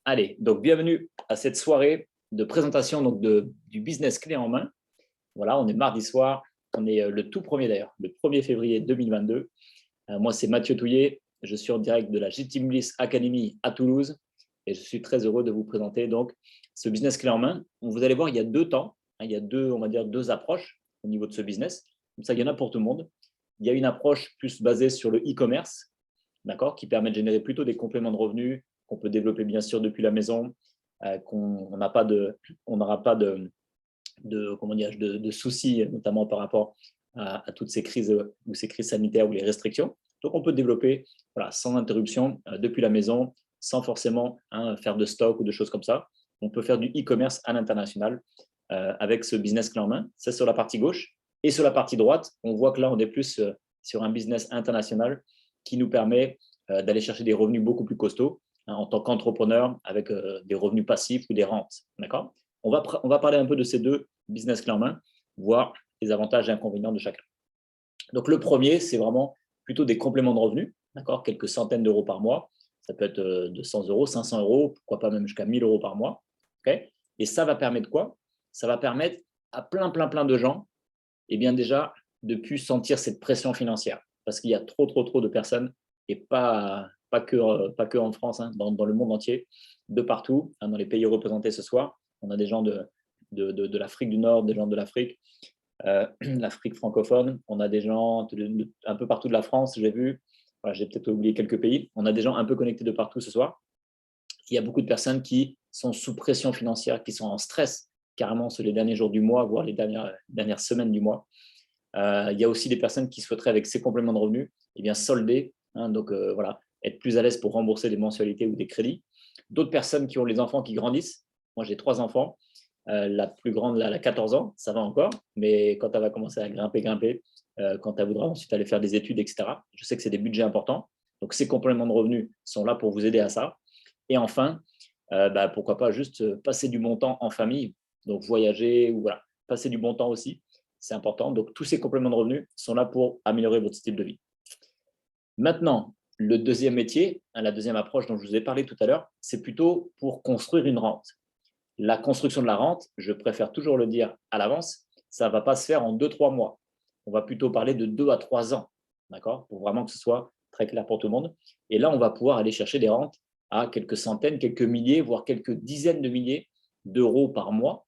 Allez, donc bienvenue à cette soirée de présentation du business clé en main. Voilà, on est mardi soir, on est le tout premier d'ailleurs, le 1er février 2022. Moi, c'est Mathieu Touillet, je suis en direct de la GT Bliss Academy à Toulouse et je suis très heureux de vous présenter donc ce business clé en main. Vous allez voir, il y a deux temps, il y a deux, on va dire, deux approches au niveau de ce business. Comme ça, il y en a pour tout le monde. Il y a une approche plus basée sur le e-commerce, d'accord, qui permet de générer plutôt des compléments de revenus qu'on peut développer bien sûr depuis la maison, qu'on n'a pas de, on n'aura pas comment dire, de soucis, notamment par rapport à toutes ces crises ou ces crises sanitaires ou les restrictions. Donc, on peut développer voilà, sans interruption depuis la maison, sans forcément faire de stock ou de choses comme ça. On peut faire du e-commerce à l'international avec ce business clé en main. C'est sur la partie gauche. Et sur la partie droite, on voit que là, on est plus sur un business international qui nous permet d'aller chercher des revenus beaucoup plus costauds en tant qu'entrepreneur avec des revenus passifs ou des rentes. D'accord ? On va parler un peu de ces deux business clés en main, voir les avantages et inconvénients de chacun. Donc, le premier, c'est vraiment plutôt des compléments de revenus, d'accord, quelques centaines d'euros par mois. Ça peut être de 100 euros, 500 euros, pourquoi pas même jusqu'à 1000 euros par mois. Okay, et ça va permettre quoi? Ça va permettre à plein de gens, eh bien déjà, de ne plus sentir cette pression financière. Parce qu'il y a trop de personnes, et pas que en France, dans le monde entier, de partout, dans les pays représentés ce soir. On a des gens de l'Afrique du Nord, des gens de l'Afrique, l'Afrique francophone. On a des gens un peu partout de la France, j'ai vu. Voilà, j'ai peut-être oublié quelques pays. On a des gens un peu connectés de partout ce soir. Il y a beaucoup de personnes qui sont sous pression financière, qui sont en stress carrément sur les derniers jours du mois, voire les dernières semaines du mois. Il y a aussi des personnes qui souhaiteraient, avec ces compléments de revenus, eh bien, solder, donc voilà, être plus à l'aise pour rembourser des mensualités ou des crédits. D'autres personnes qui ont les enfants qui grandissent. Moi, j'ai 3 enfants. La plus grande, elle a 14 ans, ça va encore, mais quand elle va commencer à grimper, quand elle voudra ensuite aller faire des études, etc., je sais que c'est des budgets importants. Donc, ces compléments de revenus sont là pour vous aider à ça. Et enfin, pourquoi pas juste passer du bon temps en famille, donc voyager ou voilà, passer du bon temps aussi, c'est important. Donc, tous ces compléments de revenus sont là pour améliorer votre style de vie. Maintenant, le deuxième métier, la deuxième approche dont je vous ai parlé tout à l'heure, c'est plutôt pour construire une rente. La construction de la rente, je préfère toujours le dire à l'avance, ça ne va pas se faire en 2-3 mois. On va plutôt parler de 2 à 3 ans, d'accord, pour vraiment que ce soit très clair pour tout le monde. Et là, on va pouvoir aller chercher des rentes à quelques centaines, quelques milliers, voire quelques dizaines de milliers d'euros par mois,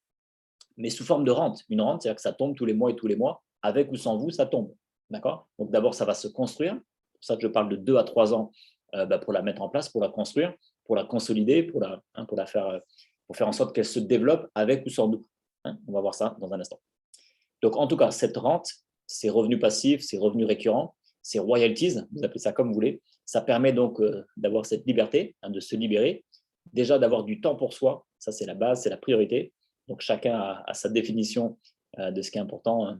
mais sous forme de rente. Une rente, c'est-à-dire que ça tombe tous les mois et tous les mois, avec ou sans vous, ça tombe. D'accord ? Donc d'abord, ça va se construire. C'est pour ça que je parle de 2 à 3 ans pour la mettre en place, pour la construire, pour la consolider, pour faire en sorte qu'elle se développe avec ou sans nous. On va voir ça dans un instant. Donc en tout cas, cette rente, ces revenus passifs, ces revenus récurrents, ces royalties, vous appelez ça comme vous voulez, ça permet donc d'avoir cette liberté, de se libérer, déjà d'avoir du temps pour soi, ça c'est la base, c'est la priorité. Donc chacun a sa définition de ce qui est important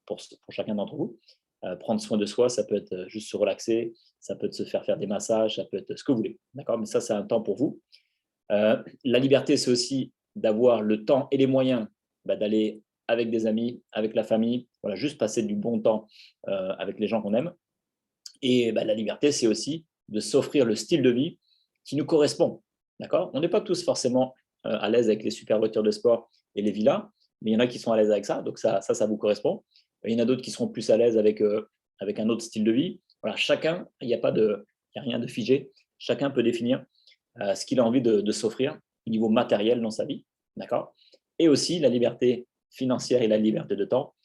pour chacun d'entre vous. Prendre soin de soi, ça peut être juste se relaxer, ça peut être se faire des massages, ça peut être ce que vous voulez. D'accord ? Mais ça, c'est un temps pour vous. La liberté, c'est aussi d'avoir le temps et les moyens d'aller avec des amis, avec la famille, voilà, juste passer du bon temps avec les gens qu'on aime. Et la liberté, c'est aussi de s'offrir le style de vie qui nous correspond. D'accord ? On n'est pas tous forcément à l'aise avec les super voitures de sport et les villas, mais il y en a qui sont à l'aise avec ça, donc ça vous correspond. Il y en a d'autres qui seront plus à l'aise avec un autre style de vie. Voilà, chacun, il n'y a rien de figé. Chacun peut définir ce qu'il a envie de s'offrir au niveau matériel dans sa vie. D'accord ? Et aussi, la liberté financière et la liberté de temps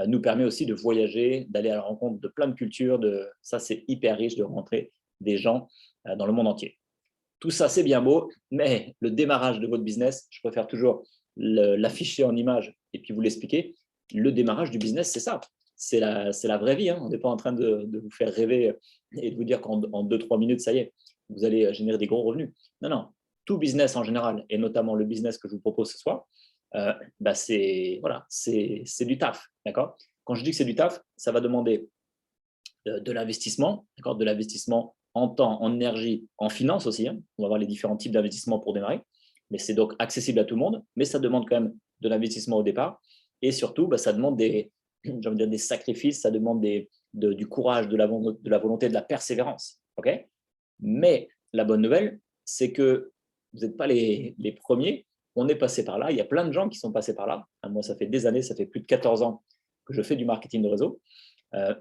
nous permet aussi de voyager, d'aller à la rencontre de plein de cultures. Ça, c'est hyper riche de rencontrer des gens dans le monde entier. Tout ça, c'est bien beau, mais le démarrage de votre business, je préfère toujours l'afficher en image et puis vous l'expliquer. Le démarrage du business, c'est ça. C'est la vraie vie. On n'est pas en train de vous faire rêver et de vous dire qu'en 2-3 minutes, ça y est, vous allez générer des gros revenus. Non. Tout business en général, et notamment le business que je vous propose ce soir, c'est du taf. D'accord ? Quand je dis que c'est du taf, ça va demander de l'investissement, d'accord, de l'investissement en temps, en énergie, en finance aussi. On va voir les différents types d'investissements pour démarrer. Mais c'est donc accessible à tout le monde, mais ça demande quand même de l'investissement au départ. Et surtout, ça demande des sacrifices, ça demande du courage, de la volonté, de la persévérance. Okay ? Mais la bonne nouvelle, c'est que vous n'êtes pas les premiers. On est passé par là. Il y a plein de gens qui sont passés par là. Moi, ça fait des années, ça fait plus de 14 ans que je fais du marketing de réseau.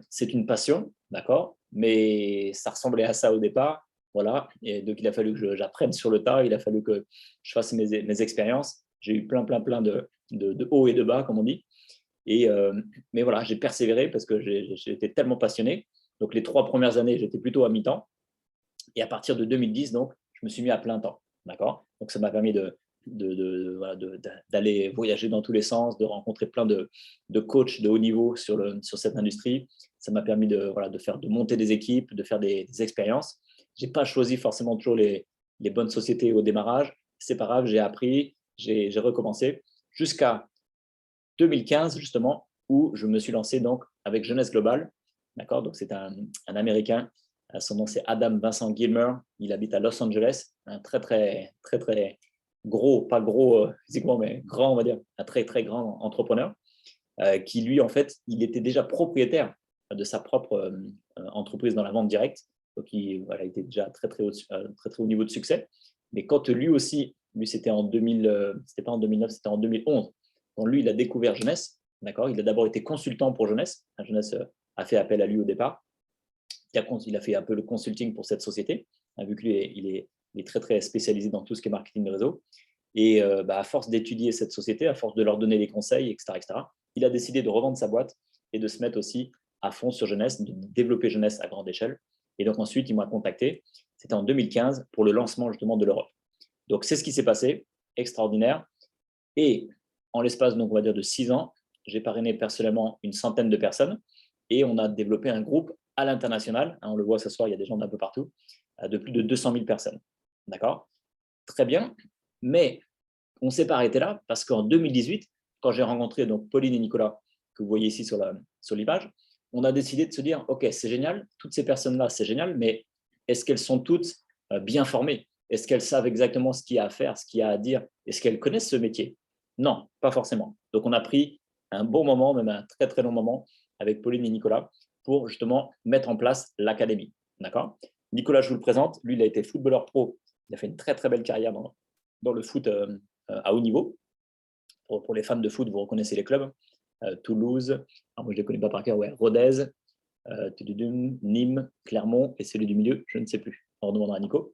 C'est une passion, d'accord, mais ça ressemblait à ça au départ. Voilà. Et donc, il a fallu que j'apprenne sur le tas. Il a fallu que je fasse mes expériences. J'ai eu plein de hauts et de bas, comme on dit. Mais voilà, j'ai persévéré parce que j'étais tellement passionné. Donc, les 3 premières années, j'étais plutôt à mi-temps. Et à partir de 2010, donc, je me suis mis à plein temps. D'accord. Donc, ça m'a permis d'aller voyager dans tous les sens, de rencontrer plein de coachs de haut niveau sur cette industrie. Ça m'a permis de monter des équipes, de faire des expériences. Je n'ai pas choisi forcément toujours les bonnes sociétés au démarrage. C'est pas grave, j'ai appris, j'ai recommencé jusqu'à 2015, justement, où je me suis lancé donc avec Jeunesse Globale. D'accord. Donc, c'est un Américain. Son nom, c'est Adam Vincent Gilmer. Il habite à Los Angeles. Un très gros, pas gros physiquement, mais grand, on va dire, un très grand entrepreneur qui, lui, en fait, il était déjà propriétaire de sa propre entreprise dans la vente directe. Donc, il était déjà très haut niveau de succès. Mais quand lui aussi, c'était en 2000, c'était pas en 2009, c'était en 2011. Quand lui, il a découvert Jeunesse, d'accord. Il a d'abord été consultant pour Jeunesse. Jeunesse a fait appel à lui au départ. Il a fait un peu le consulting pour cette société, vu que lui, il est très spécialisé dans tout ce qui est marketing de réseau. Et à force d'étudier cette société, à force de leur donner des conseils, etc., il a décidé de revendre sa boîte et de se mettre aussi à fond sur Jeunesse, de développer Jeunesse à grande échelle. Et donc ensuite, il m'a contacté, c'était en 2015, pour le lancement justement de l'Europe. Donc c'est ce qui s'est passé, extraordinaire. Et en l'espace, donc on va dire de 6 ans, j'ai parrainé personnellement une centaine de personnes et on a développé un groupe à l'international. On le voit ce soir, il y a des gens d'un peu partout, de plus de 200 000 personnes. D'accord. Très bien. Mais on ne s'est pas arrêté là parce qu'en 2018, quand j'ai rencontré donc Pauline et Nicolas, que vous voyez ici sur l'image, on a décidé de se dire, OK, c'est génial, toutes ces personnes-là, c'est génial, mais est-ce qu'elles sont toutes bien formées? Est-ce qu'elles savent exactement ce qu'il y a à faire, ce qu'il y a à dire? Est-ce qu'elles connaissent ce métier? Non, pas forcément. Donc, on a pris un bon moment, même un très long moment, avec Pauline et Nicolas, pour justement mettre en place l'académie. D'accord. Nicolas, je vous le présente. Lui, il a été footballeur pro. Il a fait une très belle carrière dans le foot à haut niveau. Pour les fans de foot, vous reconnaissez les clubs. Toulouse, alors moi je ne les connais pas par cœur, ouais, Rodez, Nîmes, Clermont, et celui du milieu, je ne sais plus. On demandera à Nico.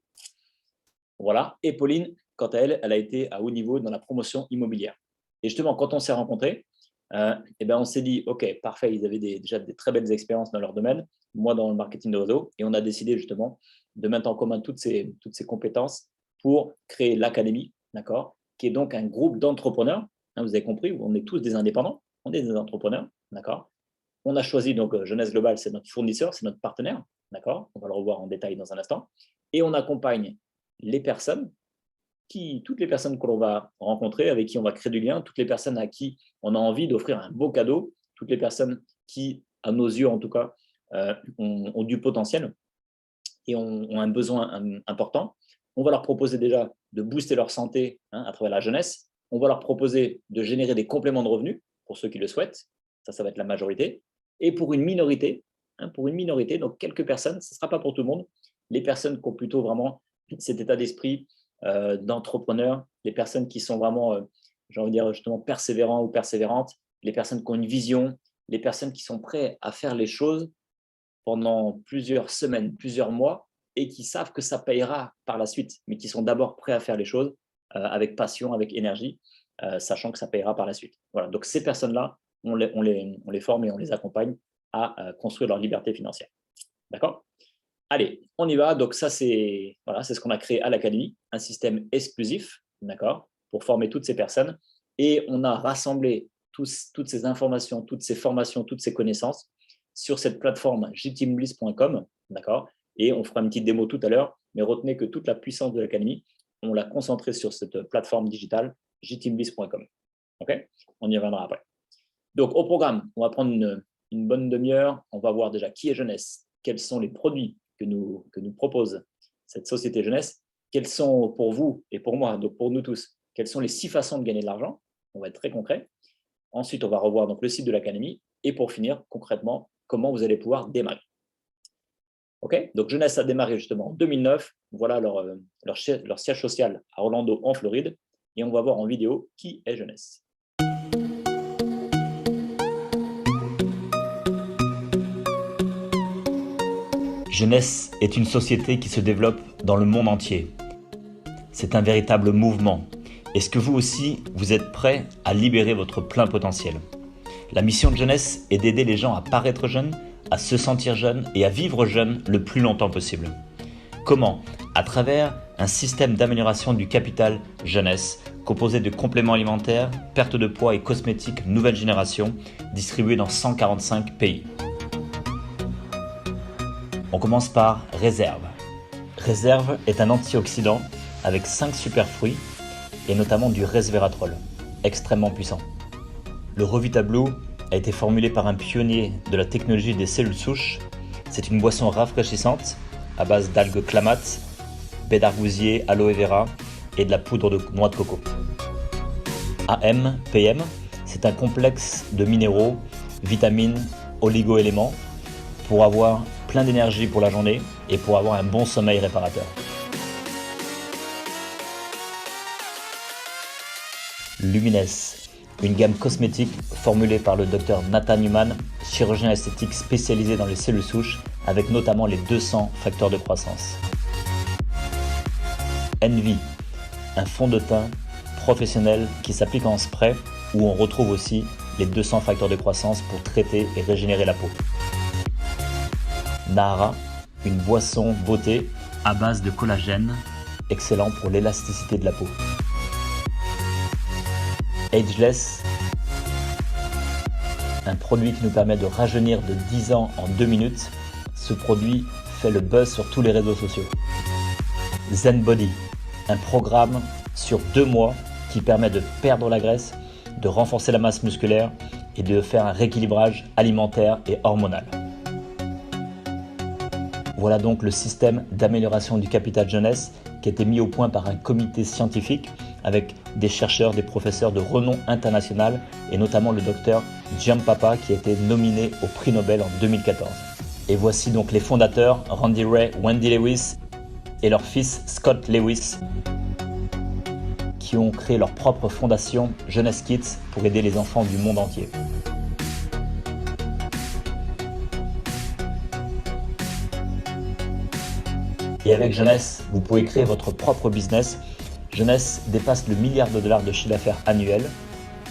Voilà. Et Pauline, quant à elle, elle a été à haut niveau dans la promotion immobilière. Et justement, quand on s'est rencontrés, on s'est dit, OK, parfait, ils avaient déjà des très belles expériences dans leur domaine, moi dans le marketing de réseau, et on a décidé justement de mettre en commun toutes ces compétences pour créer l'académie, d'accord, qui est donc un groupe d'entrepreneurs. Vous avez compris, on est tous des indépendants, on est des entrepreneurs, d'accord. On a choisi donc Jeunesse Globale, c'est notre fournisseur, c'est notre partenaire, d'accord. On va le revoir en détail dans un instant. Et on accompagne les personnes, toutes les personnes que l'on va rencontrer, avec qui on va créer du lien, toutes les personnes à qui on a envie d'offrir un beau cadeau, toutes les personnes qui, à nos yeux en tout cas, ont du potentiel et ont un besoin important. On va leur proposer déjà de booster leur santé à travers la jeunesse. On va leur proposer de générer des compléments de revenus pour ceux qui le souhaitent. Ça va être la majorité. Et pour une minorité, donc quelques personnes, ce ne sera pas pour tout le monde, les personnes qui ont plutôt vraiment cet état d'esprit d'entrepreneurs, les personnes qui sont vraiment, j'ai envie de dire justement, persévérants ou persévérantes, les personnes qui ont une vision, les personnes qui sont prêtes à faire les choses pendant plusieurs semaines, plusieurs mois, et qui savent que ça payera par la suite, mais qui sont d'abord prêts à faire les choses avec passion, avec énergie, sachant que ça payera par la suite. Voilà. Donc ces personnes-là, on les forme et on les accompagne à construire leur liberté financière. D'accord? Allez, on y va. Donc ça, c'est ce qu'on a créé à l'académie, un système exclusif, d'accord, pour former toutes ces personnes. Et on a rassemblé toutes ces informations, toutes ces formations, toutes ces connaissances sur cette plateforme jteambliss.com, d'accord. Et on fera une petite démo tout à l'heure, mais retenez que toute la puissance de l'académie, on l'a concentrée sur cette plateforme digitale jteambliss.com. Ok, on y reviendra après. Donc au programme, on va prendre une bonne demi-heure. On va voir déjà qui est Jeunesse, quels sont les produits que nous propose cette société jeunesse, quelles sont pour vous et pour moi, donc pour nous tous, quelles sont les 6 façons de gagner de l'argent. On va être très concret. Ensuite, on va revoir donc le site de l'académie et pour finir, concrètement, comment vous allez pouvoir démarrer. Ok, donc Jeunesse a démarré justement en 2009. Voilà leur siège social à Orlando, en Floride. Et on va voir en vidéo qui est Jeunesse. Jeunesse est une société qui se développe dans le monde entier. C'est un véritable mouvement. Est-ce que vous aussi, vous êtes prêts à libérer votre plein potentiel? La mission de Jeunesse est d'aider les gens à paraître jeunes, à se sentir jeunes et à vivre jeunes le plus longtemps possible. Comment? À travers un système d'amélioration du capital jeunesse composé de compléments alimentaires, perte de poids et cosmétiques nouvelle génération distribués dans 145 pays. On commence par Réserve. Réserve est un antioxydant avec 5 super fruits et notamment du resveratrol, extrêmement puissant. Le Revita Blue a été formulé par un pionnier de la technologie des cellules souches. C'est une boisson rafraîchissante à base d'algues clamates, baies d'argousier, aloe vera et de la poudre de noix de coco. AM, PM, c'est un complexe de minéraux, vitamines, oligo-éléments pour avoir plein d'énergie pour la journée et pour avoir un bon sommeil réparateur. Lumines, une gamme cosmétique formulée par le Dr Nathan Newman, chirurgien esthétique spécialisé dans les cellules souches avec notamment les 200 facteurs de croissance. Envy, un fond de teint professionnel qui s'applique en spray où on retrouve aussi les 200 facteurs de croissance pour traiter et régénérer la peau. Nahara, une boisson beauté à base de collagène, excellent pour l'élasticité de la peau. Ageless, un produit qui nous permet de rajeunir de 10 ans en 2 minutes. Ce produit fait le buzz sur tous les réseaux sociaux. Zen Body, un programme sur 2 mois qui permet de perdre la graisse, de renforcer la masse musculaire et de faire un rééquilibrage alimentaire et hormonal. Voilà donc le système d'amélioration du capital jeunesse qui a été mis au point par un comité scientifique avec des chercheurs, des professeurs de renom international et notamment le docteur Giampapa qui a été nominé au prix Nobel en 2014. Et voici donc les fondateurs, Randy Ray, Wendy Lewis et leur fils Scott Lewis qui ont créé leur propre fondation Jeunesse Kids pour aider les enfants du monde entier. Et avec Jeunesse, vous pouvez créer votre propre business. Jeunesse dépasse le milliard de dollars de chiffre d'affaires annuel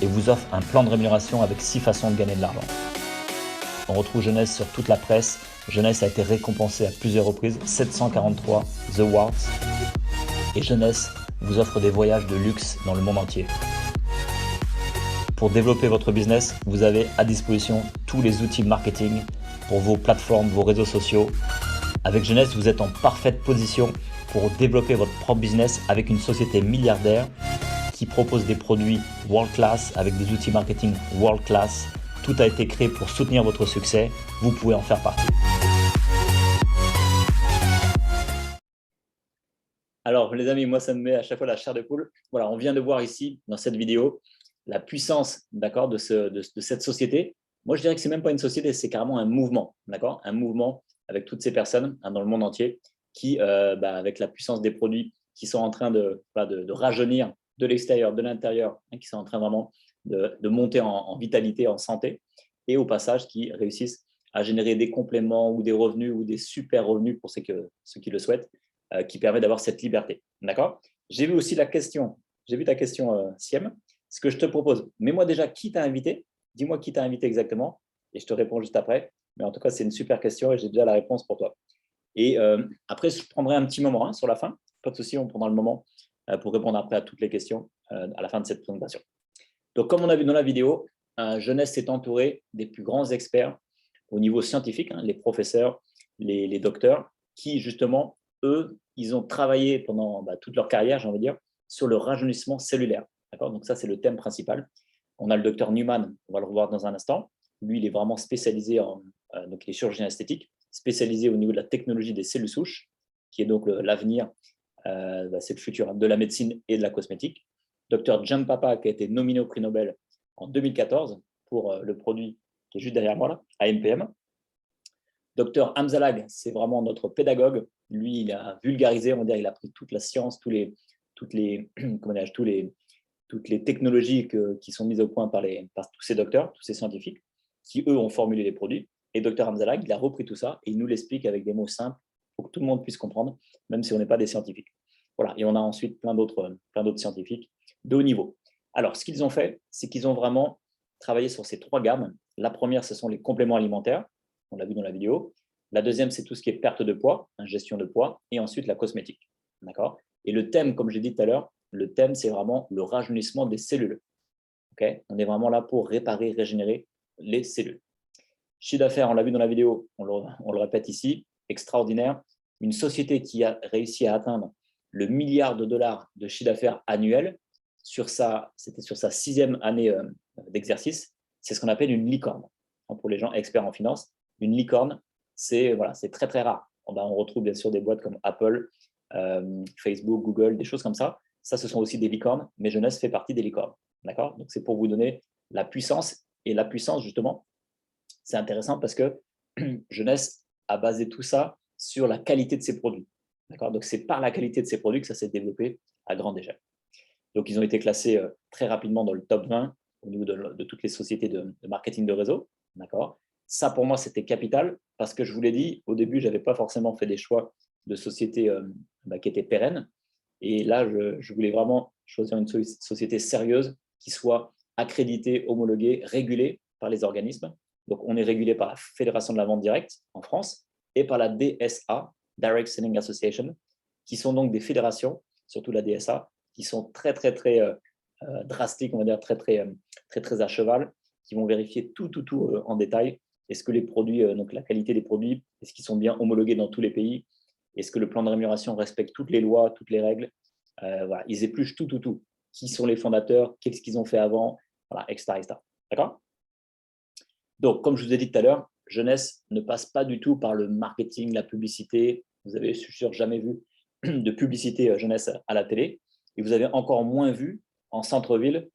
et vous offre un plan de rémunération avec 6 façons de gagner de l'argent. On retrouve Jeunesse sur toute la presse. Jeunesse a été récompensé à plusieurs reprises, 743 The Awards. Et Jeunesse vous offre des voyages de luxe dans le monde entier. Pour développer votre business, vous avez à disposition tous les outils marketing pour vos plateformes, vos réseaux sociaux. Avec Jeunesse, vous êtes en parfaite position pour développer votre propre business avec une société milliardaire qui propose des produits world class avec des outils marketing world class. Tout a été créé pour soutenir votre succès. Vous pouvez en faire partie. Alors, les amis, moi, ça me met à chaque fois la chair de poule. Voilà, on vient de voir ici, dans cette vidéo, la puissance, d'accord, de cette société. Moi, je dirais que ce n'est même pas une société, c'est carrément un mouvement, d'accord, un mouvement avec toutes ces personnes dans le monde entier qui, avec la puissance des produits qui sont en train de rajeunir de l'extérieur, de l'intérieur, qui sont en train vraiment de monter en vitalité, en santé, et au passage qui réussissent à générer des compléments ou des revenus ou des super revenus pour ceux qui le souhaitent, qui permet d'avoir cette liberté. D'accord? J'ai vu aussi ta question, Siem. Ce que je te propose, mets-moi déjà qui t'a invité, dis-moi qui t'a invité exactement, et je te réponds juste après. Mais en tout cas, c'est une super question et j'ai déjà la réponse pour toi. Et après, je prendrai un petit moment sur la fin. Pas de souci, on prendra le moment pour répondre après à toutes les questions à la fin de cette présentation. Donc, comme on a vu dans la vidéo, Jeunesse est entouré des plus grands experts au niveau scientifique, les professeurs, les docteurs, qui justement, eux, ils ont travaillé pendant toute leur carrière, j'ai envie de dire, sur le rajeunissement cellulaire. Donc ça, c'est le thème principal. On a le docteur Newman, on va le revoir dans un instant. Lui, il est vraiment spécialisé donc il est chirurgien esthétique, spécialisé au niveau de la technologie des cellules souches, qui est donc l'avenir, c'est le futur de la médecine et de la cosmétique. Dr Giampapa, qui a été nominé au prix Nobel en 2014 pour le produit qui est juste derrière moi, là, AMPM. Docteur Hamzalag, c'est vraiment notre pédagogue. Lui, il a vulgarisé, on va dire, il a pris toute la science, toutes les technologies qui sont mises au point par tous ces docteurs, tous ces scientifiques, qui, eux, ont formulé les produits. Et Docteur Hamzalag, il a repris tout ça et il nous l'explique avec des mots simples pour que tout le monde puisse comprendre, même si on n'est pas des scientifiques. Voilà. Et on a ensuite plein d'autres scientifiques de haut niveau. Alors, ce qu'ils ont fait, c'est qu'ils ont vraiment travaillé sur ces 3 gammes. La première, ce sont les compléments alimentaires, on l'a vu dans la vidéo. La deuxième, c'est tout ce qui est perte de poids, gestion de poids, et ensuite la cosmétique. D'accord ? Et le thème, comme j'ai dit tout à l'heure, le thème, c'est vraiment le rajeunissement des cellules. Okay ? On est vraiment là pour réparer, régénérer les cellules. Chiffre d'affaires, on l'a vu dans la vidéo, on le répète ici, extraordinaire. Une société qui a réussi à atteindre le $1 milliard de chiffre d'affaires annuel c'était sur sa 6e année d'exercice. C'est ce qu'on appelle une licorne. Pour les gens experts en finance, une licorne, c'est très, très rare. On retrouve bien sûr des boîtes comme Apple, Facebook, Google, des choses comme ça. Ça, ce sont aussi des licornes, mais Jeunesse fait partie des licornes. D'accord ? Donc, c'est pour vous donner la puissance. Et la puissance, justement, c'est intéressant parce que Jeunesse a basé tout ça sur la qualité de ses produits. D'accord ? Donc, c'est par la qualité de ses produits que ça s'est développé à grande échelle. Donc, ils ont été classés très rapidement dans le top 20 au niveau de toutes les sociétés de marketing de réseau. D'accord ? Ça, pour moi, c'était capital parce que je vous l'ai dit, au début, je n'avais pas forcément fait des choix de sociétés qui étaient pérennes. Et là, je voulais vraiment choisir une société sérieuse qui soit accréditée, homologuée, régulée par les organismes. Donc, on est régulé par la Fédération de la vente directe en France et par la DSA, Direct Selling Association, qui sont donc des fédérations, surtout la DSA, qui sont très, très, très drastiques, on va dire très, très, très, très à cheval, qui vont vérifier tout en détail. Est-ce que les produits, donc la qualité des produits, est-ce qu'ils sont bien homologués dans tous les pays? Est-ce que le plan de rémunération respecte toutes les lois, toutes les règles? Voilà, ils épluchent tout. Qui sont les fondateurs? Qu'est-ce qu'ils ont fait avant? Voilà, etc. D'accord? Donc, comme je vous ai dit tout à l'heure, Jeunesse ne passe pas du tout par le marketing, la publicité. Vous avez, je suis sûr, jamais vu de publicité Jeunesse à la télé. Et vous avez encore moins vu en centre-ville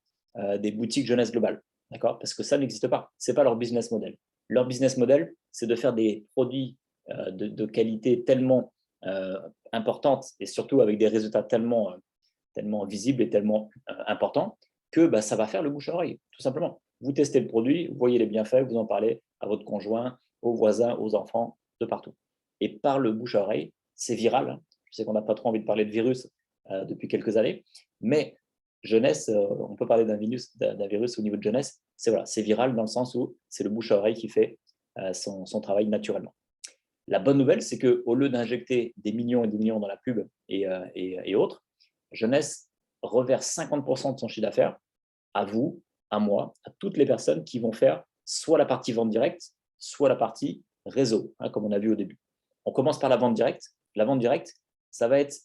des boutiques Jeunesse Globale. D'accord ? Parce que ça n'existe pas. Ce n'est pas leur business model. Leur business model, c'est de faire des produits de qualité tellement importante et surtout avec des résultats tellement visibles et tellement importants que ça va faire le bouche à oreille, tout simplement. Vous testez le produit, vous voyez les bienfaits, vous en parlez à votre conjoint, aux voisins, aux enfants, de partout. Et par le bouche à oreille, c'est viral. Hein. Je sais qu'on n'a pas trop envie de parler de virus depuis quelques années, mais Jeunesse, on peut parler d'un virus au niveau de Jeunesse, c'est viral dans le sens où c'est le bouche à oreille qui fait son travail naturellement. La bonne nouvelle, c'est qu'au lieu d'injecter des millions et des millions dans la pub et autres, Jeunesse reverse 50% de son chiffre d'affaires à vous, à moi, à toutes les personnes qui vont faire soit la partie vente directe, soit la partie réseau, comme on a vu au début. On commence par la vente directe. La vente directe, ça va être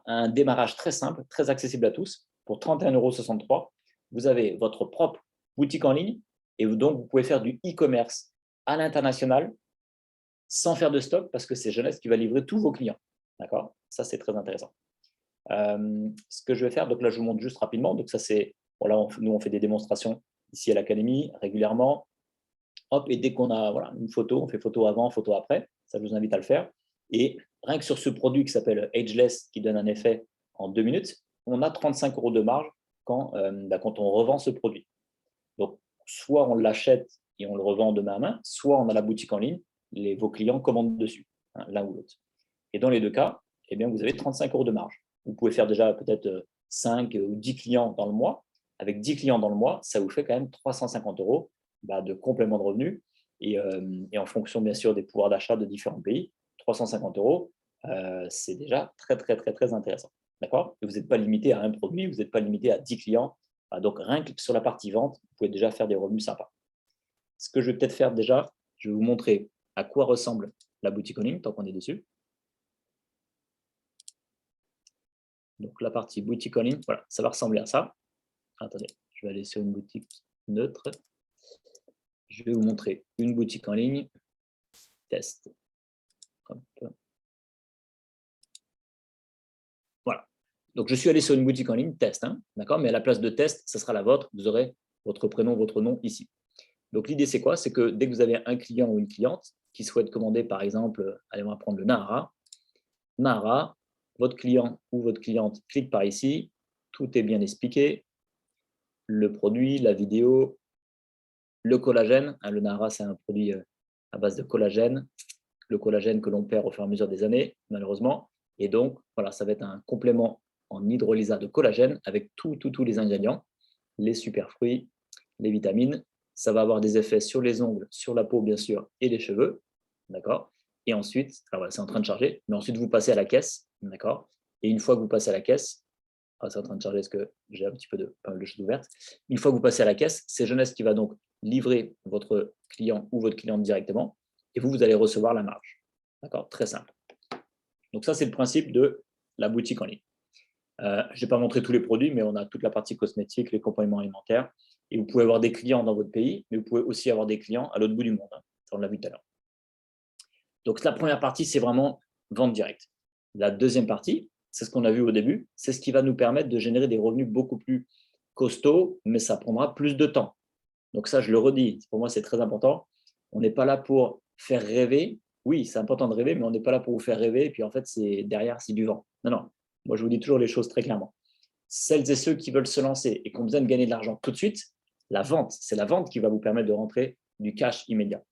un démarrage très simple, très accessible à tous. Pour 31,63 €, vous avez votre propre boutique en ligne et donc vous pouvez faire du e-commerce à l'international sans faire de stock parce que c'est Jeunesse qui va livrer tous vos clients. D'accord ? Ça, c'est très intéressant. Ce que je vais faire, donc là, je vous montre juste rapidement. Donc ça, c'est, nous, on fait des démonstrations ici à l'académie régulièrement. Hop, et dès qu'on a une photo, on fait photo avant, photo après. Ça, je vous invite à le faire. Et rien que sur ce produit qui s'appelle Ageless, qui donne un effet en 2 minutes, on a 35 € de marge quand on revend ce produit. Donc, soit on l'achète et on le revend de main à main, soit on a la boutique en ligne, vos clients commandent dessus, l'un ou l'autre. Et dans les deux cas, vous avez 35 € de marge. Vous pouvez faire déjà peut-être 5 ou 10 clients dans le mois. Avec 10 clients dans le mois, ça vous fait quand même 350 € de complément de revenus. Et en fonction, bien sûr, des pouvoirs d'achat de différents pays, 350 €, c'est déjà très, très, très, très intéressant. D'accord ? Et vous n'êtes pas limité à un produit, vous n'êtes pas limité à 10 clients. Donc, rien que sur la partie vente, vous pouvez déjà faire des revenus sympas. Ce que je vais peut-être faire déjà, je vais vous montrer à quoi ressemble la boutique en ligne, tant qu'on est dessus. Donc, la partie boutique en ligne, voilà, ça va ressembler à ça. Attendez, je vais aller sur une boutique neutre. Je vais vous montrer une boutique en ligne. Test. Hop. Voilà. Donc, je suis allé sur une boutique en ligne, test, d'accord, mais à la place de test, ça sera la vôtre. Vous aurez votre prénom, votre nom ici. Donc, l'idée, c'est quoi? C'est que dès que vous avez un client ou une cliente qui souhaite commander, par exemple, allez, on va prendre le Nahara. Nahara, votre client ou votre cliente clique par ici, tout est bien expliqué, le produit, la vidéo, le collagène. Le Nahara, c'est un produit à base de collagène, le collagène que l'on perd au fur et à mesure des années, malheureusement. Et donc, voilà, ça va être un complément en hydrolysa de collagène avec tous les ingrédients, les superfruits, les vitamines. Ça va avoir des effets sur les ongles, sur la peau, bien sûr, et les cheveux. D'accord. Et ensuite, alors voilà, c'est en train de charger, mais ensuite, vous passez à la caisse. D'accord. Et une fois que vous passez à la caisse, c'est en train de charger parce que j'ai un petit peu pas mal de choses ouvertes. Une fois que vous passez à la caisse, c'est Jeunesse qui va donc livrer votre client ou votre cliente directement et vous allez recevoir la marge. D'accord. Très simple. Donc ça, c'est le principe de la boutique en ligne. Je ne vais pas montrer tous les produits, mais on a toute la partie cosmétique, les compléments alimentaires. Et vous pouvez avoir des clients dans votre pays, mais vous pouvez aussi avoir des clients à l'autre bout du monde. On l'a vu tout à l'heure. Donc la première partie, c'est vraiment vente directe. La deuxième partie, c'est ce qu'on a vu au début, c'est ce qui va nous permettre de générer des revenus beaucoup plus costauds, mais ça prendra plus de temps. Donc ça, je le redis, pour moi, c'est très important. On n'est pas là pour faire rêver. Oui, c'est important de rêver, mais on n'est pas là pour vous faire rêver. Et puis en fait, derrière, c'est du vent. Non, non. Moi, je vous dis toujours les choses très clairement. Celles et ceux qui veulent se lancer et qui ont besoin de gagner de l'argent tout de suite, la vente, c'est la vente qui va vous permettre de rentrer du cash immédiat.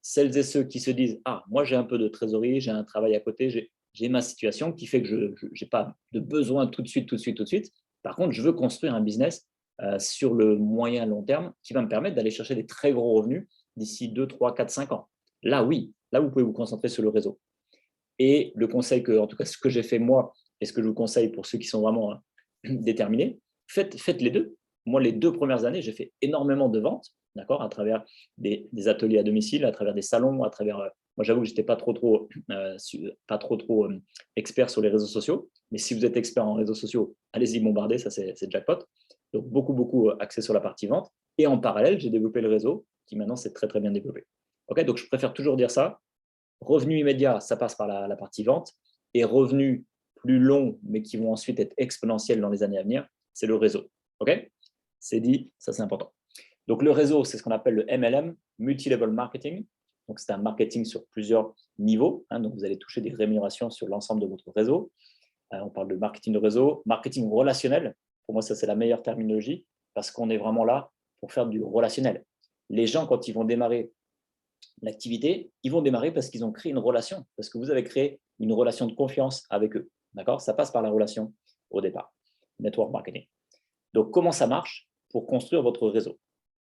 Celles et ceux qui se disent « Ah, moi, j'ai un peu de trésorerie, j'ai un travail à côté, j'ai ma situation qui fait que je n'ai pas de besoin tout de suite. Par contre, je veux construire un business sur le moyen long terme qui va me permettre d'aller chercher des très gros revenus d'ici 2, 3, 4, 5 ans. » Là, oui, là, vous pouvez vous concentrer sur le réseau. Et le conseil en tout cas, ce que j'ai fait moi, et ce que je vous conseille pour ceux qui sont vraiment déterminés, faites les deux. Moi, les 2 premières années, j'ai fait énormément de ventes, d'accord, à travers des ateliers à domicile, à travers des salons, à travers. Moi, j'avoue que je n'étais pas trop expert sur les réseaux sociaux, mais si vous êtes expert en réseaux sociaux, allez-y bombarder, ça c'est jackpot. Donc, beaucoup axé sur la partie vente. Et en parallèle, j'ai développé le réseau qui maintenant s'est très bien développé. Okay, donc, je préfère toujours dire ça. Revenu immédiat, ça passe par la partie vente. Et revenus plus longs, mais qui vont ensuite être exponentiels dans les années à venir, c'est le réseau. OK? C'est dit, ça c'est important. Donc le réseau, c'est ce qu'on appelle le MLM, Multi-Level Marketing. Donc c'est un marketing sur plusieurs niveaux. Donc vous allez toucher des rémunérations sur l'ensemble de votre réseau. On parle de marketing de réseau, marketing relationnel. Pour moi, ça c'est la meilleure terminologie parce qu'on est vraiment là pour faire du relationnel. Les gens, quand ils vont démarrer l'activité, ils vont démarrer parce qu'ils ont créé une relation, parce que vous avez créé une relation de confiance avec eux. D'accord? Ça passe par la relation au départ. Network marketing. Donc, comment ça marche pour construire votre réseau?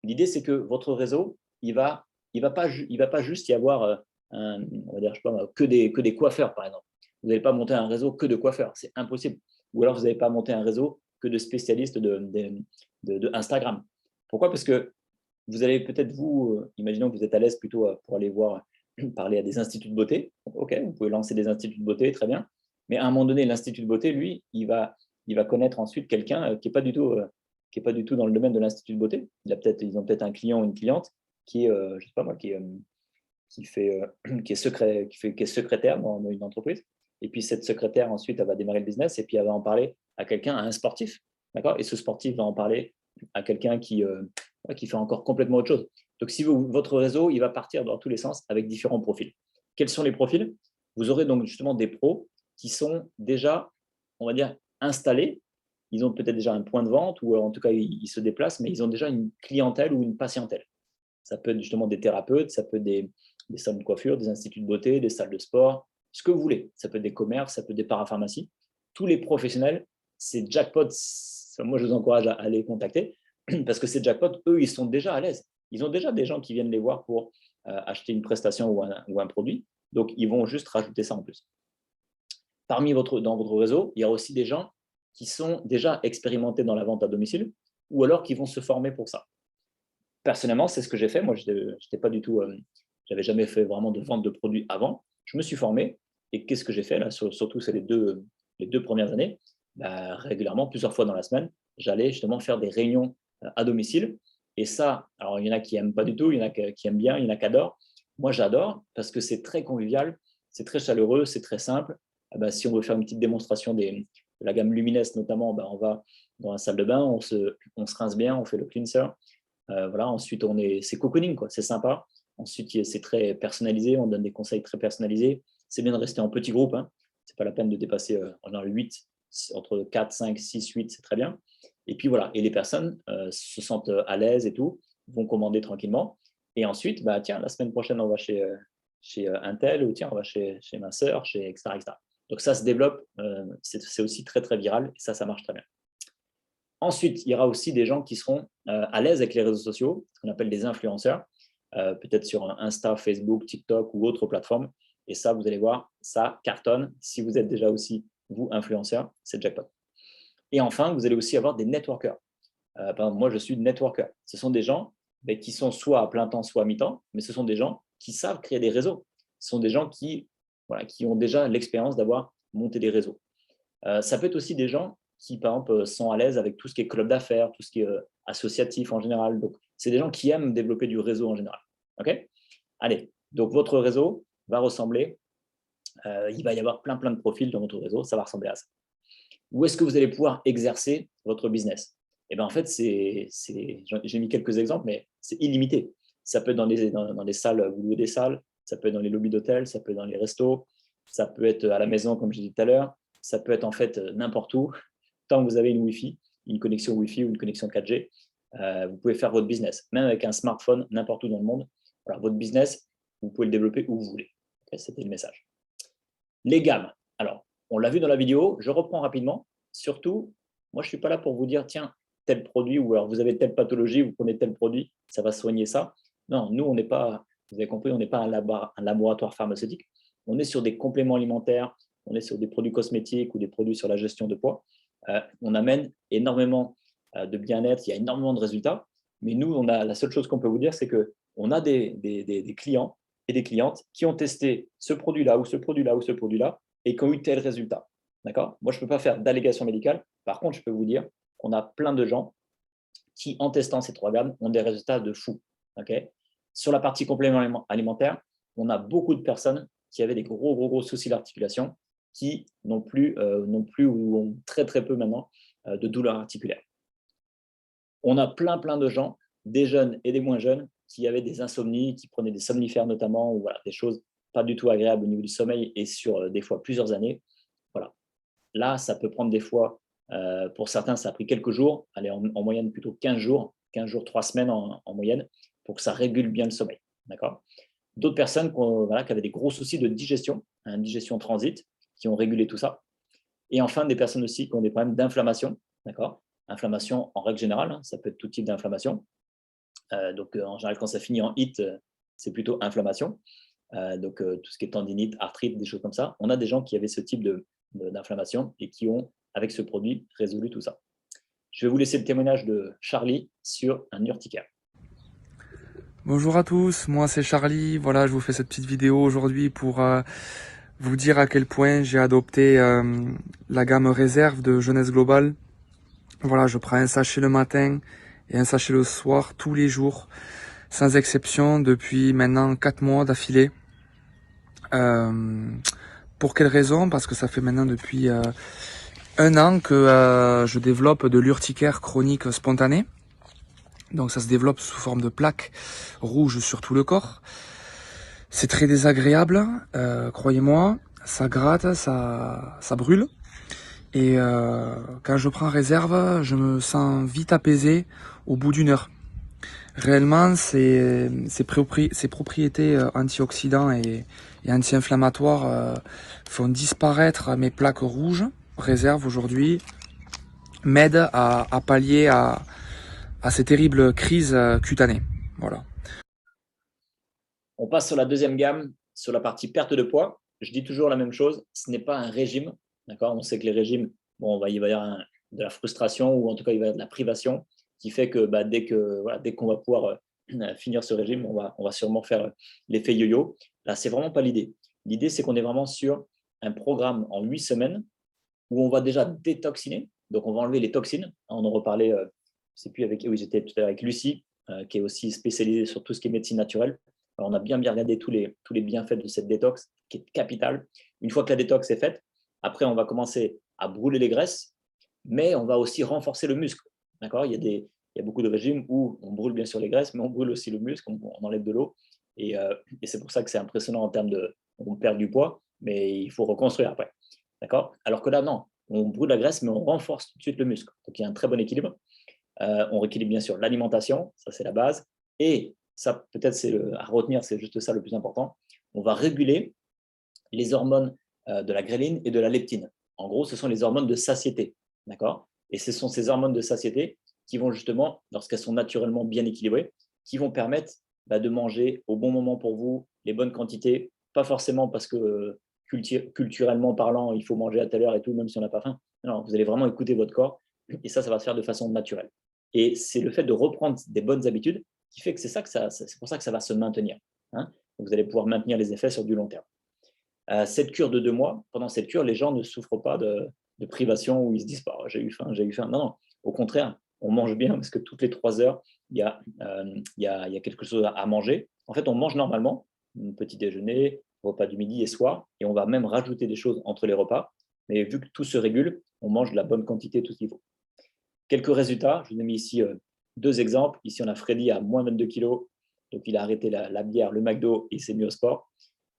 L'idée, c'est que votre réseau, il va pas juste y avoir on va dire, je sais pas, que des coiffeurs, par exemple. Vous n'allez pas monter un réseau que de coiffeurs, c'est impossible. Ou alors, vous n'allez pas monter un réseau que de spécialistes de Instagram. Pourquoi? Parce que vous allez peut-être, imaginons que vous êtes à l'aise plutôt pour aller parler à des instituts de beauté. OK, vous pouvez lancer des instituts de beauté, très bien. Mais à un moment donné, l'institut de beauté, lui, il va connaître ensuite quelqu'un qui n'est pas du tout dans le domaine de l'institut de beauté. Ils ont peut-être un client ou une cliente qui est, je sais pas moi, qui est secrétaire dans une entreprise. Et puis cette secrétaire, ensuite, elle va démarrer le business et puis elle va en parler à quelqu'un, à un sportif. D'accord? Et ce sportif va en parler à quelqu'un qui fait encore complètement autre chose. Donc, si votre réseau, il va partir dans tous les sens avec différents profils. Quels sont les profils? Vous aurez donc justement des pros qui sont déjà, on va dire, installés. Ils ont peut-être déjà un point de vente ou en tout cas, ils se déplacent, mais ils ont déjà une clientèle ou une patientèle. Ça peut être justement des thérapeutes, ça peut être des salles de coiffure, des instituts de beauté, des salles de sport, ce que vous voulez. Ça peut être des commerces, ça peut être des parapharmacies. Tous les professionnels, c'est jackpot. Moi, je vous encourage à les contacter parce que ces jackpots, eux, ils sont déjà à l'aise. Ils ont déjà des gens qui viennent les voir pour acheter une prestation ou un produit. Donc, ils vont juste rajouter ça en plus. Dans votre réseau, il y a aussi des gens qui sont déjà expérimentés dans la vente à domicile ou alors qui vont se former pour ça. Personnellement, c'est ce que j'ai fait. Moi, j'avais jamais fait vraiment de vente de produits avant. Je me suis formé et qu'est-ce que j'ai fait là, surtout c'est les deux premières années, régulièrement, plusieurs fois dans la semaine, j'allais justement faire des réunions à domicile. Et ça, alors il y en a qui n'aiment pas du tout, il y en a qui aiment bien, il y en a qui adorent. Moi, j'adore parce que c'est très convivial, c'est très chaleureux, c'est très simple. Si on veut faire une petite démonstration de la gamme Lumines notamment, on va dans la salle de bain, on se rince bien, on fait le cleanser. Voilà, ensuite, c'est cocooning, quoi, c'est sympa. Ensuite, c'est très personnalisé, on donne des conseils très personnalisés. C'est bien de rester en petit groupe, hein. Ce n'est pas la peine de dépasser en général 8, entre 4, 5, 6, 8, c'est très bien. Et puis voilà, et les personnes se sentent à l'aise et tout, vont commander tranquillement. Et ensuite, bah, tiens, la semaine prochaine, on va chez un tel, ou tiens, on va chez ma sœur, etc., etc. Donc ça se développe, c'est aussi très, très viral, et ça marche très bien. Ensuite, il y aura aussi des gens qui seront à l'aise avec les réseaux sociaux, ce qu'on appelle des influenceurs, peut-être sur Insta, Facebook, TikTok ou autres plateformes. Et ça, vous allez voir, ça cartonne. Si vous êtes déjà aussi, vous, influenceur, c'est jackpot. Et enfin, vous allez aussi avoir des networkers. Par exemple, moi, je suis networker. Ce sont des gens qui sont soit à plein temps, soit à mi-temps, mais ce sont des gens qui savent créer des réseaux. Ce sont des gens qui ont déjà l'expérience d'avoir monté des réseaux. Ça peut être aussi des gens qui, par exemple, sont à l'aise avec tout ce qui est club d'affaires, tout ce qui est associatif en général. Donc, c'est des gens qui aiment développer du réseau en général. OK ? Allez, donc votre réseau va ressembler, il va y avoir plein de profils dans votre réseau, ça va ressembler à ça. Où est-ce que vous allez pouvoir exercer votre business? Et bien, en fait, j'ai mis quelques exemples, mais c'est illimité. Ça peut être dans les salles, vous louez des salles, ça peut être dans les lobbies d'hôtel, ça peut être dans les restos, ça peut être à la maison, comme je disais tout à l'heure, ça peut être en fait n'importe où. Tant que vous avez une Wi-Fi, une connexion Wi-Fi ou une connexion 4G, vous pouvez faire votre business. Même avec un smartphone, n'importe où dans le monde, voilà, votre business, vous pouvez le développer où vous voulez. Okay, c'était le message. Les gammes. Alors, on l'a vu dans la vidéo, je reprends rapidement. Surtout, moi, je ne suis pas là pour vous dire, tiens, tel produit, ou alors vous avez telle pathologie, vous prenez tel produit, ça va soigner ça. Non, nous, on n'est pas, vous avez compris, on n'est pas un laboratoire pharmaceutique. On est sur des compléments alimentaires, on est sur des produits cosmétiques ou des produits sur la gestion de poids. On amène énormément de bien-être, il y a énormément de résultats. Mais nous, la seule chose qu'on peut vous dire, c'est qu'on a des clients et des clientes qui ont testé ce produit-là ou ce produit-là ou ce produit-là et qui ont eu tel résultat. D'accord ? Moi, je ne peux pas faire d'allégation médicale. Par contre, je peux vous dire qu'on a plein de gens qui, en testant ces 3 gammes, ont des résultats de fou. Okay ? Sur la partie complément alimentaire, on a beaucoup de personnes qui avaient des gros soucis d'articulation qui n'ont plus ou ont très peu maintenant de douleurs articulaires. On a plein de gens, des jeunes et des moins jeunes, qui avaient des insomnies, qui prenaient des somnifères notamment, ou voilà, des choses pas du tout agréables au niveau du sommeil et sur des fois plusieurs années. Voilà. Là, ça peut prendre des fois, pour certains, ça a pris quelques jours, allez, en moyenne plutôt 15 jours, 3 semaines en moyenne, pour que ça régule bien le sommeil. D'accord ? D'autres personnes qui avaient des gros soucis de digestion, digestion transit, qui ont régulé tout ça. Et enfin, des personnes aussi qui ont des problèmes d'inflammation. D'accord ? Inflammation en règle générale, hein, ça peut être tout type d'inflammation. Donc, en général, quand ça finit en IT, c'est plutôt inflammation. Donc, tout ce qui est tendinite, arthrite, des choses comme ça. On a des gens qui avaient ce type d'inflammation et qui ont, avec ce produit, résolu tout ça. Je vais vous laisser le témoignage de Charlie sur un urticaire. Bonjour à tous, moi c'est Charlie. Voilà, je vous fais cette petite vidéo aujourd'hui pour vous dire à quel point j'ai adopté la gamme réserve de Jeunesse Globale. Voilà, je prends un sachet le matin et un sachet le soir tous les jours, sans exception, depuis maintenant 4 mois d'affilée. Pour quelle raison? Parce que ça fait maintenant depuis 1 an que je développe de l'urticaire chronique spontané. Donc ça se développe sous forme de plaques rouges sur tout le corps. C'est très désagréable, croyez-moi, ça gratte, ça brûle. Et quand je prends réserve, je me sens vite apaisé au bout d'1 heure. Réellement, ces propriétés antioxydants et anti-inflammatoires font disparaître mes plaques rouges. Réserve aujourd'hui m'aide à pallier à ces terribles crises cutanées. Voilà. On passe sur la deuxième gamme, sur la partie perte de poids. Je dis toujours la même chose, ce n'est pas un régime. D'accord ? On sait que les régimes, il va y avoir de la frustration ou en tout cas il va y avoir de la privation qui fait que dès qu'on va pouvoir finir ce régime, on va sûrement faire l'effet yo-yo. Là, c'est vraiment pas l'idée. L'idée, c'est qu'on est vraiment sur un programme en 8 semaines où on va déjà détoxiner. Donc, on va enlever les toxines. On en reparlait, je ne sais plus avec qui j'étais tout à l'heure, avec Lucie, qui est aussi spécialisée sur tout ce qui est médecine naturelle. Alors, on a bien regardé tous les bienfaits de cette détox, qui est capitale. Une fois que la détox est faite, après, on va commencer à brûler les graisses, mais on va aussi renforcer le muscle. D'accord ? Il y a beaucoup de régimes où on brûle bien sûr les graisses, mais on brûle aussi le muscle, on enlève de l'eau. Et c'est pour ça que c'est impressionnant en termes de… On perd du poids, mais il faut reconstruire après. D'accord? Alors que là, non. On brûle la graisse, mais on renforce tout de suite le muscle. Donc, il y a un très bon équilibre. On rééquilibre bien sûr l'alimentation, ça c'est la base. Et ça, peut-être, à retenir, c'est juste ça le plus important. On va réguler les hormones de la gréline et de la leptine. En gros, ce sont les hormones de satiété. D'accord? Et ce sont ces hormones de satiété qui vont justement, lorsqu'elles sont naturellement bien équilibrées, qui vont permettre de manger au bon moment pour vous, les bonnes quantités, pas forcément parce que culturellement parlant, il faut manger à telle heure et tout, même si on n'a pas faim. Non, vous allez vraiment écouter votre corps et ça va se faire de façon naturelle. Et c'est le fait de reprendre des bonnes habitudes qui fait que c'est pour ça que ça va se maintenir. Hein. Vous allez pouvoir maintenir les effets sur du long terme. Cette cure de 2 mois, pendant cette cure, les gens ne souffrent pas de privation où ils se disent « j'ai eu faim, j'ai eu faim ». Non, non, au contraire, on mange bien parce que toutes les 3 heures, il y a quelque chose à manger. En fait, on mange normalement, petit déjeuner, repas du midi et soir, et on va même rajouter des choses entre les repas. Mais vu que tout se régule, on mange de la bonne quantité, tout ce qu'il faut. Quelques résultats, je vous ai mis ici 2 exemples. Ici, on a Freddy à moins 22 kg, donc il a arrêté la bière, le McDo, et il s'est mis au sport.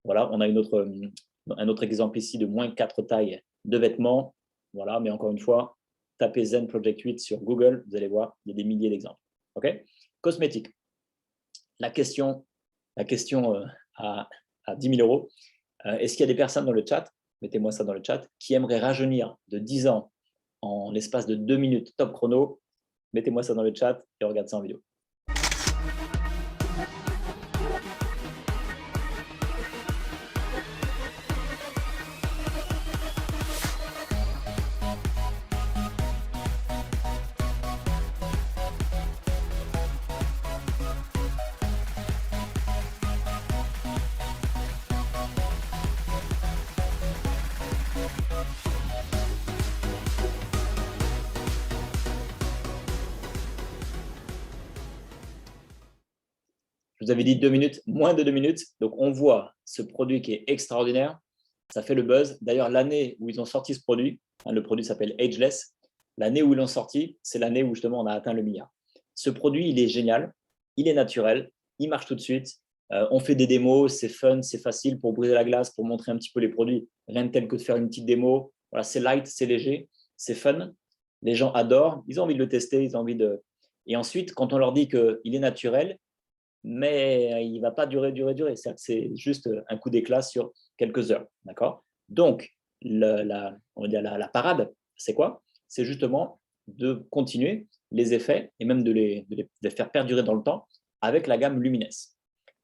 Voilà, on a un autre exemple ici de moins 4 tailles de vêtements. Voilà, mais encore une fois, tapez Zen Project 8 sur Google, vous allez voir, il y a des milliers d'exemples. OK? Cosmétiques. La question à 10 000 euros. Est-ce qu'il y a des personnes dans le chat, mettez-moi ça dans le chat, qui aimeraient rajeunir de 10 ans en l'espace de 2 minutes top chrono? Mettez-moi ça dans le chat et regarde ça en vidéo. Je vous avais dit 2 minutes, moins de 2 minutes. Donc, on voit ce produit qui est extraordinaire. Ça fait le buzz. D'ailleurs, l'année où ils ont sorti ce produit, le produit s'appelle Ageless. L'année où ils l'ont sorti, c'est l'année où justement on a atteint le milliard. Ce produit, il est génial. Il est naturel. Il marche tout de suite. On fait des démos. C'est fun, c'est facile pour briser la glace, pour montrer un petit peu les produits. Rien de tel que de faire une petite démo. Voilà, c'est light, c'est léger, c'est fun. Les gens adorent. Ils ont envie de le tester. Ils ont envie de… Et ensuite, quand on leur dit qu'il est naturel, mais il ne va pas durer. C'est juste un coup d'éclat sur quelques heures. D'accord? Donc, on va dire la parade, c'est quoi? C'est justement de continuer les effets et même de les faire perdurer dans le temps avec la gamme Lumines.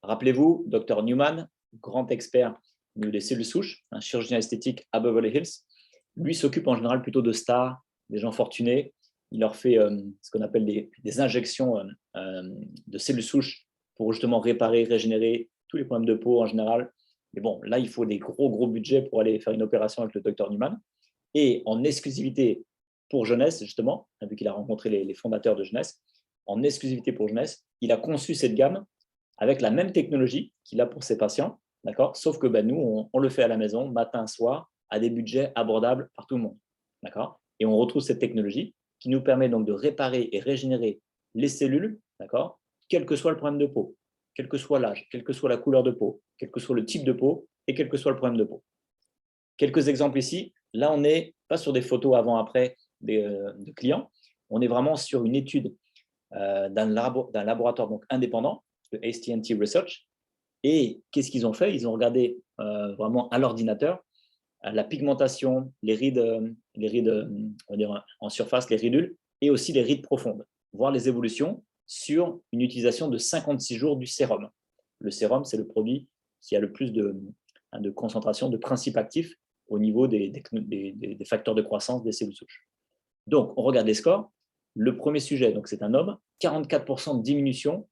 Rappelez-vous, Dr Newman, grand expert des cellules souches, un chirurgien esthétique à Beverly Hills, lui s'occupe en général plutôt de stars, des gens fortunés. Il leur fait ce qu'on appelle des injections de cellules souches pour justement réparer, régénérer tous les problèmes de peau en général. Mais bon, là, il faut des gros budgets pour aller faire une opération avec le Dr Newman. Et en exclusivité pour Jeunesse, justement, vu qu'il a rencontré les fondateurs de Jeunesse, en exclusivité pour Jeunesse, il a conçu cette gamme avec la même technologie qu'il a pour ses patients, d'accord? Sauf que nous, on le fait à la maison, matin, soir, à des budgets abordables par tout le monde, d'accord? Et on retrouve cette technologie qui nous permet donc de réparer et régénérer les cellules, d'accord? Quel que soit le problème de peau, quel que soit l'âge, quelle que soit la couleur de peau, quel que soit le type de peau et quel que soit le problème de peau. Quelques exemples ici. Là, on n'est pas sur des photos avant-après de clients. On est vraiment sur une étude d'un laboratoire donc indépendant, le ASTNT Research. Et qu'est-ce qu'ils ont fait? Ils ont regardé vraiment à l'ordinateur la pigmentation, les rides on va dire en surface, les ridules, et aussi les rides profondes, voir les évolutions sur une utilisation de 56 jours du sérum. Le sérum, c'est le produit qui a le plus de concentration de principes actifs au niveau des facteurs de croissance des cellules souches. Donc, on regarde les scores. Le premier sujet, donc c'est un homme, 44% de diminution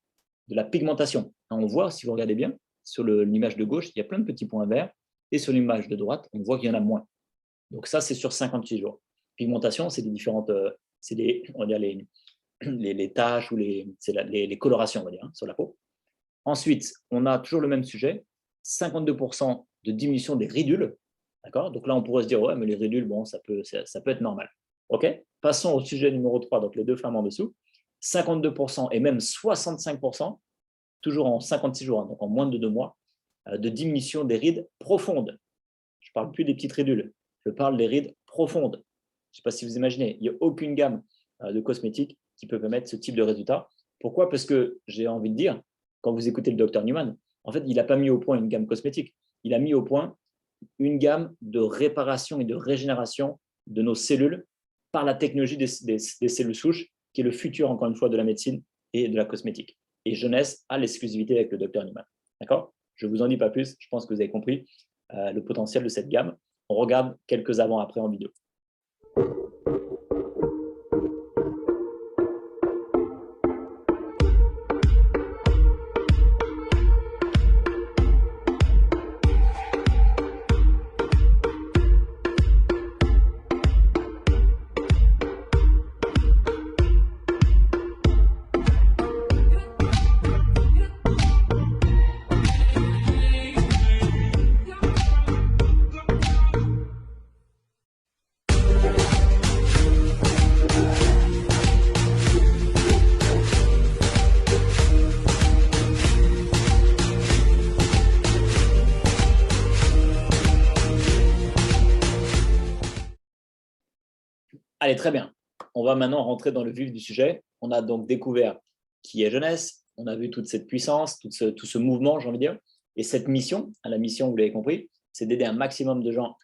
de la pigmentation. On voit, si vous regardez bien, sur l'image de gauche, il y a plein de petits points verts, et sur l'image de droite, on voit qu'il y en a moins. Donc ça, c'est sur 56 jours. Pigmentation, c'est des différentes, on va dire les taches ou les colorations, on va dire, sur la peau. Ensuite, on a toujours le même sujet, 52% de diminution des ridules. D'accord? Donc là, on pourrait se dire, ouais, mais les ridules, bon, ça peut être normal. OK? Passons au sujet numéro 3, donc les 2 femmes en dessous. 52% et même 65% toujours en 56 jours, hein, donc en moins de 2 mois, de diminution des rides profondes. Je ne parle plus des petites ridules, je parle des rides profondes. Je ne sais pas si vous imaginez, il n'y a aucune gamme de cosmétiques qui peut permettre ce type de résultat. Pourquoi? Parce que j'ai envie de dire, quand vous écoutez le Dr Newman, en fait, il n'a pas mis au point une gamme cosmétique, il a mis au point une gamme de réparation et de régénération de nos cellules par la technologie des cellules souches, qui est le futur, encore une fois, de la médecine et de la cosmétique. Et Jeunesse a l'exclusivité avec le Dr Newman. D'accord? Je ne vous en dis pas plus, je pense que vous avez compris le potentiel de cette gamme. On regarde quelques avant-après en vidéo. Allez, très bien. On va maintenant rentrer dans le vif du sujet. On a donc découvert qui est Jeunesse. On a vu toute cette puissance, tout ce mouvement, j'ai envie de dire. Et cette mission, la mission, vous l'avez compris, c'est d'aider un maximum de gens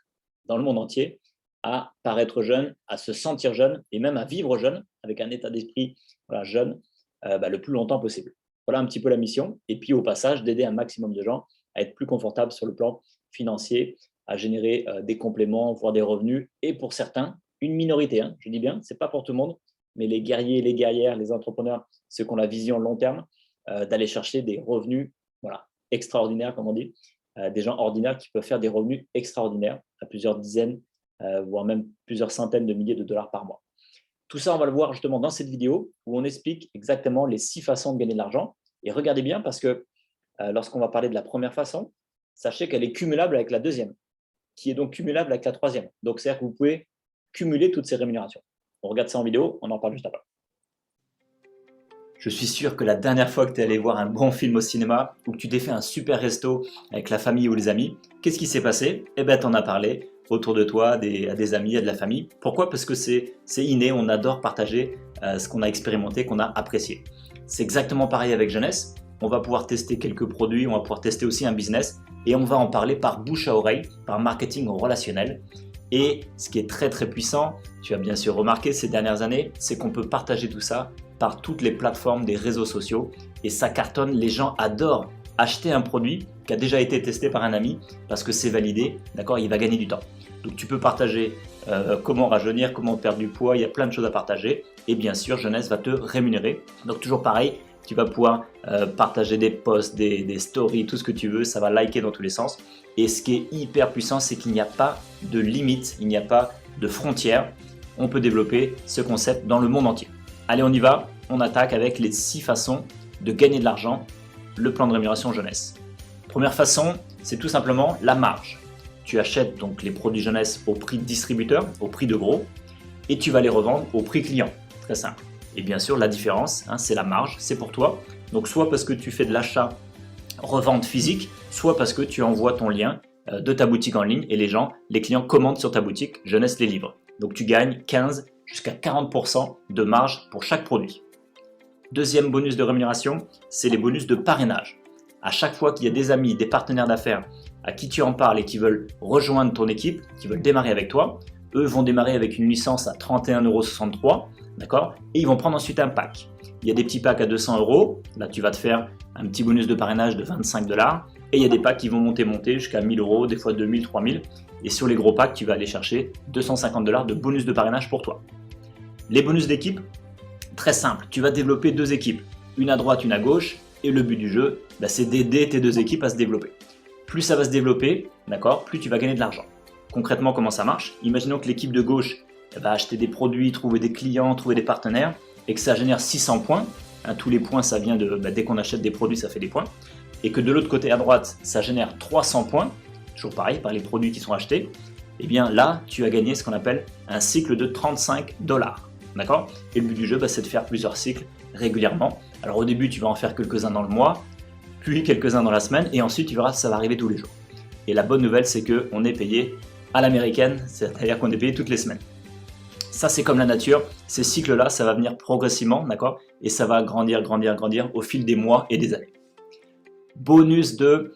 dans le monde entier à paraître jeunes, à se sentir jeunes et même à vivre jeune, avec un état d'esprit jeune, le plus longtemps possible. Voilà un petit peu la mission. Et puis, au passage, d'aider un maximum de gens à être plus confortables sur le plan financier, à générer des compléments, voire des revenus. Et pour certains, une minorité, hein, je dis bien, ce n'est pas pour tout le monde, mais les guerriers, les guerrières, les entrepreneurs, ceux qui ont la vision long terme, d'aller chercher des revenus extraordinaires, comme on dit, des gens ordinaires qui peuvent faire des revenus extraordinaires à plusieurs dizaines, voire même plusieurs centaines de milliers de dollars par mois. Tout ça, on va le voir justement dans cette vidéo où on explique exactement les 6 façons de gagner de l'argent. Et regardez bien parce que lorsqu'on va parler de la première façon, sachez qu'elle est cumulable avec la deuxième, qui est donc cumulable avec la troisième. Donc, c'est-à-dire que vous pouvez cumuler toutes ces rémunérations. On regarde ça en vidéo, on en parle juste après. Je suis sûr que la dernière fois que tu es allé voir un bon film au cinéma ou que tu t'es fait un super resto avec la famille ou les amis, qu'est-ce qui s'est passé? Eh bien, tu en as parlé autour de toi, à des amis, à de la famille. Pourquoi? Parce que c'est inné, on adore partager ce qu'on a expérimenté, qu'on a apprécié. C'est exactement pareil avec Jeunesse. On va pouvoir tester quelques produits, on va pouvoir tester aussi un business et on va en parler par bouche à oreille, par marketing relationnel. Et ce qui est très très puissant, tu as bien sûr remarqué ces dernières années, c'est qu'on peut partager tout ça par toutes les plateformes des réseaux sociaux et ça cartonne, les gens adorent acheter un produit qui a déjà été testé par un ami parce que c'est validé, d'accord, il va gagner du temps. Donc tu peux partager comment rajeunir, comment perdre du poids, il y a plein de choses à partager et bien sûr Jeunesse va te rémunérer. Donc toujours pareil, tu vas pouvoir partager des posts, des stories, tout ce que tu veux, ça va liker dans tous les sens. Et ce qui est hyper puissant, c'est qu'il n'y a pas de limite, il n'y a pas de frontières. On peut développer ce concept dans le monde entier. Allez, on y va. On attaque avec les 6 façons de gagner de l'argent, le plan de rémunération Jeunesse. Première façon, c'est tout simplement la marge. Tu achètes donc les produits Jeunesse au prix de distributeur, au prix de gros, et tu vas les revendre au prix client. Très simple. Et bien sûr, la différence, c'est la marge, c'est pour toi. Donc, soit parce que tu fais de l'achat revente physique, soit parce que tu envoies ton lien de ta boutique en ligne et les clients commandent sur ta boutique, Jeunesse les livre. Donc tu gagnes 15 jusqu'à 40% de marge pour chaque produit. Deuxième bonus de rémunération, c'est les bonus de parrainage. À chaque fois qu'il y a des amis, des partenaires d'affaires à qui tu en parles et qui veulent rejoindre ton équipe, qui veulent démarrer avec toi, eux vont démarrer avec une licence à 31,63 €, d'accord, et ils vont prendre ensuite un pack. Il y a des petits packs à 200 €, là tu vas te faire un petit bonus de parrainage de 25 $, et il y a des packs qui vont monter jusqu'à 1000 €, des fois 2000, 3000, et sur les gros packs, tu vas aller chercher 250 $ de bonus de parrainage pour toi. Les bonus d'équipe, très simple, tu vas développer 2 équipes, une à droite, une à gauche, et le but du jeu, c'est d'aider tes 2 équipes à se développer. Plus ça va se développer, d'accord, plus tu vas gagner de l'argent. Concrètement, comment ça marche? Imaginons que l'équipe de gauche va acheter des produits, trouver des clients, trouver des partenaires, et que ça génère 600 points. Tous les points, ça vient de dès qu'on achète des produits, ça fait des points. Et que de l'autre côté à droite, ça génère 300 points, toujours pareil, par les produits qui sont achetés. Et bien là, tu as gagné ce qu'on appelle un cycle de 35 $. D'accord? Et le but du jeu, c'est de faire plusieurs cycles régulièrement. Alors au début, tu vas en faire quelques-uns dans le mois. puis quelques-uns dans la semaine, et ensuite, tu verras, ça va arriver tous les jours. Et la bonne nouvelle, c'est qu'on est payé à l'américaine, c'est-à-dire qu'on est payé toutes les semaines. Ça, c'est comme la nature. Ces cycles-là, ça va venir progressivement, d'accord? Et ça va grandir, grandir, grandir au fil des mois et des années. Bonus de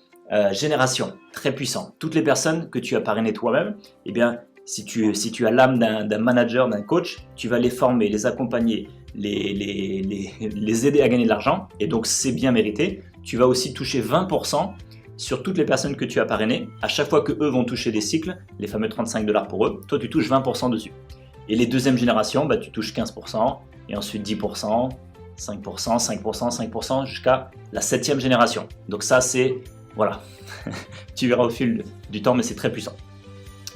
génération, très puissant. Toutes les personnes que tu as parrainées toi-même, eh bien, si tu as l'âme d'un manager, d'un coach, tu vas les former, les accompagner, les aider à gagner de l'argent. Et donc, c'est bien mérité. Tu vas aussi toucher 20% sur toutes les personnes que tu as parrainées. À chaque fois que eux vont toucher des cycles, les fameux 35 $ pour eux, toi, tu touches 20% dessus. Et les deuxièmes générations, bah, tu touches 15%, et ensuite 10%, 5%, 5%, 5%, jusqu'à la 7e génération. Donc ça, c'est, voilà, tu verras au fil du temps, mais c'est très puissant.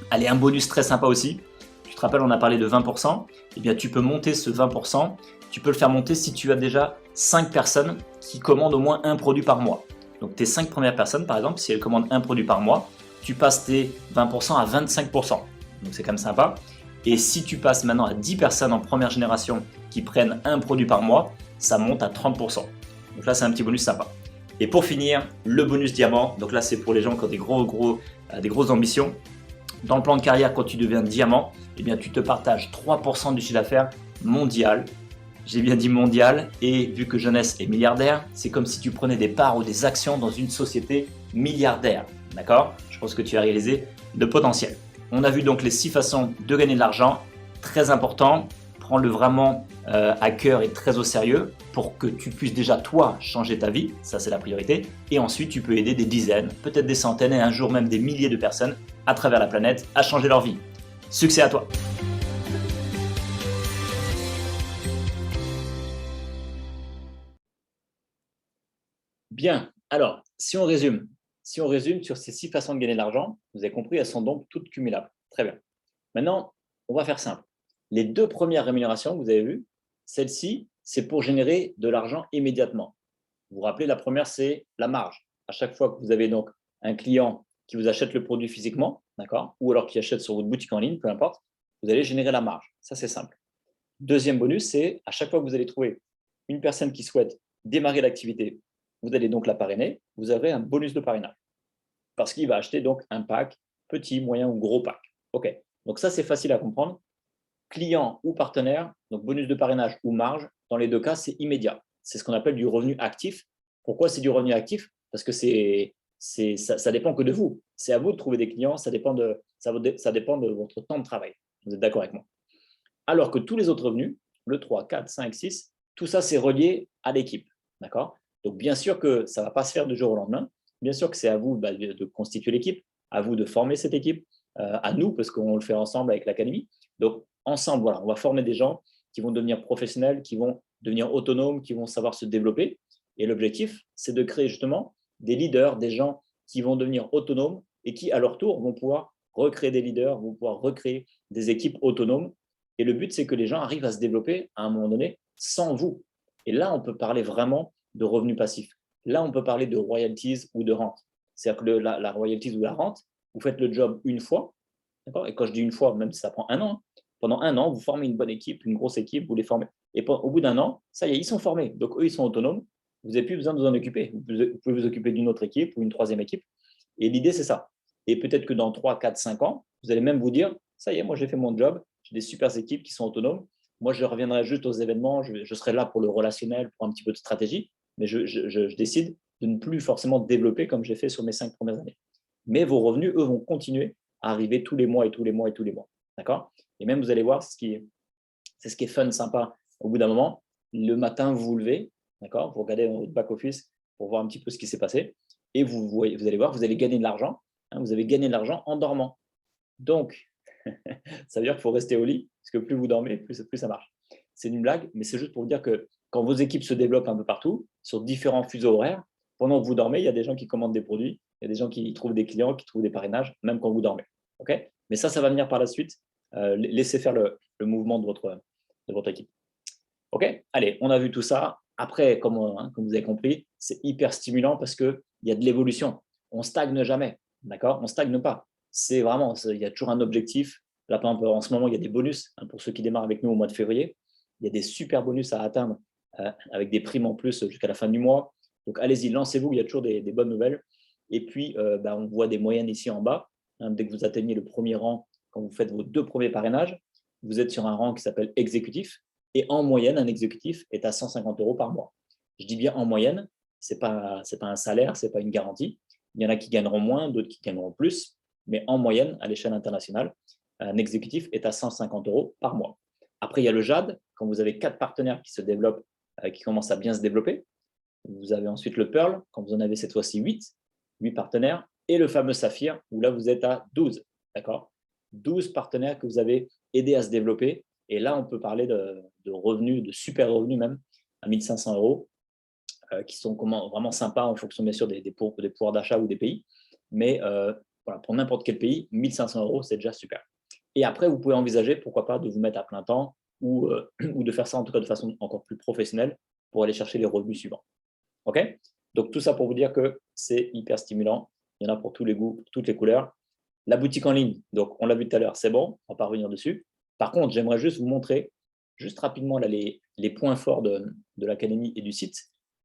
Allez, un bonus très sympa aussi. Tu te rappelles, on a parlé de 20%. Eh bien, tu peux monter ce 20%. Tu peux le faire monter si tu as déjà 5 personnes qui commandent au moins un produit par mois. Donc, tes 5 premières personnes, par exemple, si elles commandent un produit par mois, tu passes tes 20% à 25%. Donc, c'est quand même sympa. Et si tu passes maintenant à 10 personnes en première génération qui prennent un produit par mois, ça monte à 30%. Donc là, c'est un petit bonus sympa. Et pour finir, le bonus diamant. Donc là, c'est pour les gens qui ont des grosses ambitions. Dans le plan de carrière, quand tu deviens diamant, eh bien, tu te partages 3% du chiffre d'affaires mondial. J'ai bien dit mondial. Et vu que Jeunesse est milliardaire, c'est comme si tu prenais des parts ou des actions dans une société milliardaire. D'accord? Je pense que tu as réalisé le potentiel. On a vu donc les 6 façons de gagner de l'argent. Très important. Prends-le vraiment à cœur et très au sérieux pour que tu puisses déjà, toi, changer ta vie. Ça, c'est la priorité. Et ensuite, tu peux aider des dizaines, peut-être des centaines et un jour même des milliers de personnes à travers la planète à changer leur vie. Succès à toi! Bien, alors, si on résume sur ces 6 façons de gagner de l'argent, vous avez compris, elles sont donc toutes cumulables. Très bien. Maintenant, on va faire simple. Les 2 premières rémunérations que vous avez vues, celle-ci, c'est pour générer de l'argent immédiatement. Vous vous rappelez, la première, c'est la marge. À chaque fois que vous avez donc un client qui vous achète le produit physiquement, d'accord, ou alors qui achète sur votre boutique en ligne, peu importe, vous allez générer la marge. Ça, c'est simple. Deuxième bonus, c'est à chaque fois que vous allez trouver une personne qui souhaite démarrer l'activité, vous allez donc la parrainer, vous aurez un bonus de parrainage. Parce qu'il va acheter donc un pack, petit, moyen ou gros pack. OK. Donc ça, c'est facile à comprendre. Client ou partenaire, donc bonus de parrainage ou marge, dans les 2 cas, c'est immédiat. C'est ce qu'on appelle du revenu actif. Pourquoi c'est du revenu actif? Parce que ça dépend que de vous. C'est à vous de trouver des clients, ça dépend de votre temps de travail. Vous êtes d'accord avec moi? Alors que tous les autres revenus, le 3, 4, 5, 6, tout ça, c'est relié à l'équipe. D'accord? Donc, bien sûr que ça ne va pas se faire du jour au lendemain. Bien sûr que c'est à vous de constituer l'équipe, à vous de former cette équipe, à nous, parce qu'on le fait ensemble avec l'académie. Donc, ensemble, voilà, on va former des gens qui vont devenir professionnels, qui vont devenir autonomes, qui vont savoir se développer. Et l'objectif, c'est de créer justement des leaders, des gens qui vont devenir autonomes et qui, à leur tour, vont pouvoir recréer des leaders, vont pouvoir recréer des équipes autonomes. Et le but, c'est que les gens arrivent à se développer à un moment donné sans vous. Et là, on peut parler vraiment de revenus passifs. Là, on peut parler de royalties ou de rente. C'est-à-dire que la royalties ou la rente, vous faites le job une fois. Et quand je dis une fois, même si ça prend un an, pendant un an, vous formez une bonne équipe, une grosse équipe, vous les formez. Et au bout d'un an, ça y est, ils sont formés. Donc, eux, ils sont autonomes. Vous n'avez plus besoin de vous en occuper. Vous pouvez vous occuper d'une autre équipe ou une troisième équipe. Et l'idée, c'est ça. Et peut-être que dans 3, 4, 5 ans, vous allez même vous dire, ça y est, moi, j'ai fait mon job. J'ai des super équipes qui sont autonomes. Moi, je reviendrai juste aux événements. Je serai là pour le relationnel, pour un petit peu de stratégie. Mais je décide de ne plus forcément développer comme j'ai fait sur mes 5 premières années. Mais vos revenus, eux, vont continuer à arriver tous les mois et tous les mois et tous les mois. D'accord? Et même, vous allez voir, c'est ce qui est fun, sympa. Au bout d'un moment, le matin, vous vous levez, d'accord? Vous regardez dans votre back-office pour voir un petit peu ce qui s'est passé. Et vous allez voir, vous allez gagner de l'argent. Vous avez gagné de l'argent en dormant. Donc, ça veut dire qu'il faut rester au lit, parce que plus vous dormez, plus ça marche. C'est une blague, mais c'est juste pour vous dire que quand vos équipes se développent un peu partout, sur différents fuseaux horaires, pendant que vous dormez, il y a des gens qui commandent des produits, il y a des gens qui trouvent des clients, qui trouvent des parrainages, même quand vous dormez. Okay? Mais ça va venir par la suite. Laissez faire le mouvement de votre équipe. OK? Allez, on a vu tout ça. Après, comme vous avez compris, c'est hyper stimulant parce qu'il y a de l'évolution. On ne stagne jamais. D'accord? On ne stagne pas. C'est vraiment, il y a toujours un objectif. Là, par exemple, en ce moment, il y a des bonus pour ceux qui démarrent avec nous au mois de février. Il y a des super bonus à atteindre avec des primes en plus jusqu'à la fin du mois. Donc, allez-y, lancez-vous, il y a toujours des bonnes nouvelles. Et puis, on voit des moyennes ici en bas. Dès que vous atteignez le premier rang, quand vous faites vos 2 premiers parrainages, vous êtes sur un rang qui s'appelle exécutif. Et en moyenne, un exécutif est à 150 € par mois. Je dis bien en moyenne, ce n'est pas un salaire, ce n'est pas une garantie. Il y en a qui gagneront moins, d'autres qui gagneront plus. Mais en moyenne, à l'échelle internationale, un exécutif est à 150 € par mois. Après, il y a le JAD, quand vous avez 4 partenaires qui se développent, qui commencent à bien se développer. Vous avez ensuite le Pearl, quand vous en avez cette fois-ci 8 partenaires, et le fameux Saphir, où là, vous êtes à 12. D'accord ? 12 partenaires que vous avez aidés à se développer. Et là, on peut parler de revenus, de super revenus même, à 1 500 €, qui sont vraiment sympas en fonction, bien sûr, des pouvoirs d'achat ou des pays. Mais voilà, pour n'importe quel pays, 1 500 €, c'est déjà super. Et après, vous pouvez envisager, pourquoi pas, de vous mettre à plein temps ou de faire ça, en tout cas, de façon encore plus professionnelle pour aller chercher les revenus suivants. OK ? Donc, tout ça pour vous dire que c'est hyper stimulant. Il y en a pour tous les goûts, pour toutes les couleurs. La boutique en ligne, donc on l'a vu tout à l'heure, c'est bon, on ne va pas revenir dessus. Par contre, j'aimerais juste vous montrer, juste rapidement, là, les points forts de l'académie et du site,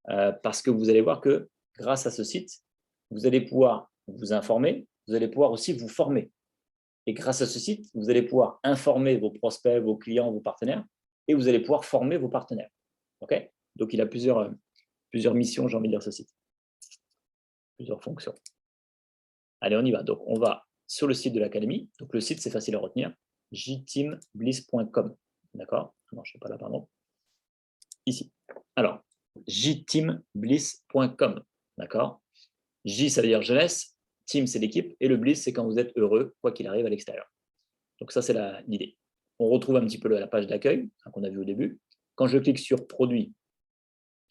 parce que vous allez voir que grâce à ce site, vous allez pouvoir vous informer, vous allez pouvoir aussi vous former. Et grâce à ce site, vous allez pouvoir informer vos prospects, vos clients, vos partenaires, et vous allez pouvoir former vos partenaires. OK ? Donc, il a plusieurs missions, j'ai envie de dire, ce site. Plusieurs fonctions. Allez, on y va. Donc, on va sur le site de l'académie. Donc, le site, c'est facile à retenir. jteambliss.com. D'accord ? Non, je ne sais pas là, pardon. Ici. Alors, jteambliss.com. D'accord ? J, ça veut dire jeunesse. Team, c'est l'équipe. Et le bliss, c'est quand vous êtes heureux, quoi qu'il arrive à l'extérieur. Donc, ça, c'est l'idée. On retrouve un petit peu la page d'accueil qu'on a vu au début. Quand je clique sur produit,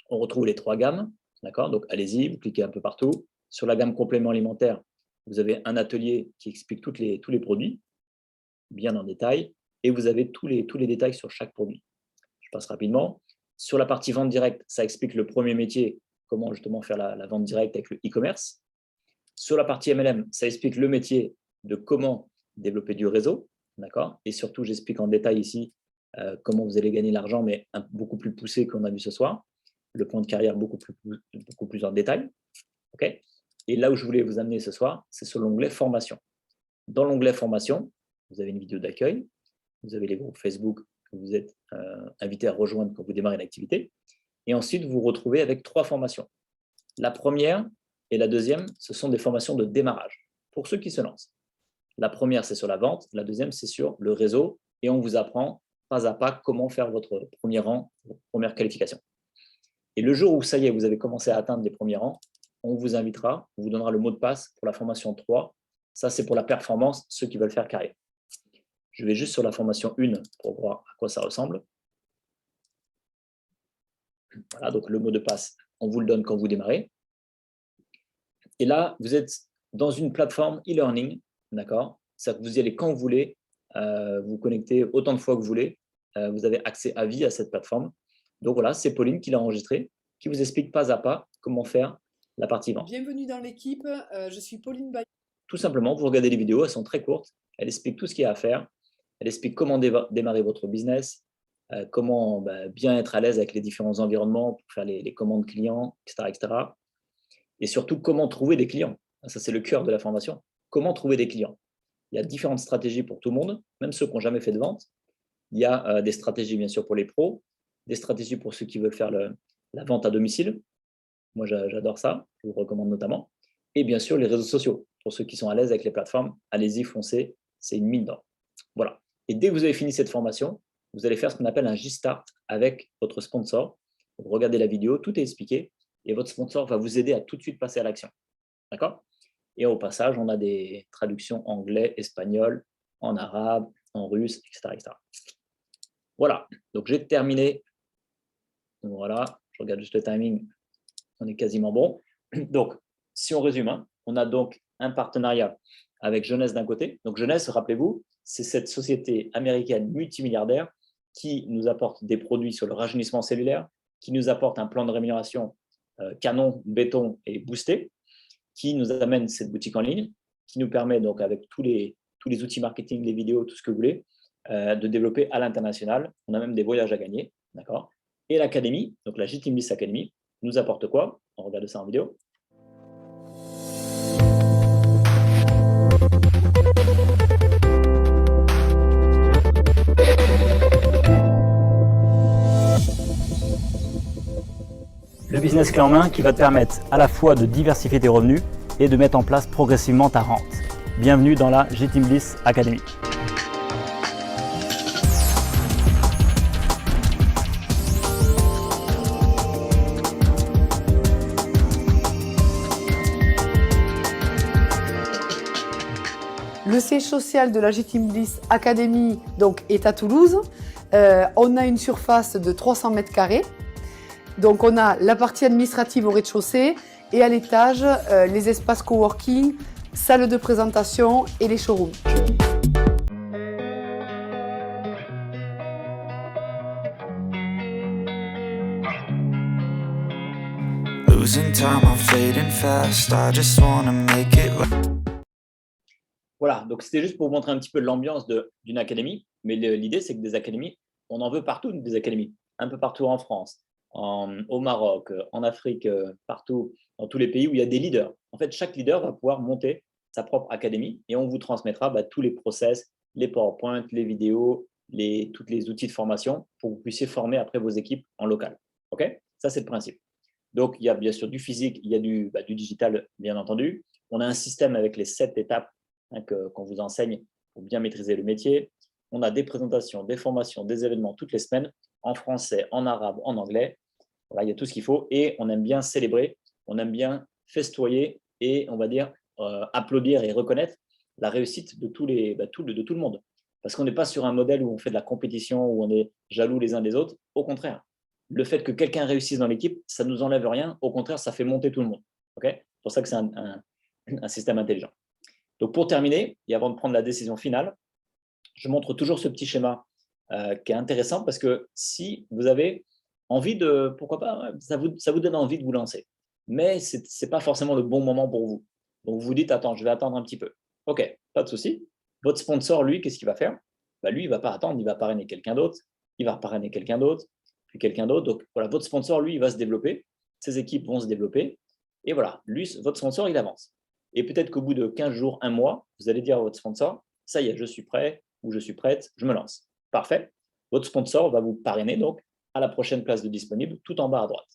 on retrouve les 3 gammes. D'accord ? Donc, allez-y, vous cliquez un peu partout. Sur la gamme complément alimentaire, vous avez un atelier qui explique tous les produits, bien en détail, et vous avez tous les détails sur chaque produit. Je passe rapidement. Sur la partie vente directe, ça explique le premier métier, comment justement faire la vente directe avec le e-commerce. Sur la partie MLM, ça explique le métier de comment développer du réseau. D'accord ? Et surtout, j'explique en détail ici comment vous allez gagner l'argent, mais beaucoup plus poussé qu'on a vu ce soir. Le plan de carrière beaucoup plus en détail. OK ? Et là où je voulais vous amener ce soir, c'est sur l'onglet formation. Dans l'onglet formation, vous avez une vidéo d'accueil, vous avez les groupes Facebook que vous êtes invité à rejoindre quand vous démarrez l'activité. Et ensuite, vous vous retrouvez avec 3 formations. La première et la deuxième, ce sont des formations de démarrage pour ceux qui se lancent. La première, c'est sur la vente. La deuxième, c'est sur le réseau. Et on vous apprend pas à pas comment faire votre premier rang, votre première qualification. Et le jour où, ça y est, vous avez commencé à atteindre les premiers rangs, on vous invitera, on vous donnera le mot de passe pour la formation 3. Ça, c'est pour la performance, ceux qui veulent faire carrière. Je vais juste sur la formation 1 pour voir à quoi ça ressemble. Voilà, donc le mot de passe, on vous le donne quand vous démarrez. Et là, vous êtes dans une plateforme e-learning, d'accord ? C'est-à-dire que vous y allez quand vous voulez, vous connectez autant de fois que vous voulez. Vous avez accès à vie à cette plateforme. Donc voilà, c'est Pauline qui l'a enregistré, qui vous explique pas à pas comment faire la partie vente. Bienvenue dans l'équipe, je suis Pauline Bayou. Tout simplement, vous regardez les vidéos, elles sont très courtes. Elle explique tout ce qu'il y a à faire. Elle explique comment démarrer votre business, comment bien être à l'aise avec les différents environnements pour faire les commandes clients, etc., etc. Et surtout, comment trouver des clients. Ça, c'est le cœur de la formation. Comment trouver des clients. Il y a différentes stratégies pour tout le monde, même ceux qui n'ont jamais fait de vente. Il y a des stratégies, bien sûr, pour les pros, des stratégies pour ceux qui veulent faire la vente à domicile. Moi, j'adore ça, je vous recommande notamment. Et bien sûr, les réseaux sociaux. Pour ceux qui sont à l'aise avec les plateformes, allez-y, foncez, c'est une mine d'or. Voilà. Et dès que vous avez fini cette formation, vous allez faire ce qu'on appelle un J-Start avec votre sponsor. Vous regardez la vidéo, tout est expliqué, et votre sponsor va vous aider à tout de suite passer à l'action. D'accord ? Et au passage, on a des traductions anglais, espagnol, en arabe, en russe, etc., etc. Voilà, donc j'ai terminé. Voilà, je regarde juste le timing, on est quasiment bon. Donc, si on résume, on a donc un partenariat avec Jeunesse d'un côté. Donc, Jeunesse, rappelez-vous, c'est cette société américaine multimilliardaire qui nous apporte des produits sur le rajeunissement cellulaire, qui nous apporte un plan de rémunération canon, béton et boosté, qui nous amène cette boutique en ligne, qui nous permet donc avec tous les outils marketing, les vidéos, tout ce que vous voulez, de développer à l'international. On a même des voyages à gagner, d'accord ? Et l'académie, donc la JTeamBliss Academy, nous apporte quoi? On regarde ça en vidéo. Le business clé en main qui va te permettre à la fois de diversifier tes revenus et de mettre en place progressivement ta rente. Bienvenue dans la G-Team Bliss Academy. Le siège social de la G-Team Bliss Academy donc, est à Toulouse. On a une surface de 300 mètres carrés. Donc on a la partie administrative au rez-de-chaussée et à l'étage, les espaces coworking, salles de présentation et les showrooms. Losing time, I'm fading fast. I just wanna make it. Voilà, donc c'était juste pour vous montrer un petit peu l'ambiance d'une académie. Mais l'idée, c'est que des académies, on en veut partout, des académies. Un peu partout en France, au Maroc, en Afrique, partout, dans tous les pays où il y a des leaders. En fait, chaque leader va pouvoir monter sa propre académie et on vous transmettra tous les process, les PowerPoint, les vidéos, tous les outils de formation pour que vous puissiez former après vos équipes en local. OK? Ça, c'est le principe. Donc, il y a bien sûr du physique, il y a du digital, bien entendu. On a un système avec les 7 étapes qu'on vous enseigne pour bien maîtriser le métier. On a des présentations, des formations, des événements toutes les semaines, en français, en arabe, en anglais. Voilà, il y a tout ce qu'il faut. Et on aime bien célébrer, on aime bien festoyer et, on va dire, applaudir et reconnaître la réussite de tout le monde. Parce qu'on n'est pas sur un modèle où on fait de la compétition, où on est jaloux les uns des autres. Au contraire, le fait que quelqu'un réussisse dans l'équipe, ça ne nous enlève rien. Au contraire, ça fait monter tout le monde. Okay? C'est pour ça que c'est un système intelligent. Donc, pour terminer, et avant de prendre la décision finale, je montre toujours ce petit schéma qui est intéressant parce que si vous avez envie de, pourquoi pas, ça vous donne envie de vous lancer. Mais ce n'est pas forcément le bon moment pour vous. Donc, vous vous dites, attends, je vais attendre un petit peu. OK, pas de souci. Votre sponsor, lui, qu'est-ce qu'il va faire? Lui, il ne va pas attendre, il va parrainer quelqu'un d'autre, il va parrainer quelqu'un d'autre, puis quelqu'un d'autre. Donc, voilà, votre sponsor, lui, il va se développer, ses équipes vont se développer. Et voilà, lui, votre sponsor, il avance. Et peut-être qu'au bout de 15 jours, un mois, vous allez dire à votre sponsor, ça y est, je suis prêt ou je suis prête, je me lance. Parfait. Votre sponsor va vous parrainer donc à la prochaine place de disponible, tout en bas à droite.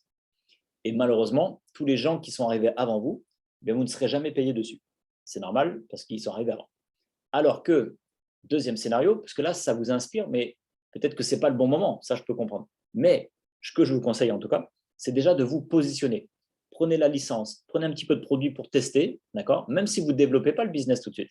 Et malheureusement, tous les gens qui sont arrivés avant vous, vous ne serez jamais payé dessus. C'est normal parce qu'ils sont arrivés avant. Alors que, deuxième scénario, parce que là, ça vous inspire, mais peut-être que ce n'est pas le bon moment, ça je peux comprendre. Mais ce que je vous conseille en tout cas, c'est déjà de vous positionner. Prenez la licence, prenez un petit peu de produit pour tester, d'accord? Même si vous ne développez pas le business tout de suite.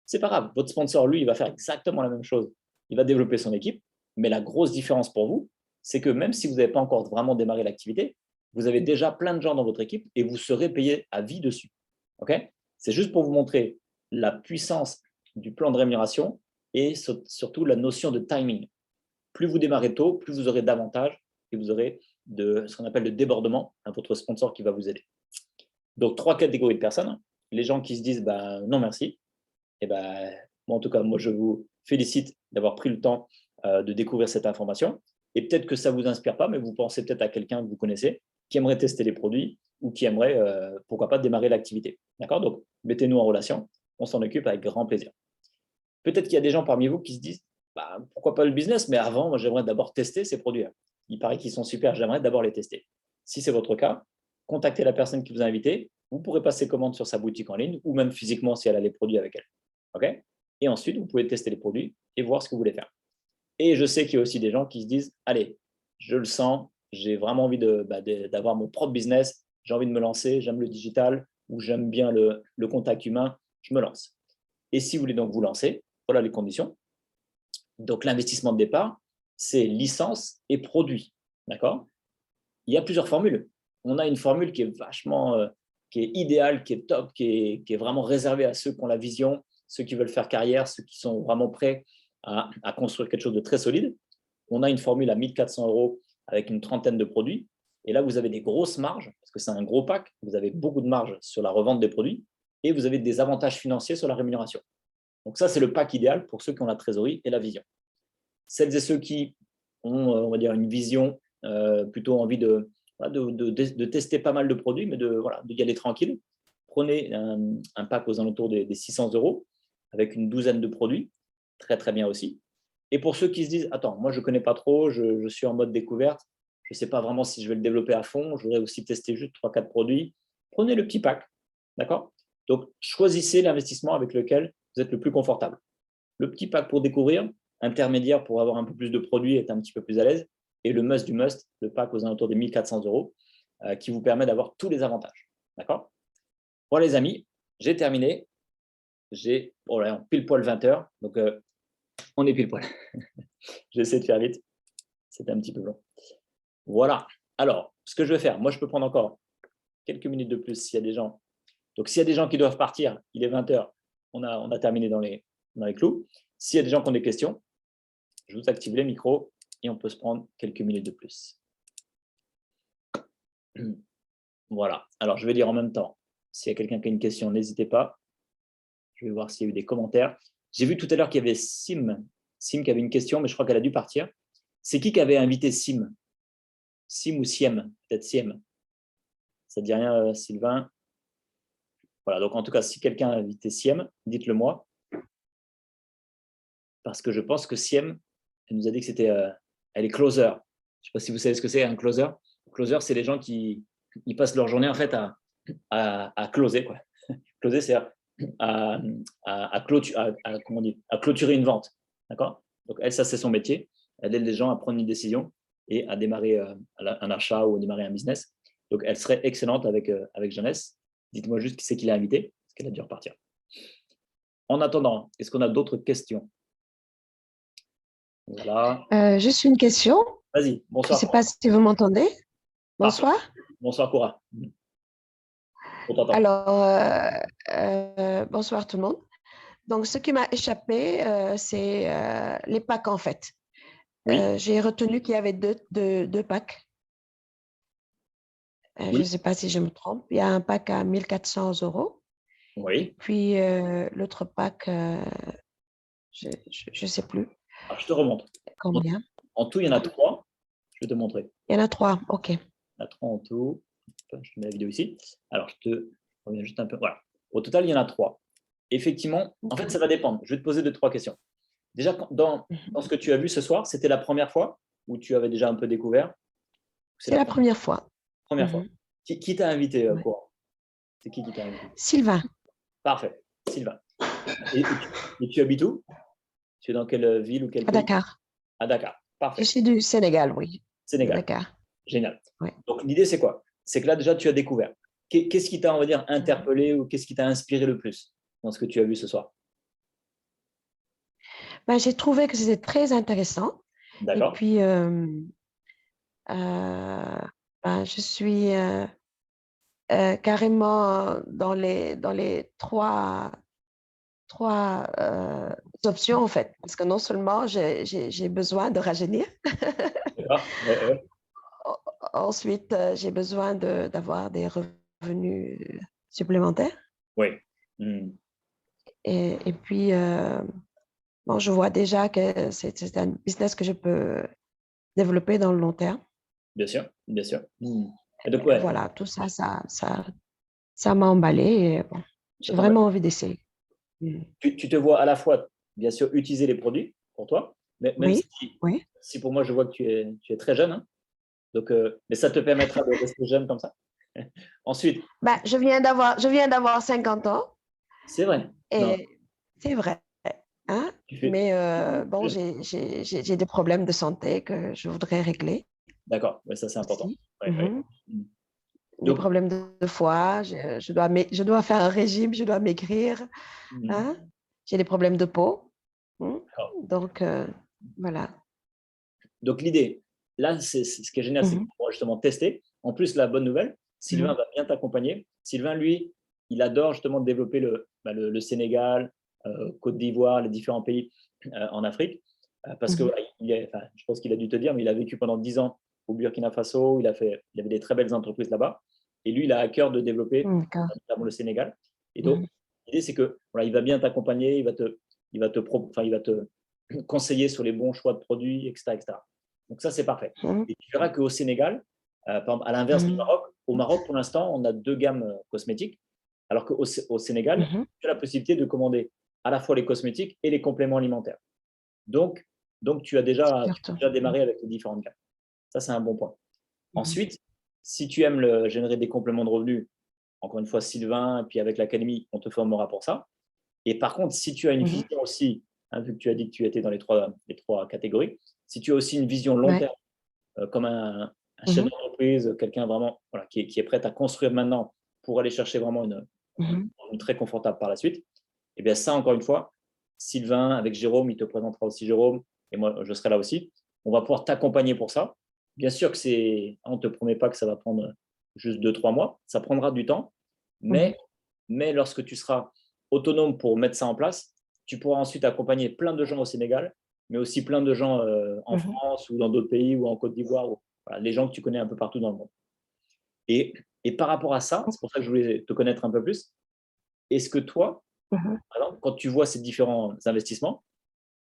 C'est pas grave, votre sponsor, lui, il va faire exactement la même chose. Il va développer son équipe, mais la grosse différence pour vous, c'est que même si vous n'avez pas encore vraiment démarré l'activité, vous avez déjà plein de gens dans votre équipe et vous serez payé à vie dessus. Okay? C'est juste pour vous montrer la puissance du plan de rémunération et surtout la notion de timing. Plus vous démarrez tôt, plus vous aurez d'avantages et vous aurez ce qu'on appelle le débordement à votre sponsor qui va vous aider. Donc, 3 catégories de personnes. Les gens qui se disent non merci. Et moi, en tout cas, moi, je vous félicite d'avoir pris le temps de découvrir cette information. Et peut-être que ça ne vous inspire pas, mais vous pensez peut-être à quelqu'un que vous connaissez qui aimerait tester les produits ou qui aimerait, pourquoi pas, démarrer l'activité. D'accord? Donc, mettez-nous en relation. On s'en occupe avec grand plaisir. Peut-être qu'il y a des gens parmi vous qui se disent pourquoi pas le business, mais avant, moi, j'aimerais d'abord tester ces produits-là. Il paraît qu'ils sont super, j'aimerais d'abord les tester. Si c'est votre cas, contactez la personne qui vous a invité. Vous pourrez passer commande sur sa boutique en ligne ou même physiquement si elle a les produits avec elle. Okay? Et ensuite, vous pouvez tester les produits et voir ce que vous voulez faire. Et je sais qu'il y a aussi des gens qui se disent allez, je le sens, j'ai vraiment envie d'avoir mon propre business, j'ai envie de me lancer, j'aime le digital ou j'aime bien le contact humain, je me lance. Et si vous voulez donc vous lancer, voilà les conditions. Donc, l'investissement de départ, c'est licence et produit. D'accord? Il y a plusieurs formules. On a une formule qui est vachement, qui est idéale, qui est top, qui est vraiment réservée à ceux qui ont la vision, ceux qui veulent faire carrière, ceux qui sont vraiment prêts à construire quelque chose de très solide. On a une formule à 1 400 € avec une trentaine de produits. Et là, vous avez des grosses marges, parce que c'est un gros pack. Vous avez beaucoup de marge sur la revente des produits et vous avez des avantages financiers sur la rémunération. Donc ça, c'est le pack idéal pour ceux qui ont la trésorerie et la vision. Celles et ceux qui ont, on va dire, une vision, plutôt envie de voilà, de tester pas mal de produits, mais d'y aller tranquille. Prenez un pack aux alentours des 600 € avec une douzaine de produits, très très bien aussi. Et pour ceux qui se disent, attends, moi je ne connais pas trop, je suis en mode découverte, je ne sais pas vraiment si je vais le développer à fond, je voudrais aussi tester juste 3-4 produits, prenez le petit pack, d'accord? Donc, choisissez l'investissement avec lequel vous êtes le plus confortable. Le petit pack pour découvrir, intermédiaire pour avoir un peu plus de produits et être un petit peu plus à l'aise, et le must du must, le pack aux alentours des 1400 € qui vous permet d'avoir tous les avantages. D'accord? Voilà les amis, j'ai terminé. Pile poil 20 heures, donc on est pile poil. J'essaie de faire vite, c'était un petit peu long. Voilà, alors, ce que je vais faire, moi je peux prendre encore quelques minutes de plus s'il y a des gens. Donc s'il y a des gens qui doivent partir, il est 20 heures, on a terminé dans les clous. S'il y a des gens qui ont des questions, je vous active les micros et on peut se prendre quelques minutes de plus. Voilà, alors je vais lire en même temps. S'il y a quelqu'un qui a une question, n'hésitez pas. Je vais voir s'il y a eu des commentaires. J'ai vu tout à l'heure qu'il y avait Sim qui avait une question, mais je crois qu'elle a dû partir. C'est qui avait invité Sim? Sim ou Siem? Peut-être Siem. Ça ne dit rien, Sylvain? Voilà, donc en tout cas, si quelqu'un a invité Siem, dites-le moi. Parce que je pense que Siem, elle nous a dit que c'était, elle est closer. Je ne sais pas si vous savez ce que c'est un closer. Closer, c'est les gens qui ils passent leur journée en fait à closer, quoi. Closer, c'est à clôturer une vente. D'accord? Donc elle, ça c'est son métier. Elle aide les gens à prendre une décision et à démarrer un achat ou à démarrer un business. Donc elle serait excellente avec Jeunesse. Dites-moi juste qui c'est qui l'a invité, parce qu'elle a dû repartir. En attendant, est-ce qu'on a d'autres questions? Voilà. Juste une question. Vas-y, Je ne bonsoir. sais pas si vous m'entendez. Bonsoir. Bonsoir, Cora. On t'entend. Alors, bonsoir tout le monde. Donc, ce qui m'a échappé, c'est les packs en fait. Oui. J'ai retenu qu'il y avait deux packs. Oui. Je ne sais pas si je me trompe. Il y a un pack à 1400 €. Oui. Puis l'autre pack, je ne sais plus Alors, je te remonte. combien. En tout, il y en a 3. Je vais te montrer. Il y en a 3, ok. Il y en a 3 en tout. Je te mets la vidéo ici. Alors, je te reviens juste un peu. Voilà. Au total, il y en a 3. Effectivement, en fait, ça va dépendre. Je vais te poser 2-3 questions. Déjà, dans ce que tu as vu ce soir, c'était la première fois ou tu avais déjà un peu découvert? C'est la première fois. Première fois. Qui t'a invité, Ouais. Cora? C'est qui t'a invité? Sylvain. Parfait, Sylvain. Et tu habites où? Tu es dans quelle ville ou quel À pays? Dakar. À Dakar. Parfait. Je suis du Sénégal, oui. Sénégal. Dakar. Génial. Ouais. Donc, l'idée, c'est quoi? C'est que là, déjà, tu as découvert. Qu'est-ce qui t'a, on va dire, interpellé ou qu'est-ce qui t'a inspiré le plus dans ce que tu as vu ce soir? Ben, j'ai trouvé que c'était très intéressant. D'accord. Et puis, je suis carrément dans les trois options, en fait. Parce que non seulement j'ai besoin de rajeunir, D'accord. Ouais. ensuite, j'ai besoin d'avoir des revenus supplémentaires. Oui. Et puis, bon, je vois déjà que c'est un business que je peux développer dans le long terme. Bien sûr, bien sûr. Et donc, ouais, Voilà, tout ça, ça m'a emballé. Et bon, j'ai vraiment envie d'essayer. tu te vois à la fois, bien sûr, utiliser les produits pour toi, mais même Oui, oui. si pour moi, je vois que tu es très jeune, hein, donc, mais ça te permettra de rester jeune comme ça. Ensuite, Ben, je viens d'avoir 50 ans c'est vrai. Non, et c'est vrai. Hein? tu fais. Mais bon, j'ai des problèmes de santé que je voudrais régler D'accord, ouais, ça c'est important. aussi. Ouais. Des Donc, problèmes de foie, je dois faire un régime, je dois maigrir. Hein? J'ai des problèmes de peau. Donc, voilà. Donc l'idée, là, ce qui est génial, c'est qu'on pourra justement tester. En plus, la bonne nouvelle, Sylvain va bien t'accompagner. Sylvain, lui, il adore justement développer le Sénégal, Côte d'Ivoire, les différents pays en Afrique. Parce que je pense qu'il a dû te dire, mais il a vécu pendant 10 ans au Burkina Faso, il avait des très belles entreprises là-bas. Et lui, il a à cœur de développer notamment le Sénégal. Et donc, l'idée, c'est que il va bien t'accompagner, il va te conseiller sur les bons choix de produits, etc. Donc ça, c'est parfait. Et tu verras qu'au Sénégal, Par exemple, à l'inverse du Maroc, au Maroc, pour l'instant, on a 2 gammes cosmétiques, alors qu'au Sénégal, tu as la possibilité de commander à la fois les cosmétiques et les compléments alimentaires. Donc tu as déjà démarré avec les différentes gammes. Ça, c'est un bon point. Ensuite, si tu aimes générer des compléments de revenus, encore une fois, Sylvain, et puis avec l'académie, on te formera pour ça. Et par contre, si tu as une vision aussi, vu que tu as dit que tu étais dans les trois catégories, si tu as aussi une vision long terme, comme un chef d'entreprise, quelqu'un vraiment qui est prêt à construire maintenant pour aller chercher vraiment une très confortable par la suite, et bien ça, encore une fois, Sylvain, avec Jérôme, il te présentera aussi Jérôme, et moi, je serai là aussi. On va pouvoir t'accompagner pour ça. Bien sûr que on ne te promet pas que ça va prendre juste 2-3 mois, ça prendra du temps, mais lorsque tu seras autonome pour mettre ça en place, tu pourras ensuite accompagner plein de gens au Sénégal, mais aussi plein de gens en France ou dans d'autres pays ou en Côte d'Ivoire, les gens que tu connais un peu partout dans le monde. Et par rapport à ça, c'est pour ça que je voulais te connaître un peu plus. Est-ce que toi, par exemple, quand tu vois ces différents investissements,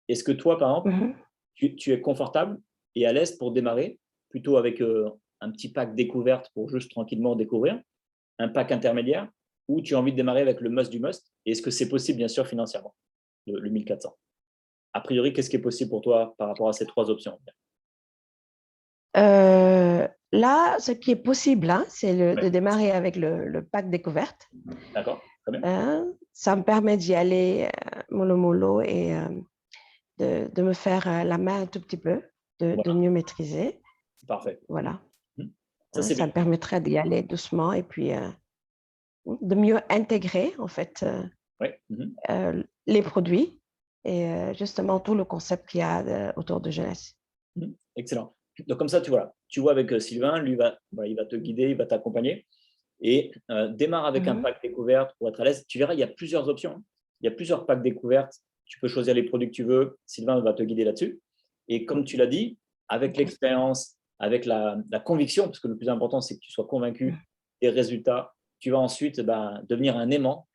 est-ce que toi, par exemple, tu es confortable et à l'aise pour démarrer, plutôt avec un petit pack découverte pour juste tranquillement découvrir, un pack intermédiaire, ou tu as envie de démarrer avec le must du must? Et est-ce que c'est possible, bien sûr, financièrement, le 1400? A priori, qu'est-ce qui est possible pour toi par rapport à ces 3 options? Là, ce qui est possible, c'est de démarrer avec le pack découverte. D'accord, très bien. Ça me permet d'y aller mollo et de me faire la main un tout petit peu, de mieux maîtriser. Parfait. Voilà. Ça me permettrait d'y aller doucement et puis de mieux intégrer, en fait, les produits et justement tout le concept qu'il y a autour de jeunesse. Excellent. Donc, comme ça, tu vois avec Sylvain, lui, il va te guider, il va t'accompagner. Et démarre avec un pack découverte pour être à l'aise. Tu verras, il y a plusieurs options. Il y a plusieurs packs découvertes. Tu peux choisir les produits que tu veux. Sylvain va te guider là-dessus. Et comme tu l'as dit, avec l'expérience, avec la conviction, parce que le plus important, c'est que tu sois convaincu des résultats, tu vas ensuite devenir un aimant.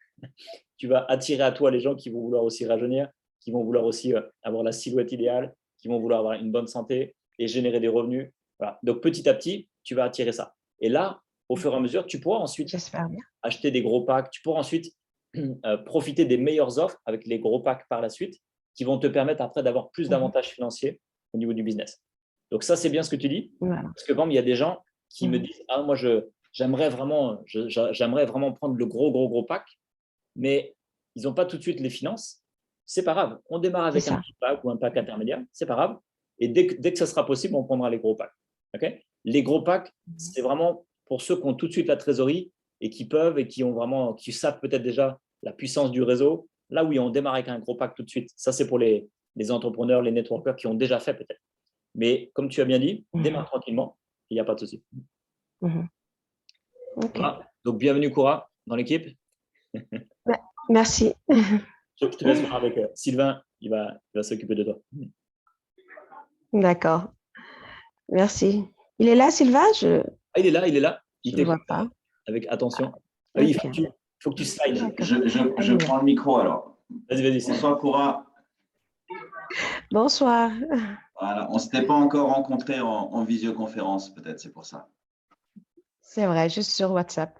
Tu vas attirer à toi les gens qui vont vouloir aussi rajeunir, qui vont vouloir aussi avoir la silhouette idéale, qui vont vouloir avoir une bonne santé et générer des revenus. Voilà. Donc, petit à petit, tu vas attirer ça. Et là, au fur et à mesure, tu pourras ensuite acheter des gros packs. Tu pourras ensuite profiter des meilleures offres avec les gros packs par la suite qui vont te permettre après d'avoir plus d'avantages financiers au niveau du business. Donc, ça, c'est bien ce que tu dis. Parce que, par exemple, il y a des gens qui me disent « Ah, moi, j'aimerais vraiment prendre le gros pack, mais ils n'ont pas tout de suite les finances. » C'est pas grave. On démarre avec un petit pack ou un pack intermédiaire. C'est pas grave. Et dès que ça sera possible, on prendra les gros packs. Okay, les gros packs, c'est vraiment pour ceux qui ont tout de suite la trésorerie et qui peuvent et qui savent peut-être déjà la puissance du réseau. Là, oui, on démarre avec un gros pack tout de suite. Ça, c'est pour les entrepreneurs, les networkers qui ont déjà fait peut-être. Mais comme tu as bien dit, démarre tranquillement. Il n'y a pas de souci. Voilà. Donc, bienvenue, Koura, dans l'équipe. Merci. Je te laisse voir avec Sylvain. Il va s'occuper de toi. D'accord. Merci. Il est là, Sylvain? Il est là. Il ne vois pas. Avec attention. Il faut que tu slides. Je prends le micro alors. Vas-y. Bonsoir, Koura. Bonsoir. Voilà, on ne s'était pas encore rencontrés en visioconférence, peut-être, c'est pour ça. C'est vrai, juste sur WhatsApp.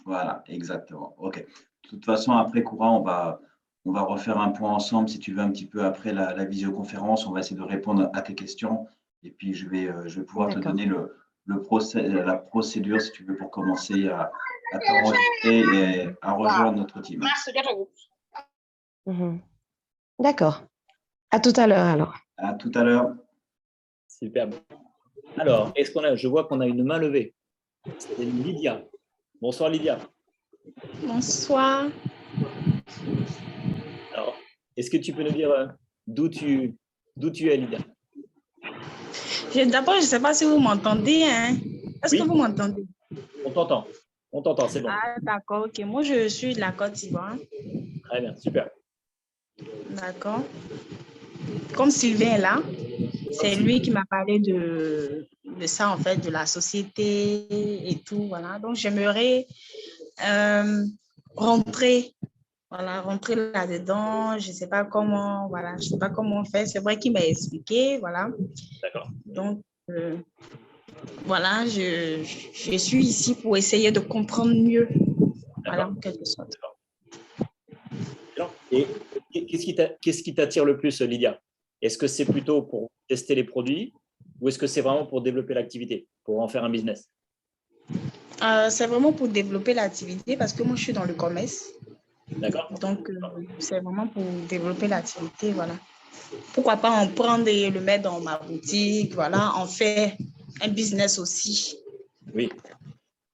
Voilà, exactement. OK. De toute façon, après, Koura, on va refaire un point ensemble, si tu veux, un petit peu après la visioconférence. On va essayer de répondre à tes questions. Et puis, je vais pouvoir te donner la procédure, si tu veux, pour commencer à t'enregistrer et à rejoindre notre team. D'accord. À tout à l'heure, alors. À tout à l'heure. Superbe. Alors, je vois qu'on a une main levée. C'est Lydia. Bonsoir, Lydia. Bonsoir. Alors, est-ce que tu peux nous dire d'où tu es, Lydia? D'abord, je ne sais pas si vous m'entendez. Est-ce que vous m'entendez? On t'entend, c'est bon. Ah, d'accord, ok. Moi, je suis de la Côte d'Ivoire. Très bien, super. D'accord. Comme Sylvain est là, c'est lui qui m'a parlé de ça, en fait, de la société et tout. Voilà. Donc, j'aimerais rentrer là-dedans. Je ne sais pas comment, on fait. C'est vrai qu'il m'a expliqué, voilà. D'accord. Donc, voilà, je suis ici pour essayer de comprendre mieux. Voilà, en quelque sorte. Et qu'est-ce qui t'attire le plus, Lydia? Est-ce que c'est plutôt pour tester les produits ou est-ce que c'est vraiment pour développer l'activité, pour en faire un business? C'est vraiment pour développer l'activité parce que moi, je suis dans le commerce. D'accord. Donc, c'est vraiment pour développer l'activité, voilà. Pourquoi pas en prendre et le mettre dans ma boutique, voilà, en faire un business aussi. Oui.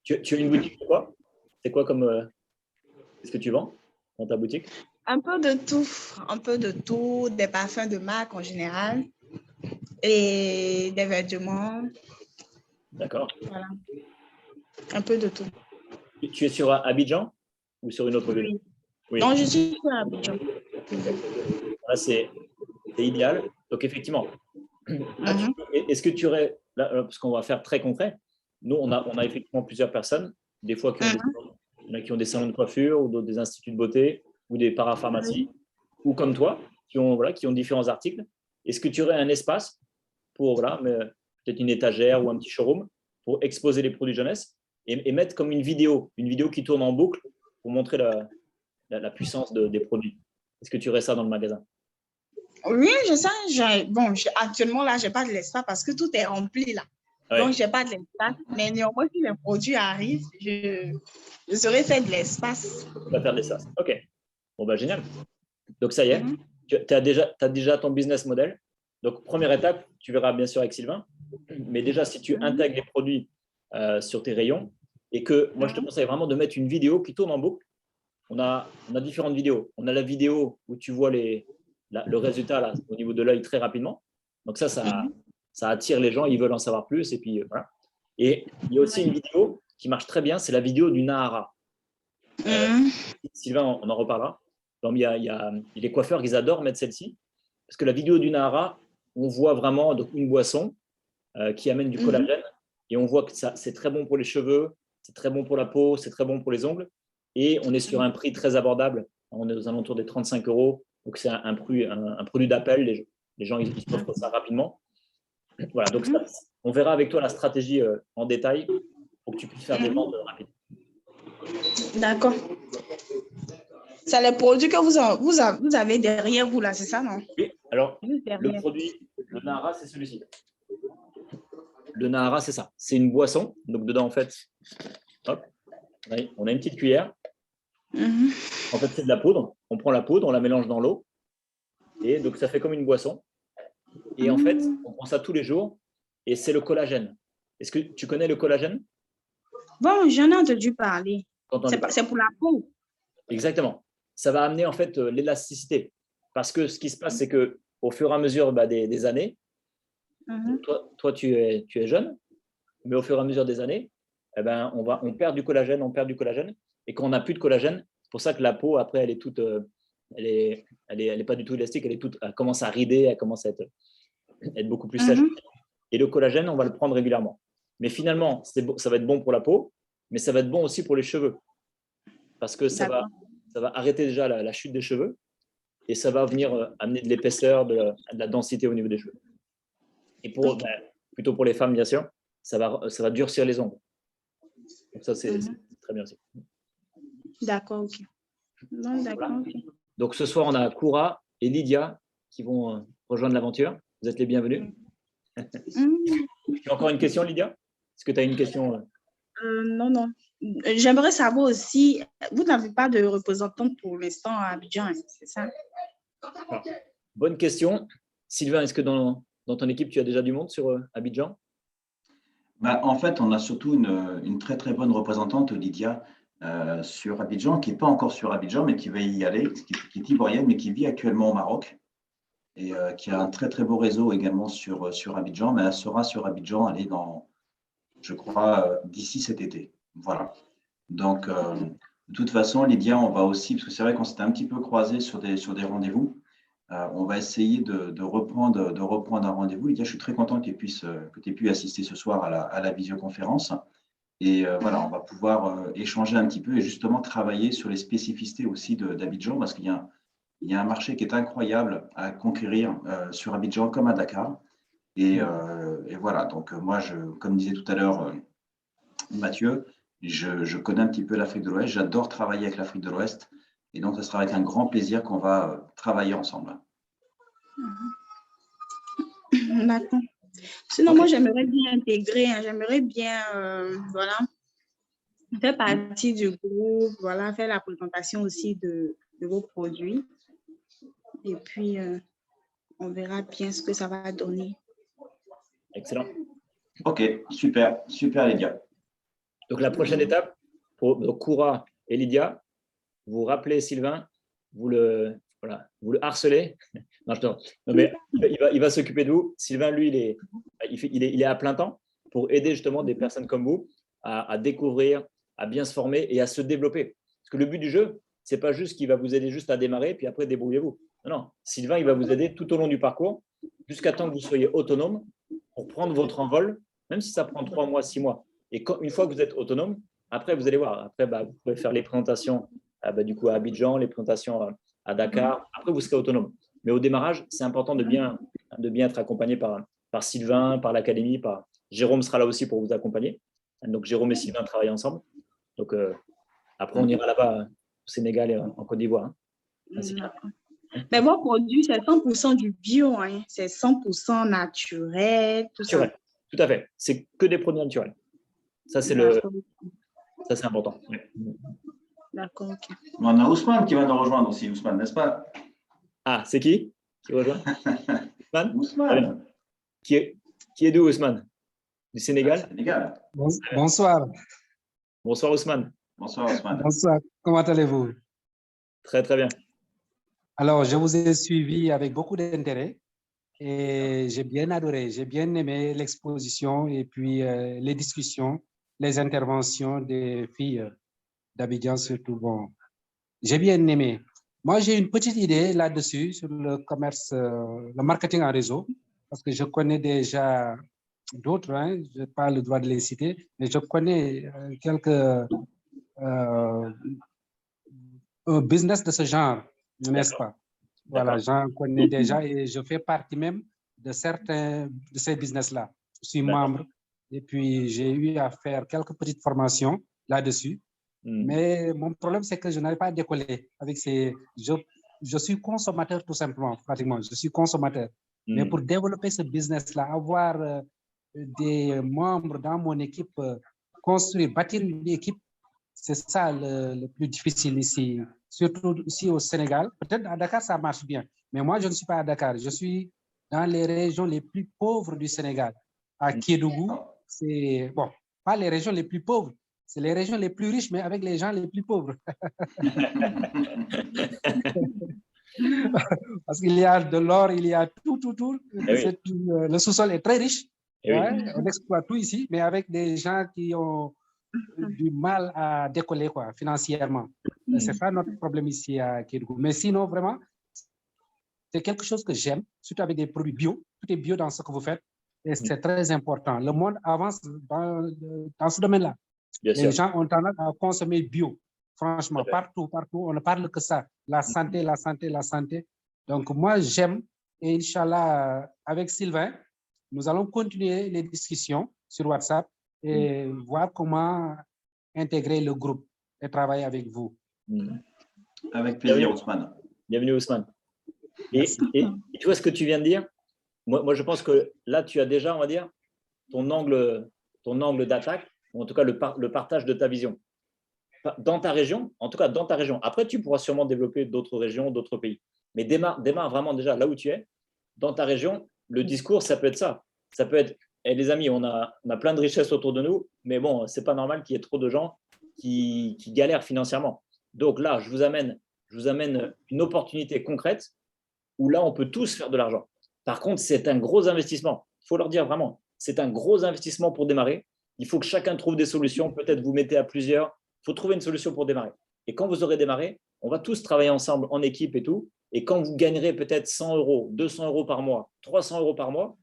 Tu as une boutique de quoi? C'est quoi comme… Qu'est-ce que tu vends dans ta boutique? Un peu de tout, des parfums de marque en général et des vêtements. D'accord. Voilà. Un peu de tout. Tu es sur Abidjan ou sur une autre ville? Oui. Non, je suis sur Abidjan. Là, c'est idéal. Donc, effectivement, est-ce que tu aurais, là, parce qu'on va faire très concret, nous, on a effectivement plusieurs personnes, des fois qui ont des salons de coiffure ou des instituts de beauté ou des parapharmacies, ou comme toi, qui ont différents articles. Est-ce que tu aurais un espace pour, peut-être une étagère ou un petit showroom pour exposer les produits jeunesse et mettre comme une vidéo qui tourne en boucle pour montrer la puissance des produits? Est-ce que tu aurais ça dans le magasin? Oui, je sais. Bon, actuellement, là, je n'ai pas de l'espace parce que tout est rempli, là. Ouais. Donc, je n'ai pas de l'espace. Mais néanmoins, si les produits arrivent, je saurais faire de l'espace. Tu vas faire de l'espace. OK. Bon, bah, génial. Donc, ça y est. Tu as déjà ton business model. Donc, première étape, tu verras bien sûr avec Sylvain. Mais déjà, si tu intègres les produits sur tes rayons et que moi, je te conseille vraiment de mettre une vidéo qui tourne en boucle. On a différentes vidéos. On a la vidéo où tu vois le résultat là, au niveau de l'œil très rapidement. Donc ça attire les gens, ils veulent en savoir plus. Et puis voilà. Et il y a aussi une vidéo qui marche très bien, c'est la vidéo du Nahara. Sylvain, on en reparlera. Donc, il y a les coiffeurs, ils adorent mettre celle-ci. Parce que la vidéo du Nahara, on voit vraiment donc, une boisson qui amène du collagène. Et on voit que c'est très bon pour les cheveux, c'est très bon pour la peau, c'est très bon pour les ongles. Et on est sur un prix très abordable. On est aux alentours des 35 €. Donc, c'est un produit d'appel. Les gens, ils s'offrent ça rapidement. Voilà, donc on verra avec toi la stratégie en détail pour que tu puisses faire des ventes rapides. D'accord. C'est les produits que vous avez derrière vous, là, c'est ça, non? Oui, alors le produit, le Nahara, c'est celui-ci. Le Nahara, c'est ça. C'est une boisson. Donc, dedans, en fait, hop, on a une petite cuillère. En fait, c'est de la poudre. On prend la poudre, on la mélange dans l'eau. Et donc, ça fait comme une boisson. Et en fait, on prend ça tous les jours. Et c'est le collagène. Est-ce que tu connais le collagène? Bon, j'en ai entendu parler. C'est pour la peau. Exactement. Ça va amener en fait l'élasticité. Parce que ce qui se passe, c'est qu'au fur et à mesure des années, toi tu es jeune, mais au fur et à mesure des années, eh ben, on perd du collagène. Et quand on n'a plus de collagène, c'est pour ça que la peau, après, elle est toute, elle est pas du tout élastique, elle commence à rider, elle commence à être beaucoup plus sèche. Et le collagène, on va le prendre régulièrement. Mais finalement, ça va être bon pour la peau, mais ça va être bon aussi pour les cheveux. Parce que ça va arrêter déjà la chute des cheveux et ça va venir amener de l'épaisseur, de la densité au niveau des cheveux. Et plutôt pour les femmes, bien sûr, ça va durcir les ongles. Donc ça, c'est très bien aussi. D'accord, ok. Non, d'accord, voilà. Ok. Donc ce soir, on a Koura et Lydia qui vont rejoindre l'aventure. Vous êtes les bienvenus. Tu as encore une question, Lydia? Est-ce que tu as une question? Non. J'aimerais savoir aussi, vous n'avez pas de représentante pour l'instant à Abidjan, c'est ça? Bonne question. Sylvain, est-ce que dans ton équipe, tu as déjà du monde sur Abidjan? En fait, on a surtout une très, très bonne représentante, Lydia, sur Abidjan, qui n'est pas encore sur Abidjan, mais qui va y aller, qui est ivoirienne, mais qui vit actuellement au Maroc et qui a un très, très beau réseau également sur Abidjan, mais elle sera sur Abidjan, elle est je crois, d'ici cet été. Voilà. Donc, de toute façon, Lydia, on va aussi, parce que c'est vrai qu'on s'était un petit peu croisés sur des rendez-vous, on va essayer de reprendre un rendez-vous. Lydia, je suis très content que tu aies pu assister ce soir à la visioconférence. Et voilà, on va pouvoir échanger un petit peu et justement travailler sur les spécificités aussi d'Abidjan, parce qu'il y a un marché qui est incroyable à conquérir sur Abidjan comme à Dakar. Et voilà, donc moi, comme disait tout à l'heure Mathieu, je connais un petit peu l'Afrique de l'Ouest, j'adore travailler avec l'Afrique de l'Ouest, et donc ce sera avec un grand plaisir qu'on va travailler ensemble. D'accord. Sinon, moi, j'aimerais bien intégrer, j'aimerais bien voilà, faire partie du groupe, voilà, faire la présentation aussi de vos produits. Et puis, on verra bien ce que ça va donner. Excellent. Ok, super, super Lydia. Donc la prochaine étape, pour Koura et Lydia, vous rappelez Sylvain, vous le harcelez. Non, mais il va s'occuper de vous. Sylvain, lui, il est à plein temps pour aider justement des personnes comme vous à découvrir, à bien se former et à se développer. Parce que le but du jeu, ce n'est pas juste qu'il va vous aider juste à démarrer, puis après, débrouillez-vous. Non, Sylvain, il va vous aider tout au long du parcours, jusqu'à temps que vous soyez autonome pour prendre votre envol, même si ça prend 3 mois, 6 mois. Et une fois que vous êtes autonome, après, vous allez voir. Après, vous pouvez faire les présentations du coup, à Abidjan, les présentations à Dakar. Après, vous serez autonome. Mais au démarrage, c'est important de bien être accompagné par Sylvain, par l'académie. Jérôme sera là aussi pour vous accompagner. Donc, Jérôme et Sylvain travaillent ensemble. Donc, après, on ira là-bas au Sénégal et en Côte d'Ivoire. Mais vos produits, c'est 100% du bio. Hein. C'est 100% naturel. Naturel, tout à fait. C'est que des produits naturels. Ça, c'est important. Oui. D'accord, ok. On a Ousmane qui va nous rejoindre aussi, Ousmane, n'est-ce pas? Ah, c'est qui rejoint? Ousmane. Ousmane. Qui est d'où, Ousmane? Du Sénégal? Sénégal. Bonsoir. Bonsoir, Ousmane. Bonsoir, Ousmane. Bonsoir. Comment allez-vous? Très, très bien. Alors, je vous ai suivi avec beaucoup d'intérêt et j'ai bien adoré, j'ai bien aimé l'exposition et puis les discussions, les interventions des filles d'Abidjan surtout. Bon, j'ai bien aimé. Moi, j'ai une petite idée là-dessus sur le commerce, le marketing en réseau, parce que je connais déjà d'autres, hein, je n'ai pas le droit de les citer, mais je connais quelques business de ce genre, n'est-ce pas? Voilà, j'en connais déjà et je fais partie même de certains de ces business-là. Je suis membre et puis j'ai eu à faire quelques petites formations là-dessus. Mais mon problème, c'est que je n'arrive pas à décoller avec ces... Je suis consommateur tout simplement, pratiquement. Je suis consommateur. Mais pour développer ce business-là, avoir des membres dans mon équipe, construire, bâtir une équipe, c'est ça le plus difficile ici, surtout ici au Sénégal. Peut-être à Dakar, ça marche bien. Mais moi, je ne suis pas à Dakar. Je suis dans les régions les plus pauvres du Sénégal. À Kédougou, c'est... Bon, pas les régions les plus pauvres. C'est les régions les plus riches, mais avec les gens les plus pauvres. Parce qu'il y a de l'or, il y a tout. Le sous-sol est très riche. Ouais, on exploite tout ici, mais avec des gens qui ont du mal à décoller financièrement. C'est ça notre problème ici à Kédougou. Mais sinon, vraiment, c'est quelque chose que j'aime, surtout avec des produits bio. Tout est bio dans ce que vous faites. Et c'est très important. Le monde avance dans ce domaine-là. Les gens ont tendance à consommer bio. Franchement, partout, on ne parle que ça. La santé. Donc, moi, j'aime. Et Inch'Allah, avec Sylvain, nous allons continuer les discussions sur WhatsApp et voir comment intégrer le groupe et travailler avec vous. Avec plaisir, Ousmane. Bienvenue, Ousmane. Et tu vois ce que tu viens de dire? Moi, je pense que là, tu as déjà, on va dire, ton angle d'attaque, ou en tout cas le partage de ta vision. Dans ta région, en tout cas dans ta région. Après, tu pourras sûrement développer d'autres régions, d'autres pays. Mais démarre vraiment déjà là où tu es. Dans ta région, le discours, ça peut être ça. Ça peut être, les amis, on a plein de richesses autour de nous, mais bon, ce n'est pas normal qu'il y ait trop de gens qui galèrent financièrement. Donc là, je vous amène une opportunité concrète où là, on peut tous faire de l'argent. Par contre, c'est un gros investissement. Il faut leur dire vraiment, c'est un gros investissement pour démarrer. Il faut que chacun trouve des solutions. Peut-être vous mettez à plusieurs. Il faut trouver une solution pour démarrer. Et quand vous aurez démarré, on va tous travailler ensemble en équipe et tout. Et quand vous gagnerez peut-être 100 €, 200 € par mois, 300 € par mois,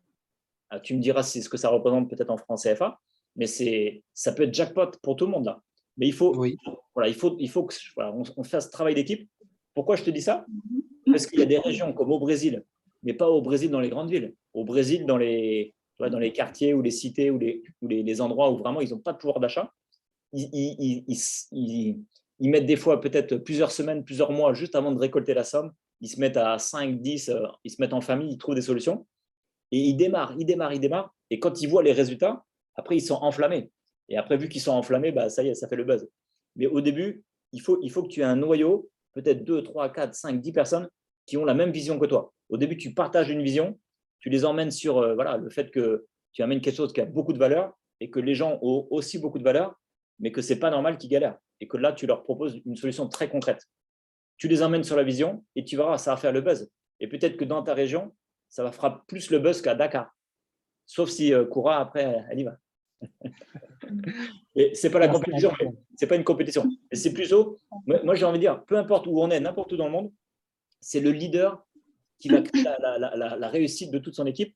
tu me diras ce que ça représente peut-être en francs CFA, mais ça peut être jackpot pour tout le monde là. Mais il faut, qu'on fasse travail d'équipe. Pourquoi je te dis ça? Parce qu'il y a des régions comme au Brésil, mais pas au Brésil dans les grandes villes. au Brésil, dans les quartiers ou les cités ou les endroits où vraiment ils n'ont pas de pouvoir d'achat, ils mettent des fois peut-être plusieurs semaines, plusieurs mois juste avant de récolter la somme. Ils se mettent à 5, 10, ils se mettent en famille, ils trouvent des solutions. Et ils démarrent. Et quand ils voient les résultats, après, ils sont enflammés. Et après, vu qu'ils sont enflammés, ça y est, ça fait le buzz. Mais au début, il faut que tu aies un noyau, peut-être 2, 3, 4, 5, 10 personnes qui ont la même vision que toi. Au début, tu partages une vision, tu les emmènes sur le fait que tu amènes quelque chose qui a beaucoup de valeur et que les gens ont aussi beaucoup de valeur, mais que ce n'est pas normal qu'ils galèrent. Et que là, tu leur proposes une solution très concrète. Tu les emmènes sur la vision et tu verras, ça va faire le buzz. Et peut-être que dans ta région, ça va faire plus le buzz qu'à Dakar. Sauf si Koura, après, elle y va. Et ce n'est pas la compétition, c'est pas une compétition. Et c'est plutôt, moi j'ai envie de dire, peu importe où on est, n'importe où dans le monde, c'est le leader qui va créer la réussite de toute son équipe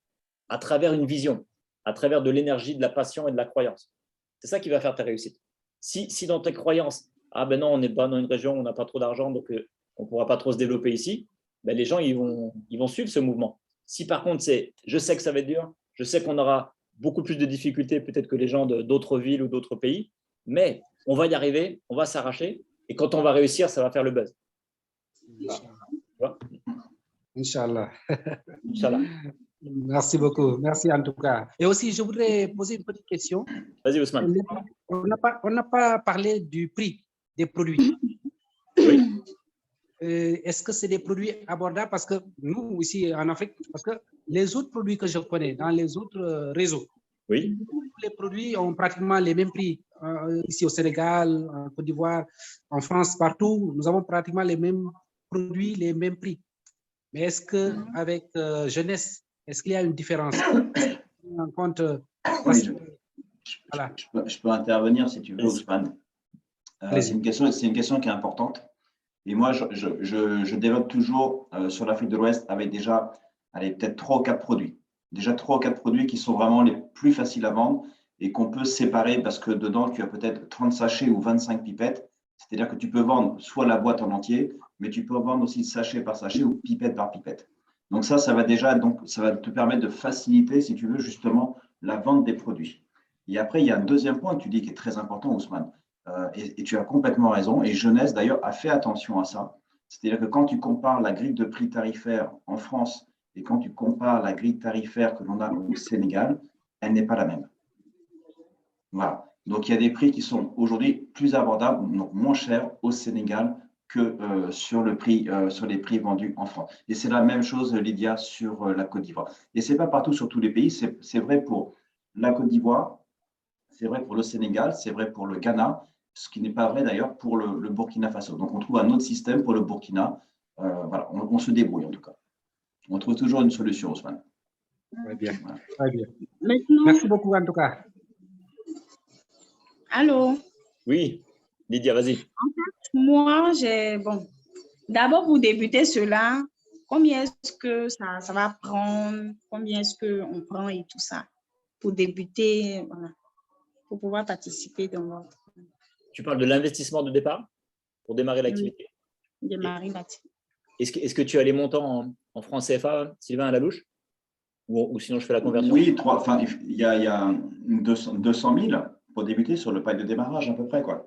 à travers une vision, à travers de l'énergie, de la passion et de la croyance. C'est ça qui va faire ta réussite. Si dans tes croyances, non, on n'est pas dans une région, on n'a pas trop d'argent, donc on ne pourra pas trop se développer ici, les gens ils vont suivre ce mouvement. Si par contre, je sais que ça va être dur, je sais qu'on aura beaucoup plus de difficultés peut-être que les gens d'autres villes ou d'autres pays, mais on va y arriver, on va s'arracher, et quand on va réussir, ça va faire le buzz. Voilà. Inch'Allah. Inch'Allah. Merci beaucoup. Merci en tout cas. Et aussi, je voudrais poser une petite question. Vas-y, Ousmane. On n'a pas parlé du prix des produits. Oui. Est-ce que c'est des produits abordables? Parce que nous, ici en Afrique, parce que les autres produits que je connais dans les autres réseaux, oui, les produits ont pratiquement les mêmes prix. Ici au Sénégal, en Côte d'Ivoire, en France, partout, nous avons pratiquement les mêmes produits, les mêmes prix. Mais est-ce qu'avec jeunesse, est-ce qu'il y a une différence en compte, oui, je peux intervenir si tu veux, Ousmane. C'est une question qui est importante. Et moi, je développe toujours sur l'Afrique de l'Ouest avec déjà peut-être 3 ou 4 produits. Déjà 3 ou 4 produits qui sont vraiment les plus faciles à vendre et qu'on peut séparer parce que dedans, tu as peut-être 30 sachets ou 25 pipettes. C'est-à-dire que tu peux vendre soit la boîte en entier, mais tu peux vendre aussi sachet par sachet ou pipette par pipette. Donc ça va te permettre de faciliter, si tu veux, justement, la vente des produits. Et après, il y a un deuxième point que tu dis qui est très important, Ousmane. Et tu as complètement raison. Et Jeunesse, d'ailleurs, a fait attention à ça. C'est-à-dire que quand tu compares la grille de prix tarifaire en France et quand tu compares la grille tarifaire que l'on a au Sénégal, elle n'est pas la même. Voilà. Donc, il y a des prix qui sont aujourd'hui plus abordables, donc moins chers au Sénégal que sur les prix vendus en France. Et c'est la même chose, Lydia, sur la Côte d'Ivoire. Et ce n'est pas partout sur tous les pays. C'est vrai pour la Côte d'Ivoire, c'est vrai pour le Sénégal, c'est vrai pour le Ghana, ce qui n'est pas vrai d'ailleurs pour le Burkina Faso. Donc, on trouve un autre système pour le Burkina. Voilà, on se débrouille en tout cas. On trouve toujours une solution, Ousmane. Très bien. Voilà. Très bien. Maintenant, merci beaucoup en tout cas. Allô? Oui, Lydia, vas-y. En fait, moi, d'abord pour débuter cela, combien est-ce que ça va prendre? Combien est-ce qu'on prend et tout ça pour débuter, voilà, pour pouvoir participer dans votre… Tu parles de l'investissement de départ pour démarrer l'activité? Oui, démarrer l'activité. Est-ce que tu as les montants en francs CFA, Sylvain, à la louche? Ou sinon, je fais la conversion? Oui, il y a 200 000 pour débuter sur le pack de démarrage à peu près, quoi.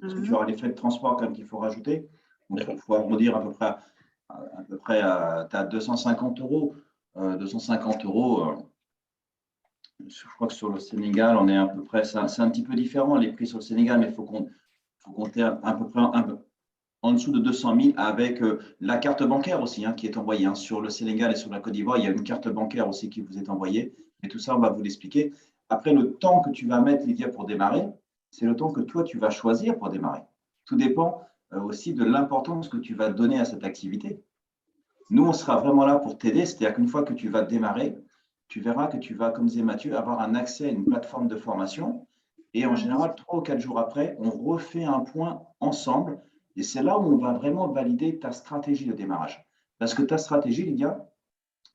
Parce que tu auras les frais de transport quand même qu'il faut rajouter. Donc, il faut arrondir à peu près tu as 250 €. 250 €, je crois que sur le Sénégal, on est à peu près, c'est un petit peu différent les prix sur le Sénégal, mais il faut compter à peu près en dessous de 200 000 avec la carte bancaire aussi qui est envoyée. Sur le Sénégal et sur la Côte d'Ivoire, il y a une carte bancaire aussi qui vous est envoyée. Et tout ça, on va vous l'expliquer. Après, le temps que tu vas mettre, Lydia, pour démarrer, c'est le temps que toi, tu vas choisir pour démarrer. Tout dépend aussi de l'importance que tu vas donner à cette activité. Nous, on sera vraiment là pour t'aider. C'est-à-dire qu'une fois que tu vas démarrer, tu verras que tu vas, comme disait Mathieu, avoir un accès à une plateforme de formation. Et en général, 3 ou 4 jours après, on refait un point ensemble. Et c'est là où on va vraiment valider ta stratégie de démarrage. Parce que ta stratégie, Lydia,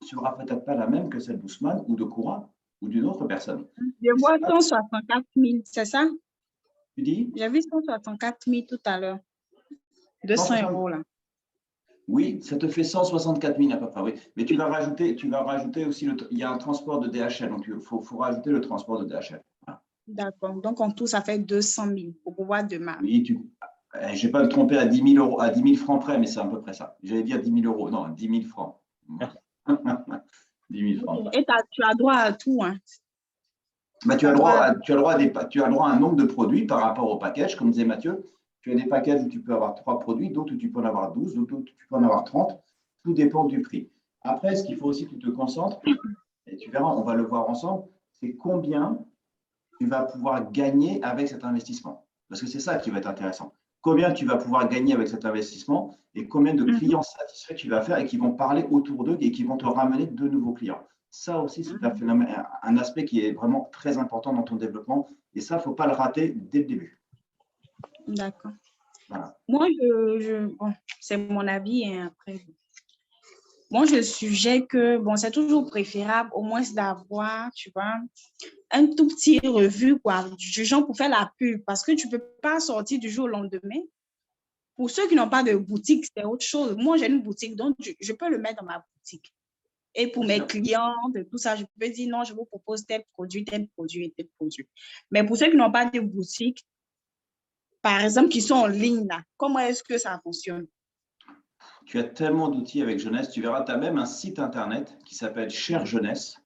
ne sera peut-être pas la même que celle d'Ousmane ou de Koura ou d'une autre personne. Je vois 164 000, c'est ça? Tu dis? J'ai vu 164 000 tout à l'heure. 200 € là. Oui, ça te fait 164 000 à peu près, oui. Mais tu vas rajouter aussi, il y a un transport de DHL, donc il faut rajouter le transport de DHL. Voilà. D'accord. Donc, en tout, ça fait 200 000 pour pouvoir démarrer. Oui, je ne vais pas me tromper à 10 000 euros, à 10 000 francs près, mais c'est à peu près ça. J'allais dire 10 000 euros, non, 10 000 francs. 10 000 francs. Et tu as droit à tout, hein? Bah, tu as le droit à un nombre de produits par rapport au package, comme disait Mathieu. Tu as des packages où tu peux avoir 3 produits, d'autres où tu peux en avoir 12, d'autres où tu peux en avoir 30. Tout dépend du prix. Après, ce qu'il faut aussi que tu te concentres, et tu verras, on va le voir ensemble, c'est combien tu vas pouvoir gagner avec cet investissement. Parce que c'est ça qui va être intéressant. Combien tu vas pouvoir gagner avec cet investissement et combien de clients satisfaits tu vas faire et qui vont parler autour d'eux et qui vont te ramener de nouveaux clients. Ça aussi, c'est un phénomène, un aspect qui est vraiment très important dans ton développement. Et ça, il ne faut pas le rater dès le début. D'accord. Voilà. Moi, bon, c'est mon avis, hein, après. Moi, je suggère que, bon, c'est toujours préférable au moins d'avoir, tu vois, un tout petit revue, quoi, du genre pour faire la pub, parce que tu ne peux pas sortir du jour au lendemain. Pour ceux qui n'ont pas de boutique, c'est autre chose. Moi, j'ai une boutique, donc je peux le mettre dans ma boutique. Et pour mes clients, de tout ça, je peux dire non, je vous propose tel produit et tel produit. Mais pour ceux qui n'ont pas de boutique, par exemple, qui sont en ligne, là, comment est-ce que ça fonctionne? Tu as tellement d'outils avec Jeunesse. Tu verras, tu as même un site internet qui s'appelle Cher Jeunesse,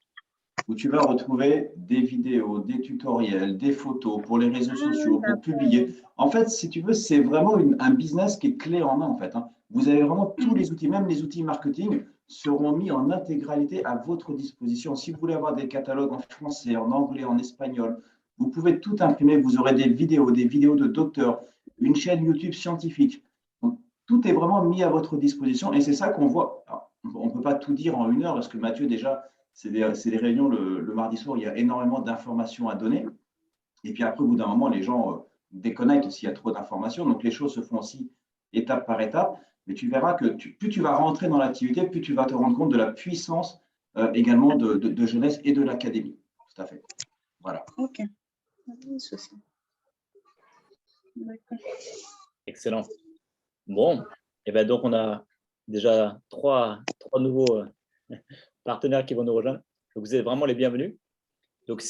où tu vas retrouver des vidéos, des tutoriels, des photos pour les réseaux sociaux, pour publier. En fait, si tu veux, c'est vraiment un business qui est clé en main, en fait. Vous avez vraiment tous les outils, même les outils marketing seront mis en intégralité à votre disposition. Si vous voulez avoir des catalogues en français, en anglais, en espagnol, vous pouvez tout imprimer. Vous aurez des vidéos de docteurs, une chaîne YouTube scientifique. Donc, tout est vraiment mis à votre disposition et c'est ça qu'on voit. Alors, on ne peut pas tout dire en 1 heure parce que Mathieu, déjà, c'est des réunions le mardi soir, il y a énormément d'informations à donner. Et puis après, au bout d'un moment, les gens déconnectent s'il y a trop d'informations. Donc, les choses se font aussi étape par étape. Mais tu verras que plus tu vas rentrer dans l'activité, plus tu vas te rendre compte de la puissance également de Jeunesse et de l'académie. Tout à fait. Voilà. OK. Excellent. Bon, et ben donc on a déjà trois nouveaux partenaires qui vont nous rejoindre. Donc vous êtes vraiment les bienvenus. Donc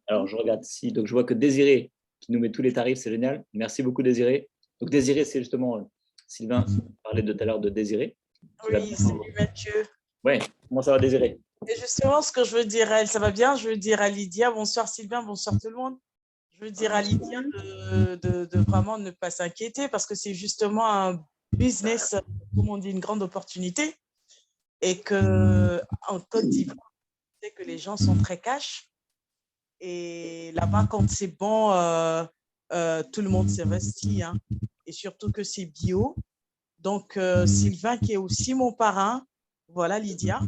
alors je regarde donc je vois que Désiré qui nous met tous les tarifs, c'est génial. Merci beaucoup Désiré. Donc Désiré, c'est justement Sylvain parlait de tout à l'heure de Désiré. Oui, salut Mathieu. Ouais, comment ça va Désiré? Et justement, ce que je veux dire à elle, ça va bien. Je veux dire à Lydia, bonsoir Sylvain, bonsoir tout le monde. Je veux dire à Lydia de vraiment ne pas s'inquiéter parce que c'est justement un business, comme on dit, une grande opportunité. Et qu'en Côte d'Ivoire, on sait que les gens sont très cash. Et là-bas, quand c'est bon, tout le monde s'investit. Hein. Et surtout que c'est bio. Donc, Sylvain, qui est aussi mon parrain, voilà Lydia.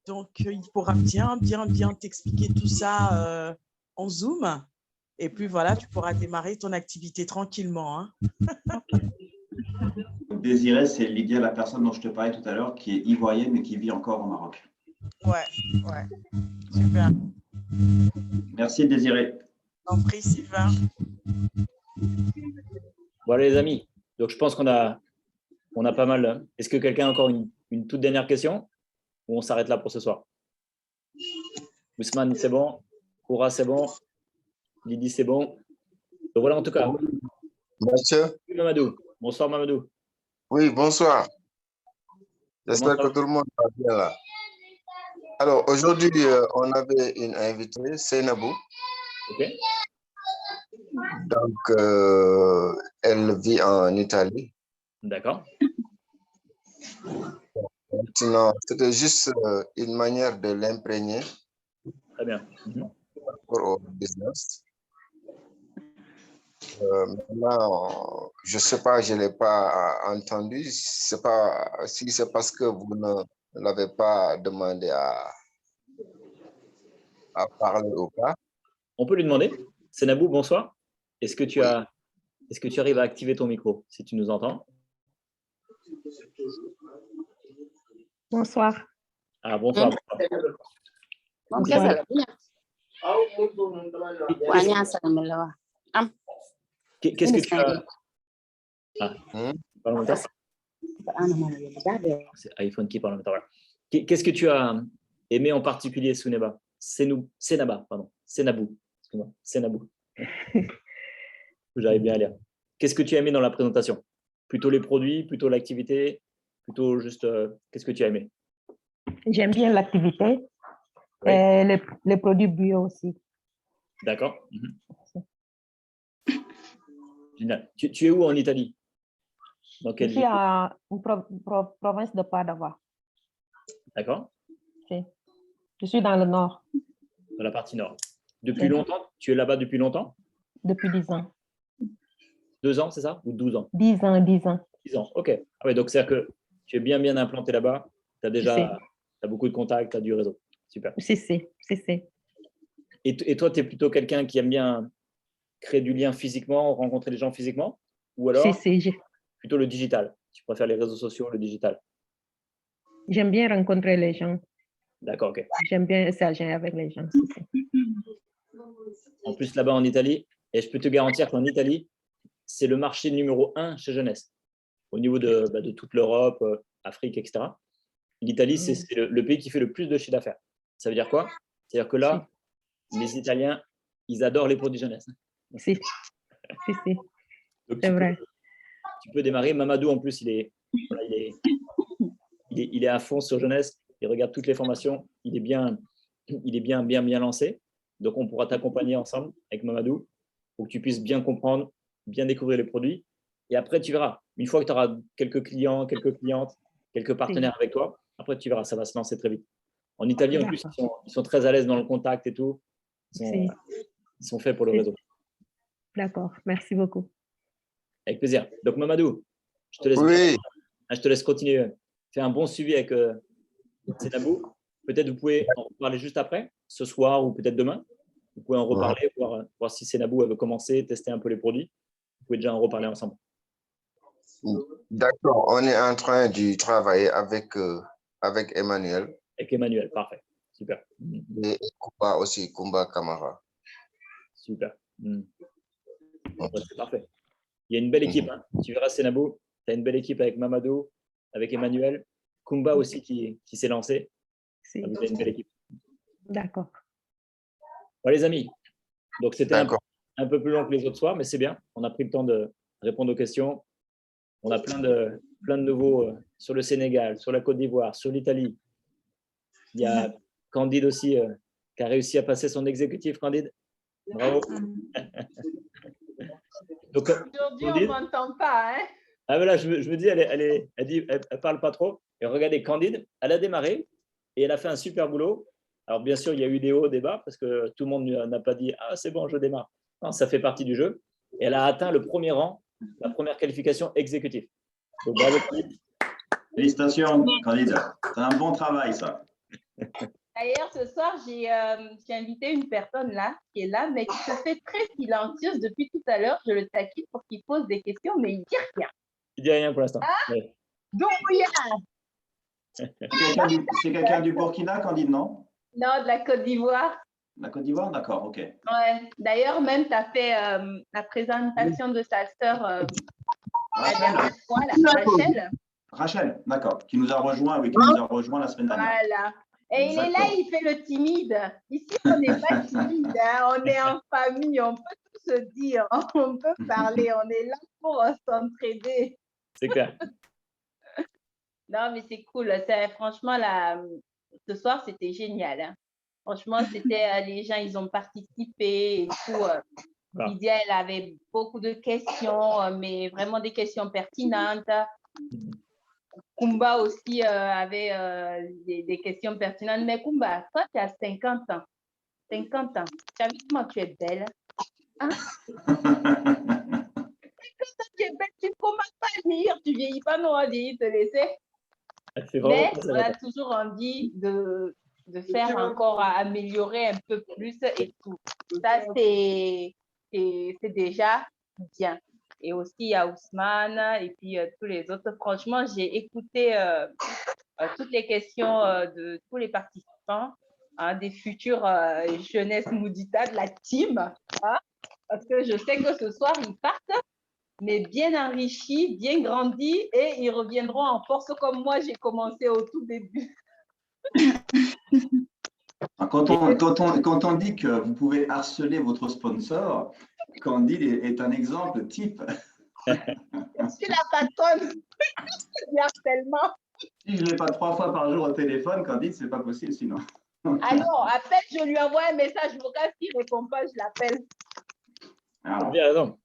Donc, il pourra bien t'expliquer tout ça en Zoom. Et puis, voilà, tu pourras démarrer ton activité tranquillement. Hein. Désiré, c'est Lydia, la personne dont je te parlais tout à l'heure, qui est ivoirienne, mais qui vit encore au Maroc. Ouais. Super. Merci, Désiré. En prie, Sylvain. Voilà, les amis. Donc, je pense qu'on a pas mal. Est-ce que quelqu'un a encore une toute dernière question? Ou on s'arrête là pour ce soir? Ousmane, c'est bon. Koura, c'est bon. Lydie, c'est bon. Donc voilà, en tout cas. Mathieu. Oui, Mamadou. Bonsoir, Mamadou. Oui, bonsoir. J'espère que tout le monde va bien là. Alors, aujourd'hui, on avait une invitée, Seynabou. OK. Donc, elle vit en Italie. D'accord. Maintenant, c'était juste une manière de l'imprégner. Très bien. Au business. Maintenant, je ne sais pas, je ne l'ai pas entendu. Je ne sais pas si c'est parce que vous ne l'avez pas demandé à parler ou pas. On peut lui demander. Seynabou, bonsoir. Est-ce que tu arrives à activer ton micro, si tu nous entends? Bonsoir. Ah, bonsoir. Qu'est-ce que tu as... Ah, C'est iPhone qui parle en même temps. Voilà. Qu'est-ce que tu as aimé en particulier, Senabou, excuse-moi, Senabou. J'arrive bien à lire. Qu'est-ce que tu as aimé dans la présentation? Plutôt les produits, plutôt l'activité, plutôt juste, qu'est-ce que tu as aimé? J'aime bien l'activité Oui. et les produits bio aussi. D'accord. Génial. Tu es où en Italie? Dans Je quelle suis ville? à une province de Padova. D'accord. Ok. Je suis dans le nord. Dans la partie nord. Depuis longtemps? Tu es là-bas depuis longtemps? Depuis 10 ans. 2 ans, c'est ça? Ou 12 ans? 10 ans, 10 ans. 10 ans, ok. Ah ouais, donc c'est-à-dire que tu es bien implanté là-bas. Tu as déjà beaucoup de contacts, tu as du réseau. Super. C'est. Et toi, tu es plutôt quelqu'un qui aime bien créer du lien physiquement, rencontrer les gens physiquement? Ou alors plutôt le digital? Tu préfères les réseaux sociaux, le digital? J'aime bien rencontrer les gens. D'accord, ok. J'aime bien échanger avec les gens. En plus, là-bas en Italie, et je peux te garantir qu'en Italie, c'est le marché numéro 1 chez Jeunesse. Au niveau de toute l'Europe, Afrique, etc. L'Italie, c'est le pays qui fait le plus de chiffre d'affaires. Ça veut dire quoi? C'est-à-dire que là, les Italiens, ils adorent les produits Jeunesse. C'est vrai. Tu peux démarrer. Mamadou, en plus, il est à fond sur Jeunesse. Il regarde toutes les formations. Il est bien lancé. Donc, on pourra t'accompagner ensemble avec Mamadou pour que tu puisses bien comprendre, bien découvrir les produits. Et après, tu verras. Une fois que tu auras quelques clients, quelques clientes, quelques partenaires avec toi, après, tu verras, ça va se lancer très vite. En Italie, en plus, ils sont très à l'aise dans le contact et tout. Ils sont faits pour le réseau. D'accord, merci beaucoup. Avec plaisir. Donc, Mamadou, je te laisse continuer. Fais un bon suivi avec Senabou. Peut-être vous pouvez en parler juste après, ce soir ou peut-être demain. Vous pouvez en reparler, voir si Senabou veut commencer, tester un peu les produits. Vous pouvez déjà en reparler ensemble. D'accord, on est en train de travailler avec Emmanuel. Avec Emmanuel, parfait. Super. Et Kumba aussi, Kumba Kamara. Super. C'est parfait. Il y a une belle équipe. Hein. Tu verras, Senabou, tu as une belle équipe avec Mamadou, avec Emmanuel. Kumba aussi qui s'est lancé. Vous avez une belle équipe. D'accord. Bon, les amis, donc c'était un peu plus long que les autres soirs, mais c'est bien. On a pris le temps de répondre aux questions. On a plein de nouveaux sur le Sénégal, sur la Côte d'Ivoire, sur l'Italie. Il y a Candide aussi qui a réussi à passer son exécutif. Candide, bravo. Aujourd'hui, on ne m'entend pas. Hein. Ah, voilà, je me dis, elle parle pas trop. Et regardez, Candide, elle a démarré et elle a fait un super boulot. Alors, bien sûr, il y a eu des hauts, des bas parce que tout le monde n'a pas dit « Ah, c'est bon, je démarre ». Non, ça fait partie du jeu. Et elle a atteint le premier rang, la première qualification exécutive. Donc, bravo, Candide. Félicitations, Candide. C'est un bon travail, ça. D'ailleurs, ce soir, j'ai invité une personne là, qui est là, mais qui se fait très silencieuse depuis tout à l'heure. Je le taquine pour qu'il pose des questions, mais il ne dit rien. Il ne dit rien pour l'instant. Ah, ouais. Donc, c'est quelqu'un du Burkina, Candide, non? Non, de la Côte d'Ivoire. La Côte d'Ivoire, d'accord, ok. Ouais. D'ailleurs, même, tu as fait la présentation de sa sœur la dernière fois, Rachel. Rachel, d'accord, qui nous a rejoint, oui, qui nous a rejoint la semaine dernière. Voilà. Et il est là, il fait le timide. Ici, on n'est pas timide, hein. On est en famille, on peut tout se dire, on peut parler, on est là pour s'entraider. C'est clair. Non, mais c'est cool. Franchement, ce soir, c'était génial. Hein. Franchement, les gens, ils ont participé et tout. Lydia, elle avait beaucoup de questions, mais vraiment des questions pertinentes. Kumba aussi avait des questions pertinentes. Mais Kumba, toi, tu as 50 ans. 50 ans. Tu as vu comment tu es belle? Hein? 50 ans, tu es belle. Tu ne commences pas à vieillir. Tu ne vieillis pas, non, à vieillir, te laisser. Mais on a toujours envie de faire encore, améliorer un peu plus et tout. Ça, c'est déjà bien. Et aussi, il y a Ousmane et puis tous les autres. Franchement, j'ai écouté toutes les questions de tous les participants, hein, des futures Jeunesse Moudita de la team, hein, parce que je sais que ce soir, ils partent. mais bien enrichis, bien grandis, et ils reviendront en force comme moi, j'ai commencé au tout début. Quand on dit que vous pouvez harceler votre sponsor, Candide est un exemple type. Je suis la patronne du harcèlement. Si je ne l'ai pas 3 fois par jour au téléphone, Candide, ce n'est pas possible sinon. Alors, appelle, je lui envoie un message vocal, s'il ne répond pas, je l'appelle. Bien raison.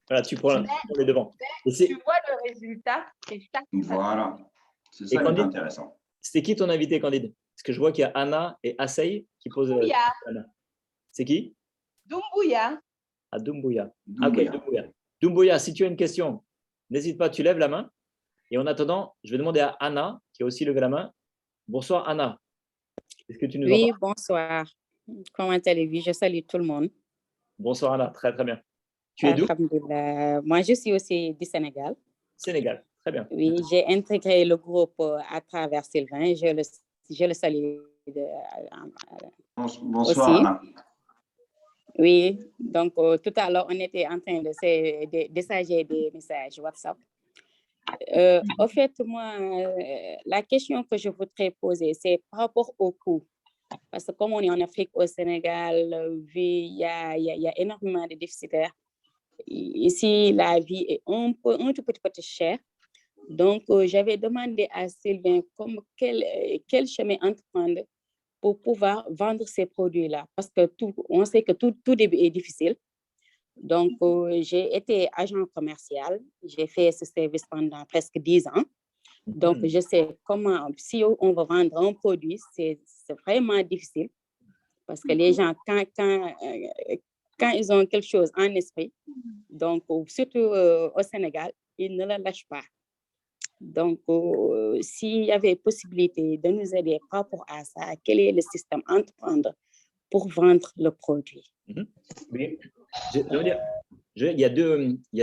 Voilà, tu prends les devants. Tu vois le résultat, c'est ça. Voilà, c'est ça qui est intéressant. C'était qui ton invité, Candide? Parce que je vois qu'il y a Anna et Assey qui posent. C'est qui? Doumbouya. Ah, Doumbouya. Ok, Doumbouya. Doumbouya, si tu as une question, n'hésite pas, tu lèves la main. Et en attendant, je vais demander à Anna, qui a aussi levé la main. Bonsoir, Anna. Est-ce que tu nous entends? Oui, bonsoir. Comment allez-vous? Je salue tout le monde. Bonsoir, Anna. Très, très bien. Tu es d'où? Moi, je suis aussi du Sénégal. Sénégal, très bien. Oui, j'ai intégré le groupe à travers Sylvain. Je le salue. Bonsoir, aussi. Anna. Oui, donc tout à l'heure, on était en train d'échanger des messages WhatsApp. En fait, moi, la question que je voudrais poser, c'est par rapport au coût. Parce que comme on est en Afrique, au Sénégal, il y a énormément de déficitaires. Ici, la vie est un tout petit peu chère. Donc, j'avais demandé à Sylvain quel chemin entreprendre pour pouvoir vendre ces produits-là. Parce que on sait que tout début est difficile. Donc, j'ai été agent commercial. J'ai fait ce service pendant presque 10 ans. Donc, je sais comment, si on veut vendre un produit, c'est vraiment difficile. Parce que les gens, quand ils ont quelque chose en esprit, donc, surtout au Sénégal, ils ne le lâchent pas. Donc, s'il y avait possibilité de nous aider par rapport à ça, quel est le système à entreprendre pour vendre le produit? Oui. Il y a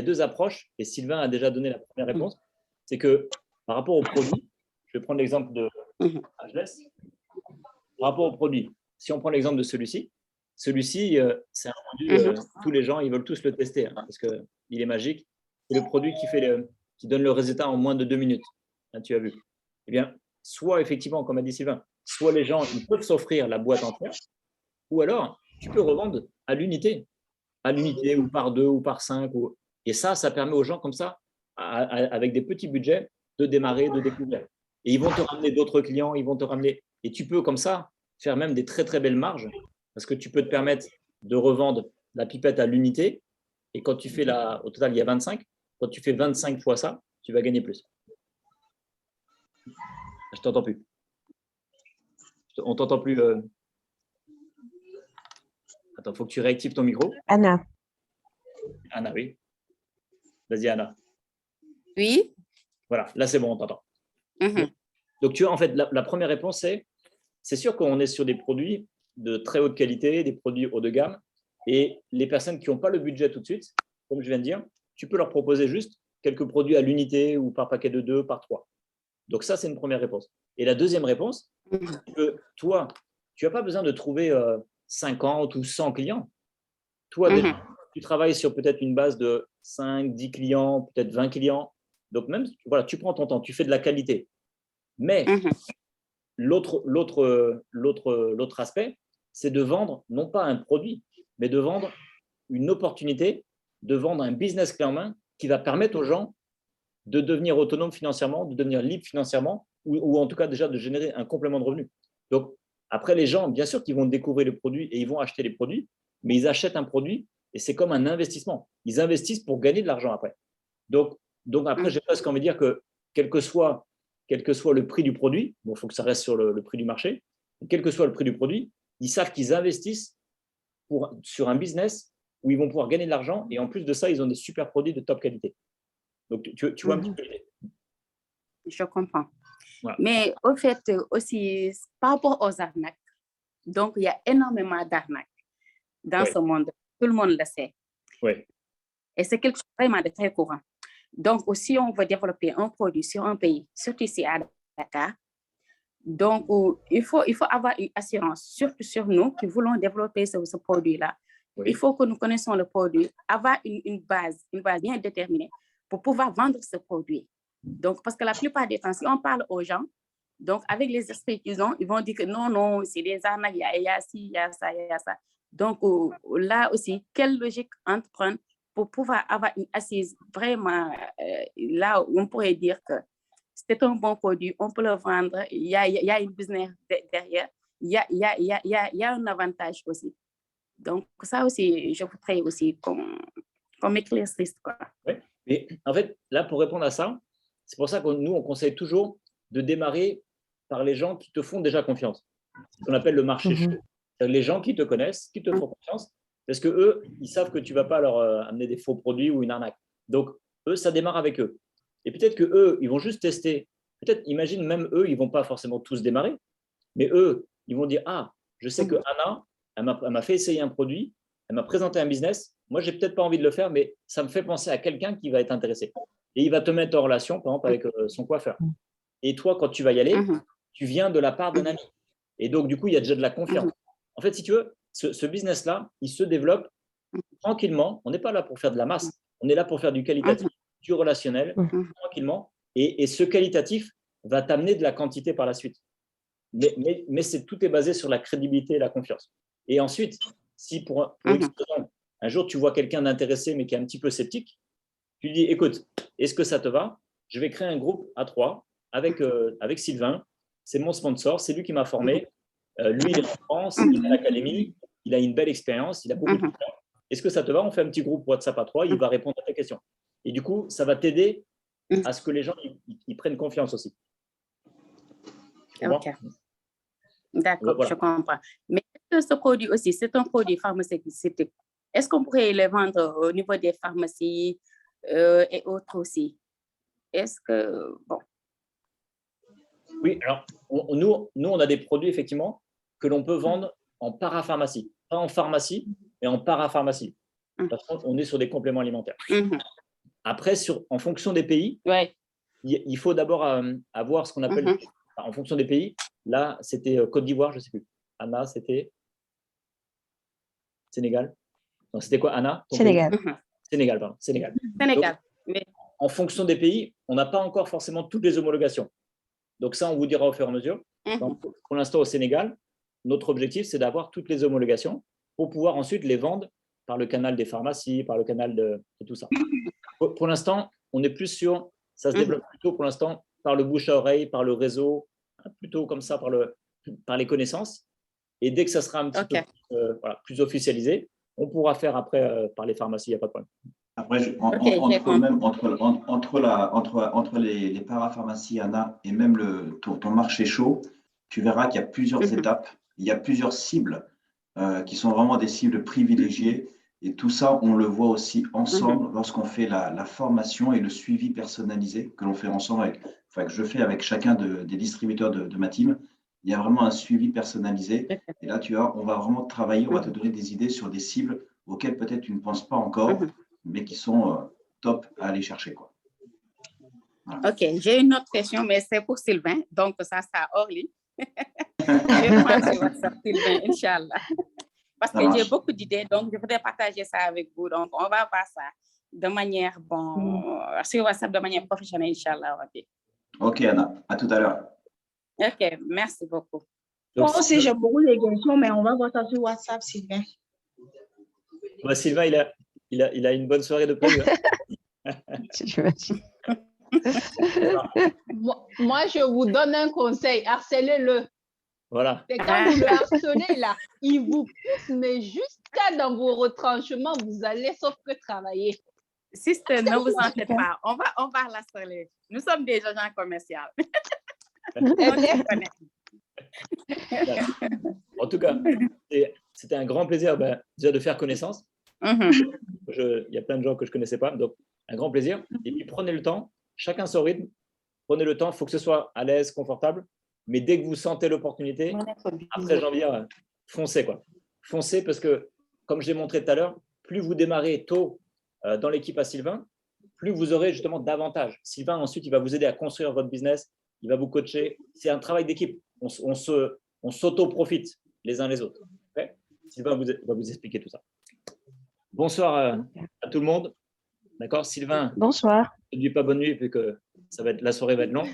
deux approches, et Sylvain a déjà donné la première réponse. C'est que par rapport au produit, je vais prendre l'exemple de Angeles. Par rapport au produit, si on prend l'exemple de celui-ci, c'est un produit, tous les gens, ils veulent tous le tester, hein, parce qu'il est magique. C'est le produit qui donne le résultat en moins de 2 minutes. Hein, tu as vu. Eh bien, soit effectivement, comme a dit Sylvain, soit les gens ils peuvent s'offrir la boîte entière, ou alors tu peux revendre à l'unité ou par 2 ou par 5. Et ça permet aux gens comme ça, avec des petits budgets, de démarrer, de découvrir. Et ils vont te ramener d'autres clients, ils vont te ramener. Et tu peux comme ça faire même des très, très belles marges, parce que tu peux te permettre de revendre la pipette à l'unité. Et quand tu fais au total, il y a 25. Quand tu fais 25 fois ça, tu vas gagner plus. Je t'entends plus. On t'entend plus. Attends, il faut que tu réactives ton micro. Anna. Anna, oui. Vas-y, Anna. Oui. Voilà, là, c'est bon, on t'entend. Donc, tu as en fait, la première réponse, c'est sûr qu'on est sur des produits de très haute qualité, des produits haut de gamme. Et les personnes qui n'ont pas le budget tout de suite, comme je viens de dire, tu peux leur proposer juste quelques produits à l'unité ou par paquet de 2, par 3. Donc, ça, c'est une première réponse. Et la deuxième réponse, c'est que toi, tu n'as pas besoin de trouver 50 ou 100 clients. Toi, déjà, tu travailles sur peut-être une base de 5, 10 clients, peut-être 20 clients. Donc, même, voilà, tu prends ton temps, tu fais de la qualité. Mais l'autre aspect, c'est de vendre non pas un produit, mais de vendre une opportunité, de vendre un business clé en main qui va permettre aux gens de devenir autonomes financièrement, de devenir libres financièrement, ou en tout cas déjà de générer un complément de revenu. Donc, après, les gens, bien sûr qu'ils vont découvrir les produits et ils vont acheter les produits, mais ils achètent un produit et c'est comme un investissement. Ils investissent pour gagner de l'argent après. Donc après, j'ai presque envie de dire que quel que soit le prix du produit, il faut que ça reste sur le prix du marché, quel que soit le prix du produit, ils savent qu'ils investissent sur un business où ils vont pouvoir gagner de l'argent et en plus de ça, ils ont des super produits de top qualité. Donc, tu vois un petit peu l'idée. Je comprends. Voilà. Mais au fait, aussi, par rapport aux arnaques, donc il y a énormément d'arnaques dans ce monde. Tout le monde le sait. Oui. Et c'est quelque chose vraiment de très courant. Donc, si on veut développer un produit sur un pays, surtout ici à Dakar, donc il faut avoir une assurance, surtout sur nous qui voulons développer ce produit-là. il faut que nous connaissions le produit, avoir une base bien déterminée pour pouvoir vendre ce produit. Donc, parce que la plupart des temps, si on parle aux gens, donc avec les esprits qu'ils ont, ils vont dire que non, c'est des arnaques, il y a ci, il y a ça, il y a ça. Donc, là aussi, quelle logique entreprendre pour pouvoir avoir une assise vraiment là où on pourrait dire que c'est un bon produit, on peut le vendre, il y a une business derrière, il y a un avantage aussi. Donc, ça aussi, je voudrais aussi qu'on m'éclaircisse, quoi. Oui. Et en fait, là, pour répondre à ça, c'est pour ça que nous, on conseille toujours de démarrer par les gens qui te font déjà confiance. C'est ce qu'on appelle le marché chaud. C'est-à-dire les gens qui te connaissent, qui te font confiance, parce qu'eux, ils savent que tu ne vas pas leur amener des faux produits ou une arnaque. Donc, eux, ça démarre avec eux. Et peut-être qu'eux, ils vont juste tester. Peut-être, imagine, même eux, ils ne vont pas forcément tous démarrer, mais eux, ils vont dire, ah, je sais que Anna, elle m'a fait essayer un produit, elle m'a présenté un business. Moi, je n'ai peut-être pas envie de le faire, mais ça me fait penser à quelqu'un qui va être intéressé. Et il va te mettre en relation, par exemple, avec son coiffeur. Et toi, quand tu vas y aller, tu viens de la part d'un ami. Et donc, du coup, il y a déjà de la confiance. En fait, si tu veux, ce business-là, il se développe tranquillement. On n'est pas là pour faire de la masse. On est là pour faire du qualitatif, du relationnel, tranquillement. Et ce qualitatif va t'amener de la quantité par la suite. Mais tout est basé sur la crédibilité et la confiance. Et ensuite, si pour un jour, tu vois quelqu'un d'intéressé, mais qui est un petit peu sceptique, tu lui dis, écoute, est-ce que ça te va? Je vais créer un groupe à 3 avec Sylvain. C'est mon sponsor, c'est lui qui m'a formé. Lui, il est en France, il est à l'académie, il a une belle expérience, il a beaucoup de temps. Est-ce que ça te va? On fait un petit groupe WhatsApp à 3, il va répondre à tes questions. Et du coup, ça va t'aider à ce que les gens ils prennent confiance aussi. Ok. D'accord, voilà. Je comprends. Mais ce produit aussi, c'est un produit pharmaceutique. Est-ce qu'on pourrait le vendre au niveau des pharmacies et autres aussi? Est-ce que… Bon. Oui, alors, nous, on a des produits, effectivement, que l'on peut vendre en parapharmacie. Pas en pharmacie, mais en parapharmacie. Parce qu'on est sur des compléments alimentaires. Après, en fonction des pays, il faut d'abord avoir ce qu'on appelle… En fonction des pays, là, c'était Côte d'Ivoire, je ne sais plus. Anna, c'était… Sénégal. Non, c'était quoi, Anna? Sénégal. Sénégal, pardon. Sénégal. Sénégal. Donc, en fonction des pays, on n'a pas encore forcément toutes les homologations. Donc ça, on vous dira au fur et à mesure. Donc, pour l'instant, au Sénégal, notre objectif, c'est d'avoir toutes les homologations pour pouvoir ensuite les vendre par le canal des pharmacies, par le canal de tout ça. Pour l'instant, on est plus sur… Ça se développe plutôt pour l'instant par le bouche à oreille, par le réseau, plutôt comme ça, par les connaissances. Et dès que ça sera un petit peu plus officialisé, on pourra faire après par les pharmacies, il n'y a pas de problème. Après, entre les parapharmacies, Anna, et même ton marché chaud, tu verras qu'il y a plusieurs étapes, il y a plusieurs cibles qui sont vraiment des cibles privilégiées. Et tout ça, on le voit aussi ensemble lorsqu'on fait la formation et le suivi personnalisé que l'on fait ensemble, que je fais avec chacun des distributeurs de ma team. Il y a vraiment un suivi personnalisé. Et là, on va vraiment travailler, on va te donner des idées sur des cibles auxquelles peut-être tu ne penses pas encore, mais qui sont top à aller chercher, quoi. Voilà. Ok, j'ai une autre question, mais c'est pour Sylvain. Donc, ça sera hors ligne. Je vais prendre sur WhatsApp, Sylvain, Inch'Allah. Parce que j'ai beaucoup d'idées, donc je voudrais partager ça avec vous. Donc, on va voir ça de manière, sur WhatsApp, de manière professionnelle, Inch'Allah. Ok, Anna, à tout à l'heure. Ok, merci beaucoup. Moi aussi, j'ai beaucoup de questions, mais on va voir ça sur WhatsApp, Sylvain. Sylvain, il a une bonne soirée de prévu. Moi, je vous donne un conseil, harcelez-le. Voilà. C'est quand vous le harcelez, là, il vous pousse, mais jusqu'à dans vos retranchements, vous allez sauf que travailler. Sister, ne vous en faites pas. On va l'harceler. Nous sommes des agents commerciaux. En tout cas, c'était un grand plaisir déjà de faire connaissance. Il y a plein de gens que je ne connaissais pas, donc un grand plaisir. Et puis prenez le temps, chacun son rythme, prenez le temps, il faut que ce soit à l'aise, confortable, mais dès que vous sentez l'opportunité, après janvier, foncez, quoi. Foncez parce que, comme j'ai montré tout à l'heure, plus vous démarrez tôt dans l'équipe à Sylvain, plus vous aurez justement d'avantages. Sylvain, ensuite, il va vous aider à construire votre business, il va vous coacher. C'est un travail d'équipe. On s'auto-profite les uns les autres. Okay? Sylvain va vous expliquer tout ça. Bonsoir à tout le monde. D'accord, Sylvain. Bonsoir. Ne dis pas bonne nuit, vu que la soirée va être longue.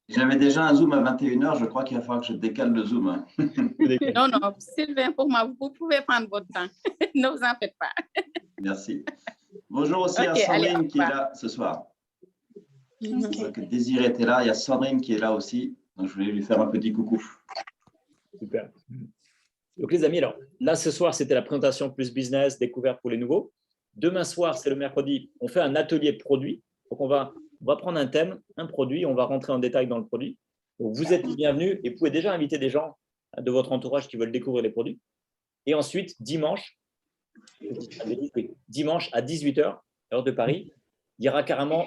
J'avais déjà un Zoom à 21h, je crois qu'il va falloir que je décale le Zoom. Hein. Non, non, Sylvain, pour moi, vous pouvez prendre votre temps. Ne vous en faites pas. Merci. Bonjour aussi à Sandrine qui est là ce soir. Donc, Désiré était là, il y a Sandrine qui est là aussi. Donc, je voulais lui faire un petit coucou. Super. Donc les amis, alors là ce soir c'était la présentation plus business, découverte pour les nouveaux. Demain soir, c'est le mercredi, on fait un atelier produit. Donc on va prendre un thème, un produit, on va rentrer en détail dans le produit. Donc vous êtes les bienvenus et vous pouvez déjà inviter des gens de votre entourage qui veulent découvrir les produits. Et ensuite, dimanche à 18h, heure de Paris, il y aura carrément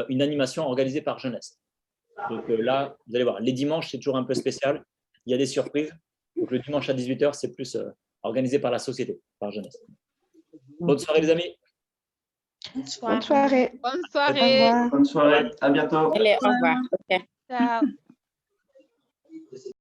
une animation organisée par Jeunesse. Donc là, vous allez voir, les dimanches, c'est toujours un peu spécial. Il y a des surprises. Donc le dimanche à 18h, c'est plus organisé par la société, par Jeunesse. Bonne soirée les amis. Bonne soirée. Bonne soirée. Bonne soirée. À bientôt. Allez, au revoir. Ciao.